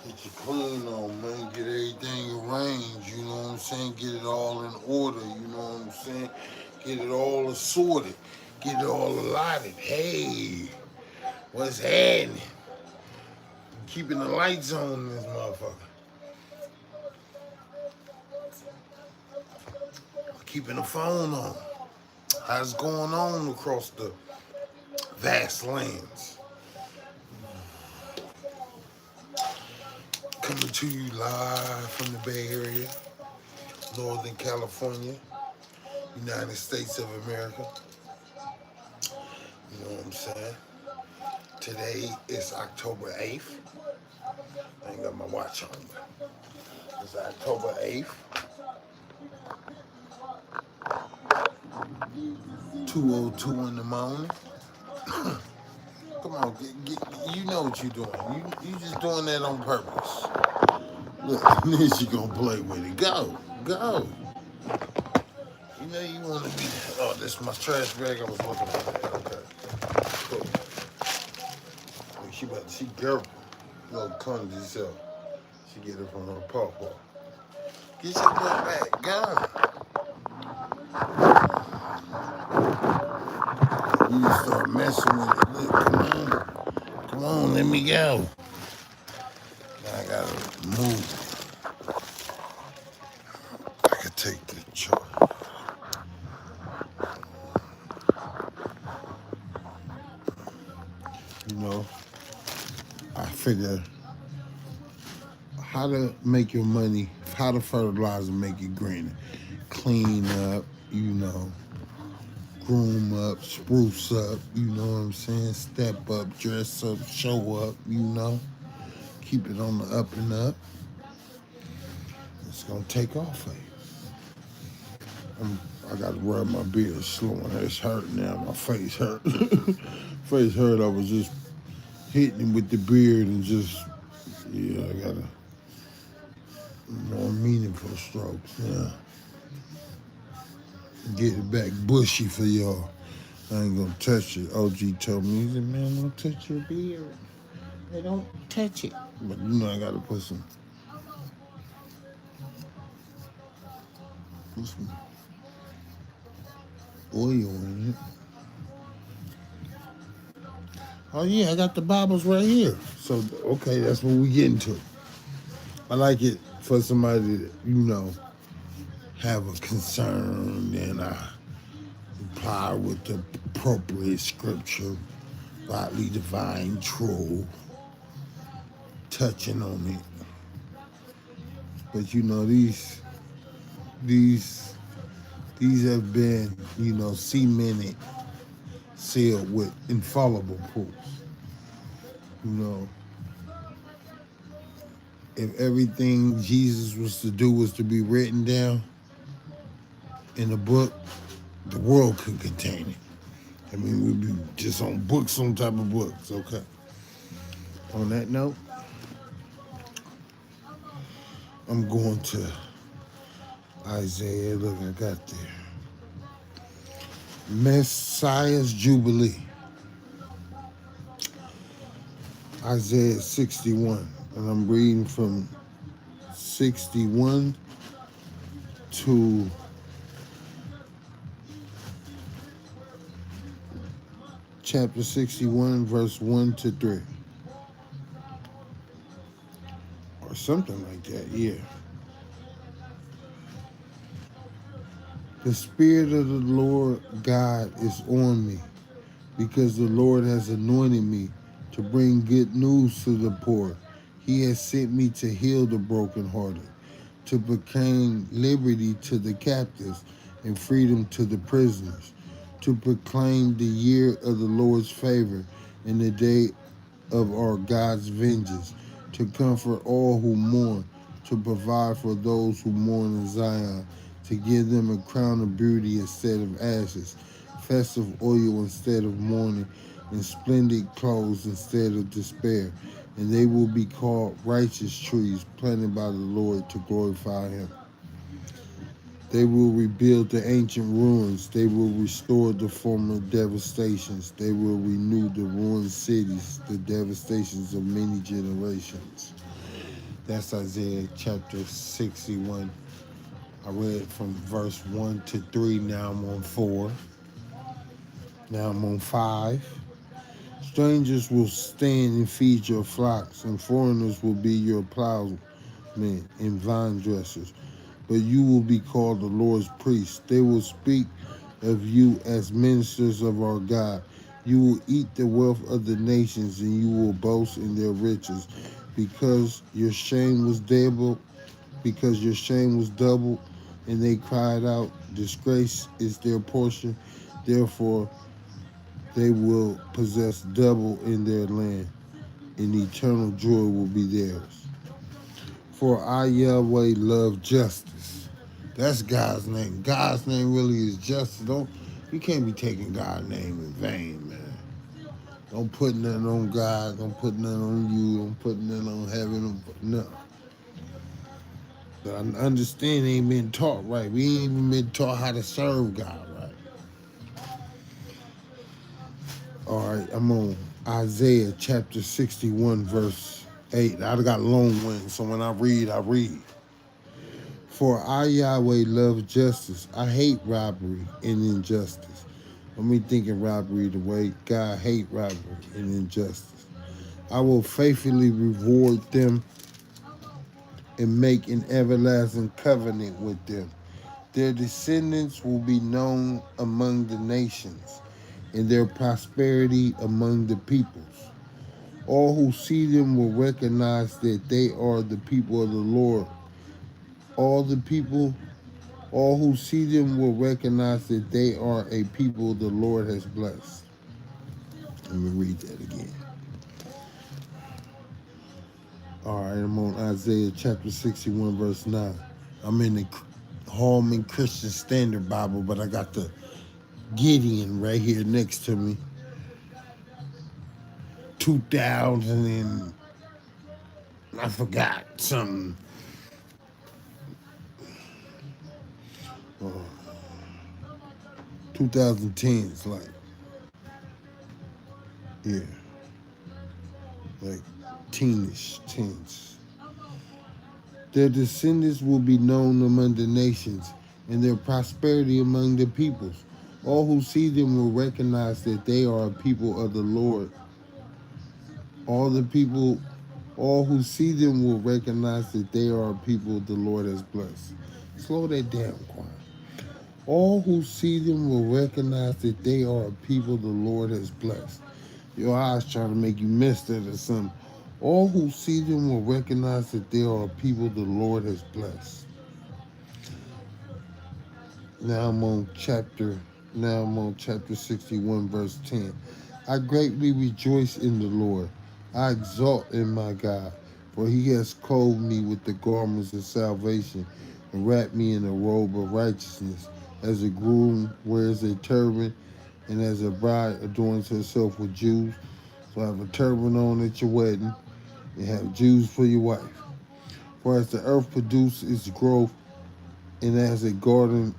Get your clean on, man. Get everything arranged, you know what I'm saying? Get it all in order, you know what I'm saying? Get it all assorted. Get it all allotted. Hey, what's happening? Keeping the lights on in this motherfucker. Keeping the phone on. How's going on across the vast lands? Coming to you live from the Bay Area, Northern California, United States of America. You know what I'm saying? Today is October 8th. I ain't got my watch on, but it's October 8th. 2:02 in the morning. Come on, you know what you're doing. You just doing that on purpose. Look, then she gonna play with it. Go. You know you want to be. Oh, this is my trash bag. I was looking for that. Okay, cool. She careful. Little clumsy self. She get it from her pawpaw. Get your butt back. Go. You just start messing with it. Look, come on, let me go. Now I gotta move. I could take the charge. You know, I figure how to make your money, how to fertilize and make it greener. Clean up, you know, groom up, spruce up, you know what I'm saying? Step up, dress up, show up, you know? Keep it on the up and up. It's gonna take off for you. I gotta rub my beard slowing. It's hurting now. My face hurt. Face hurt. I was just hitting him with the beard and just, yeah, I gotta more meaningful strokes. Yeah. Get it back bushy for y'all. I ain't gonna touch it. OG told me, he said, man, don't touch your beard. They don't touch it. But you know I gotta put some oil in it. Oh yeah, I got the Bibles right here. So okay, that's what we getting to. I like it for somebody to, you know, have a concern and I reply with the appropriate scripture, rightly divine, true, touching on it. But you know, these have been, you know, cemented, sealed with infallible proofs. You know, if everything Jesus was to do was to be written down in a book, the world could contain it. I mean, we'd be just on books, on type of books, okay? On that note, I'm going to Isaiah. Look, I got there. Messiah's Jubilee. Isaiah 61. And I'm reading from 61 to chapter 61, verse 1 to 3. Or something like that, yeah. The Spirit of the Lord God is on me, because the Lord has anointed me to bring good news to the poor. He has sent me to heal the brokenhearted, to proclaim liberty to the captives and freedom to the prisoners, to proclaim the year of the Lord's favor and the day of our God's vengeance, to comfort all who mourn, to provide for those who mourn in Zion, to give them a crown of beauty instead of ashes, festive oil instead of mourning, and splendid clothes instead of despair. And they will be called righteous trees planted by the Lord to glorify him. They will rebuild the ancient ruins. They will restore the former devastations. They will renew the ruined cities, the devastations of many generations. That's Isaiah chapter 61. I read from verse 1 to 3. Now I'm on 4. Now I'm on 5. Strangers will stand and feed your flocks, and foreigners will be your plowmen and vine dressers. But you will be called the Lord's priests. They will speak of you as ministers of our God. You will eat the wealth of the nations, and you will boast in their riches, because your shame was doubled, and they cried out, disgrace is their portion. Therefore, they will possess double in their land, and eternal joy will be theirs. For I, Yahweh, love justice. That's God's name. God's name really is justice. You can't be taking God's name in vain, man. Don't put nothing on God. Don't put nothing on you. Don't put nothing on heaven. No. But I understand they ain't been taught right. We ain't even been taught how to serve God right. All right, I'm on Isaiah chapter 61, verse 8. I got long wings, so when I read, I read. For I, Yahweh, love justice. I hate robbery and injustice. Let me thinking robbery the way God hate robbery and injustice. I will faithfully reward them and make an everlasting covenant with them. Their descendants will be known among the nations, and their prosperity among the peoples. All who see them will recognize that they are the people of the Lord. All the people All who see them will recognize that they are a people the Lord has blessed. Let me read that again. All right, I'm on Isaiah chapter 61, verse 9. I'm in the Holman Christian Standard Bible, but I got the Gideon right here next to me. 2000 and I forgot something. Uh, 2010s, like, yeah, like teenish tens. Their descendants will be known among the nations, and their prosperity among the peoples. All who see them will recognize that they are a people of the Lord. All who see them will recognize that they are a people the Lord has blessed. Slow that down, Quan. All who see them will recognize that they are a people the Lord has blessed. Your eyes trying to make you miss that or something. All who see them will recognize that they are a people the Lord has blessed. Now I'm on chapter 61, verse 10. I greatly rejoice in the Lord. I exult in my God, for he has clothed me with the garments of salvation and wrapped me in a robe of righteousness, as a groom wears a turban and as a bride adorns herself with jewels. So have a turban on at your wedding and have jewels for your wife. For as the earth produces its growth and as a garden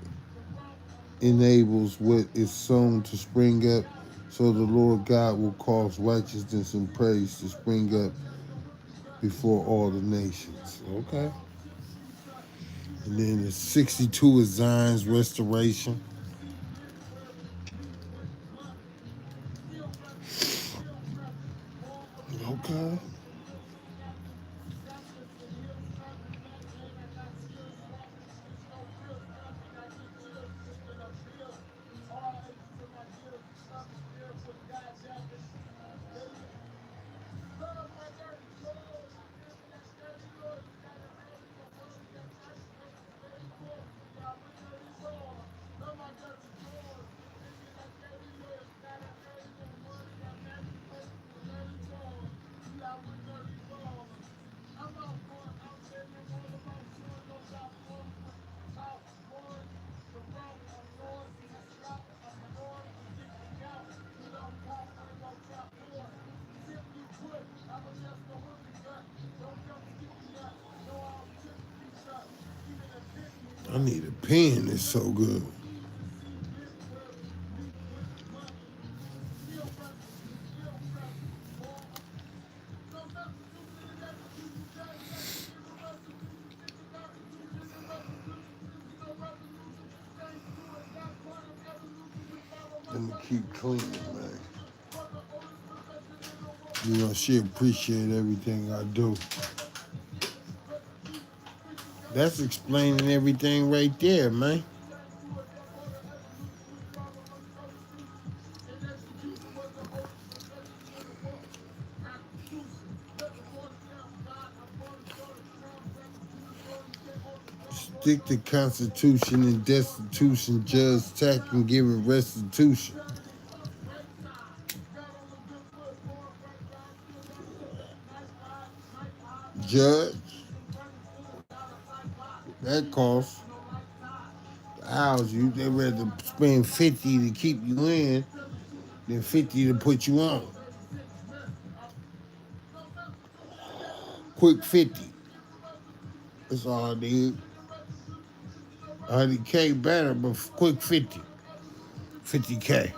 enables what is sown to spring up, so the Lord God will cause righteousness and praise to spring up before all the nations. Okay. And then the 62 is Zion's restoration. Okay. I need a pen. It's so good. I'm gonna keep cleaning, man. You know, she appreciate everything I do. That's explaining everything right there, man. Stick to Constitution and destitution, judge, tax, and giving restitution. Judge, that costs. House you, they rather spend 50 to keep you in than 50 to put you on. Quick 50. That's all I need. 100K better, but quick 50. 50K.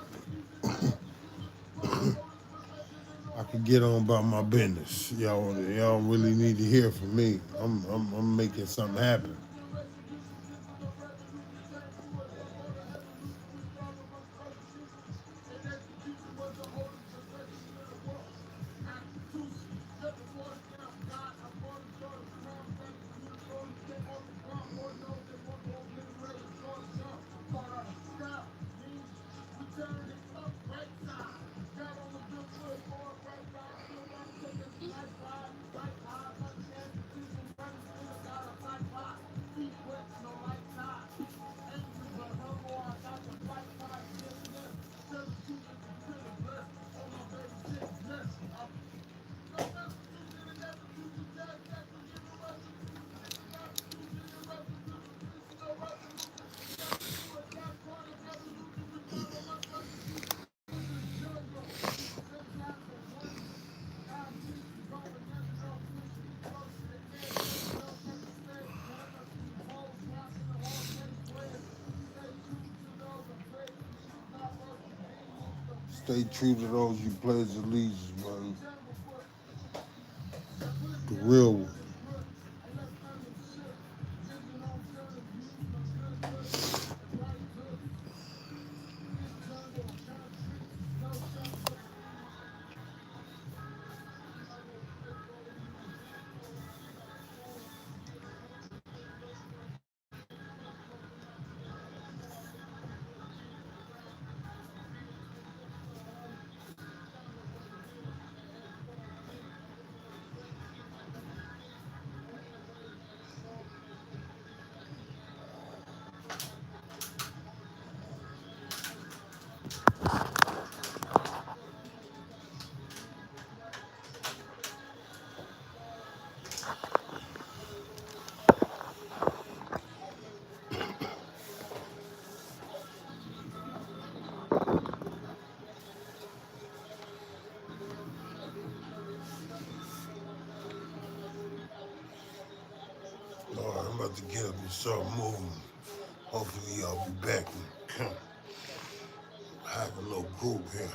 I can get on about my business. Y'all really need to hear from me. I'm making something happen. Stay true to those you pledge allegiance, man. The real one. All right, I'm about to get up and start moving. Hopefully, y'all be back. Have a little group here.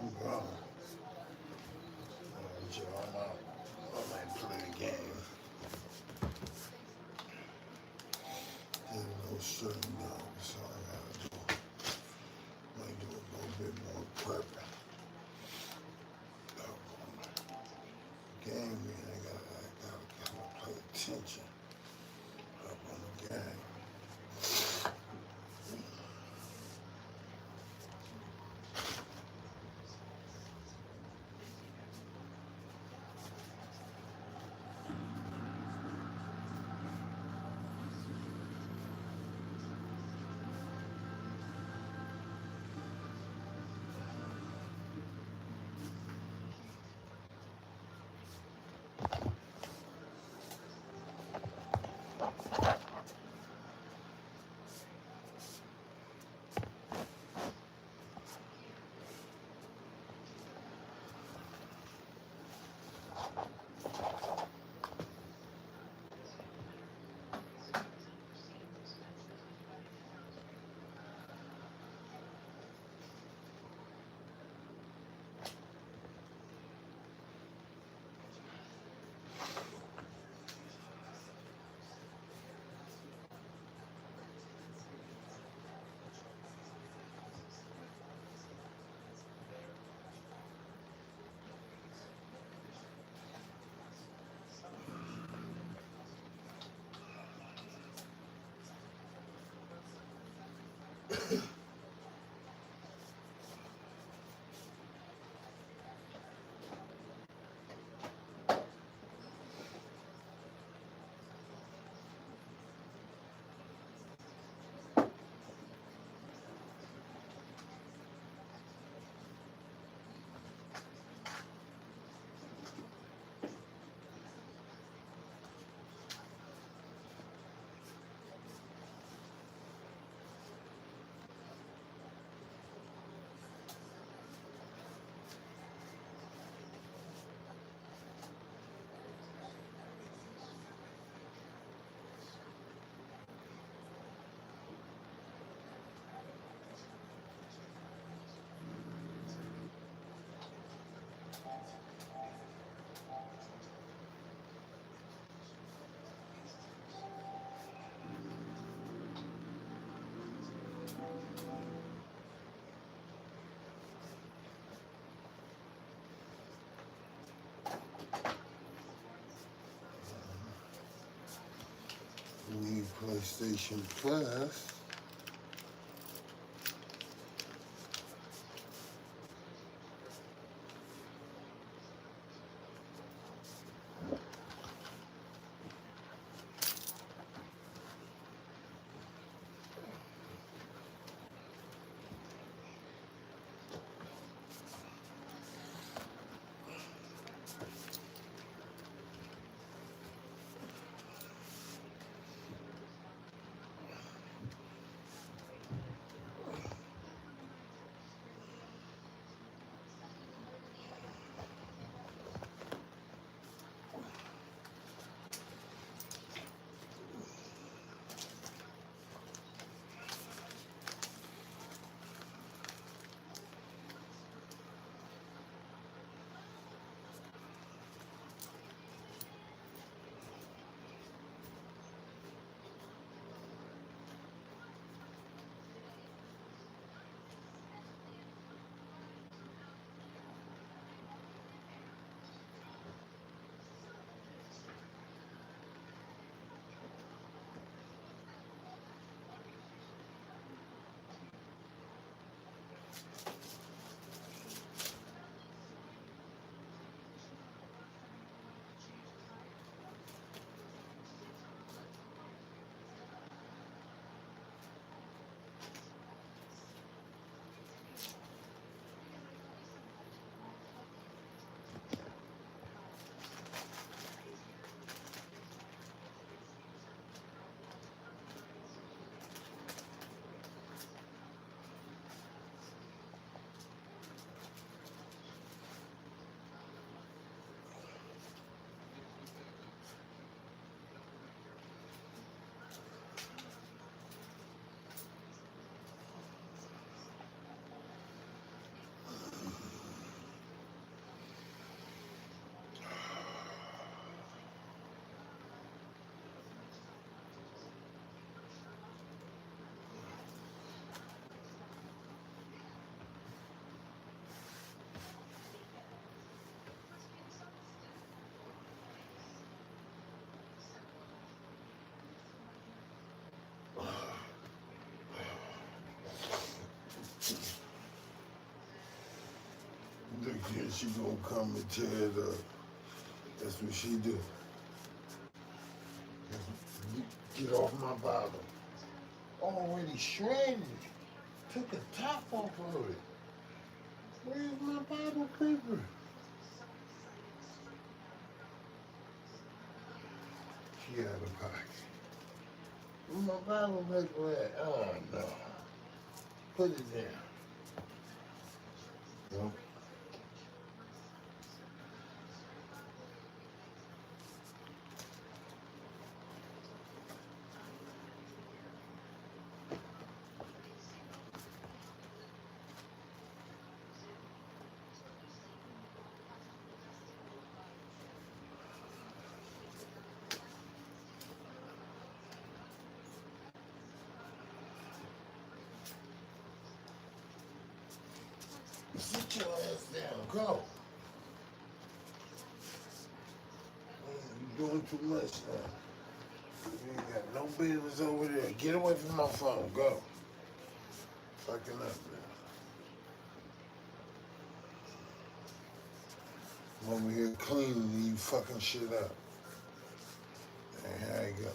I'm gone. Chill, I'm out. I might play the game. There's no shutting down, so I gotta do. Might do a little bit more prepping. Game, man, I gotta kind of pay attention up on the game. Need PlayStation Plus. Then she gonna come and tear it up. That's what she do. Get off my Bible. Already shredded. Took the top off of it. Where's my Bible paper? She out of pocket. Where my Bible paper at? Oh no. Put it down. No. Sit your ass down. Go. You're doing too much now. You ain't got no business over there. Get away from my phone. Go. Fucking up, man. I'm over here cleaning you fucking shit up. And here I go.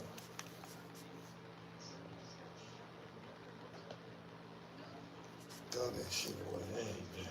Throw that shit away. There you go.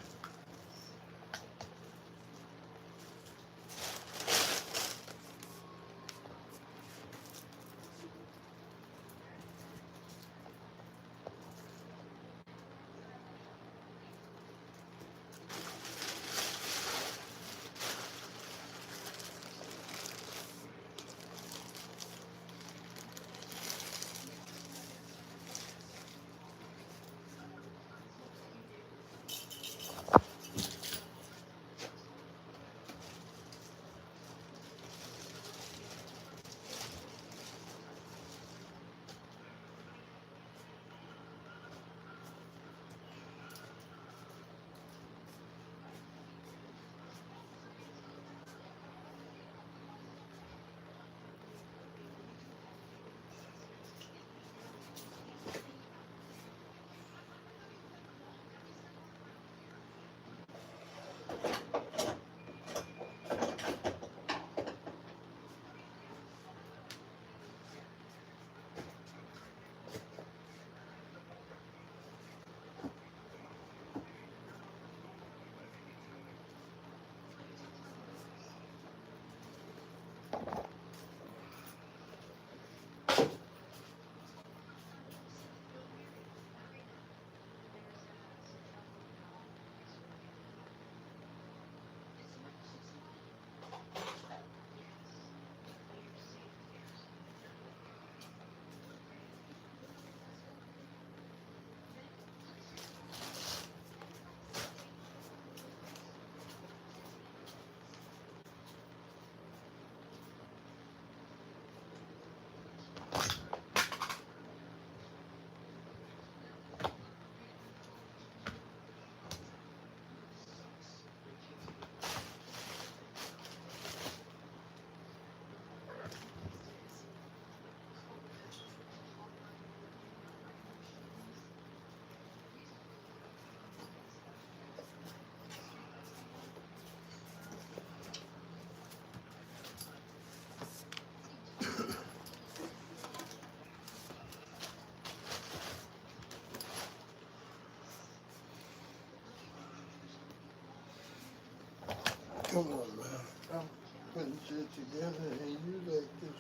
Come on, man. I'm putting shit together and you like this.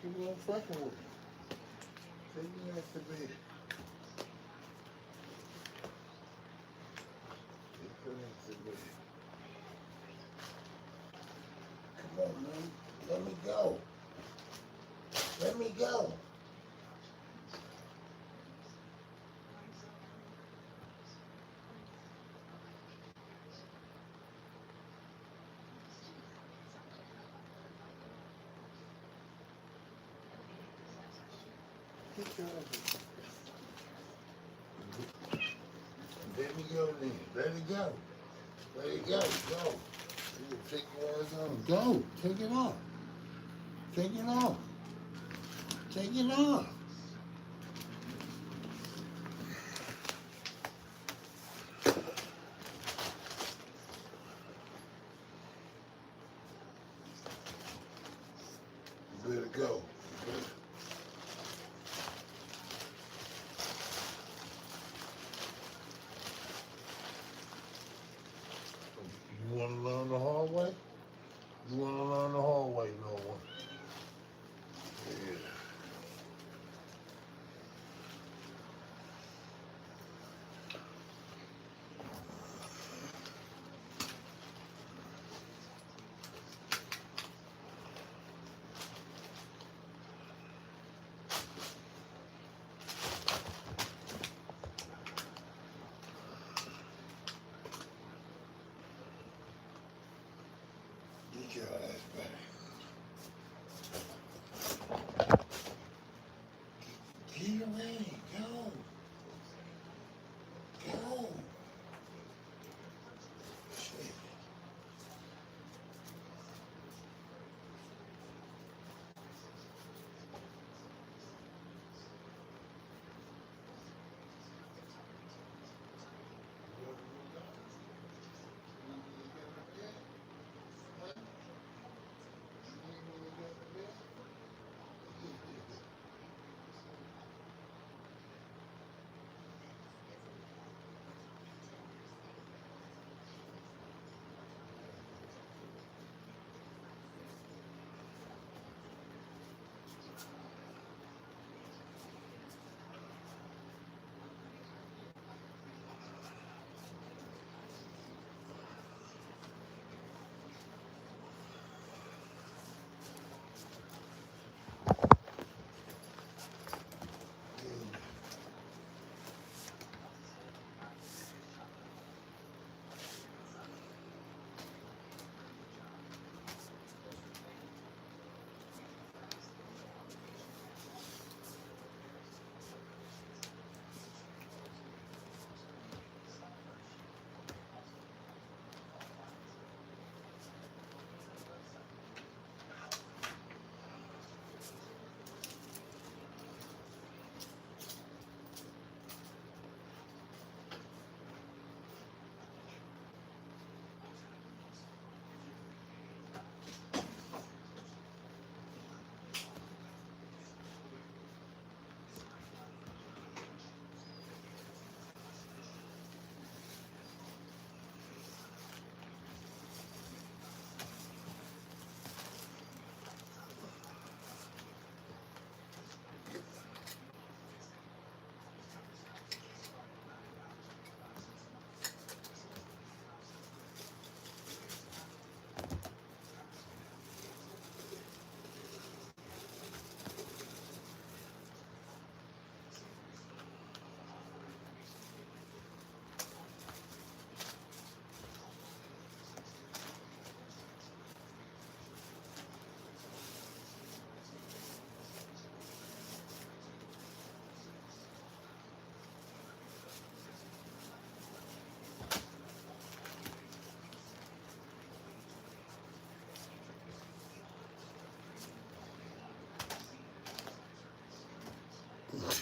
You won't fucking with me. Take me out to bed. Take me out to bed. Come on, man. Let me go. Let me go. Get your ass. Let me go then. Let it go. Let it go. Go. You take your ass on. Go. Take it off. Take it off. Take it off.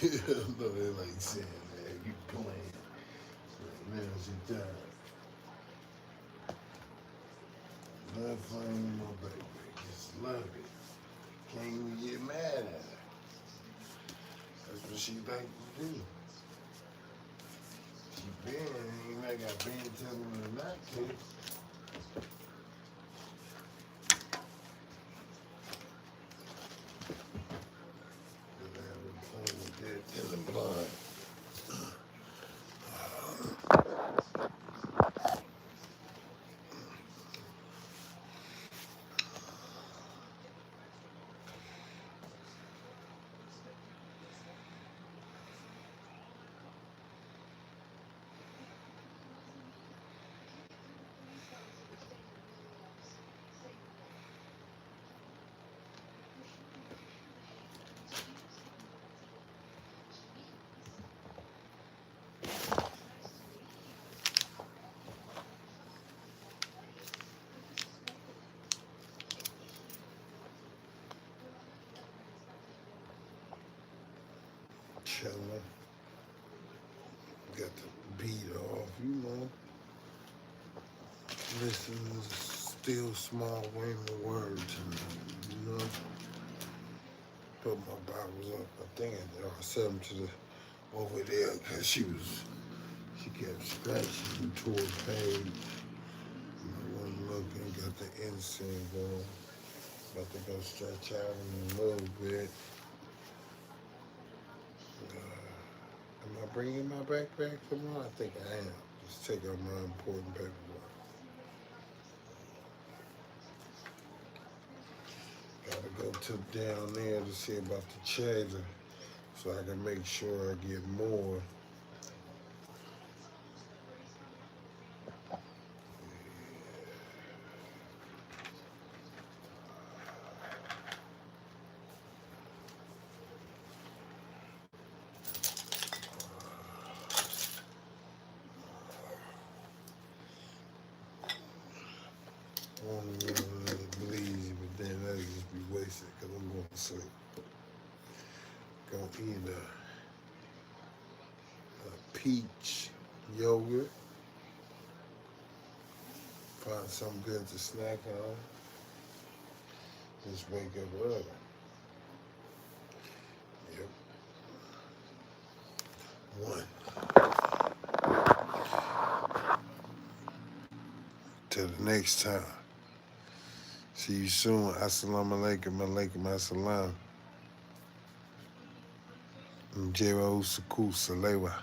No, they like saying that. You playing. Now's your time. Love playing my baby. Just love it. Can't even get mad at her. That's what she like to do. She been, ain't like I been telling her not to. But I was playing with that telling blind. Chilling. Got the beat off, you know. Listen to still small Raymond words, you know. Put my Bibles up. I think I set them to the over there because she kept scratching me toward the page. I wasn't looking, got the incense going. About to go stretch out in a little bit. Am I bringing my backpack tomorrow? I think I am. Just take out my important paperwork. Gotta go down there to see about the chaser so I can make sure I get more. I don't really believe, but then that'll just be wasted because I'm going to sleep. Gonna eat a peach yogurt. Find something good to snack on. Just wake up early. Yep. 1. Till the next time. See you soon. Assalamu alaikum, alaikum assalam. Mjero Usuku Salewa.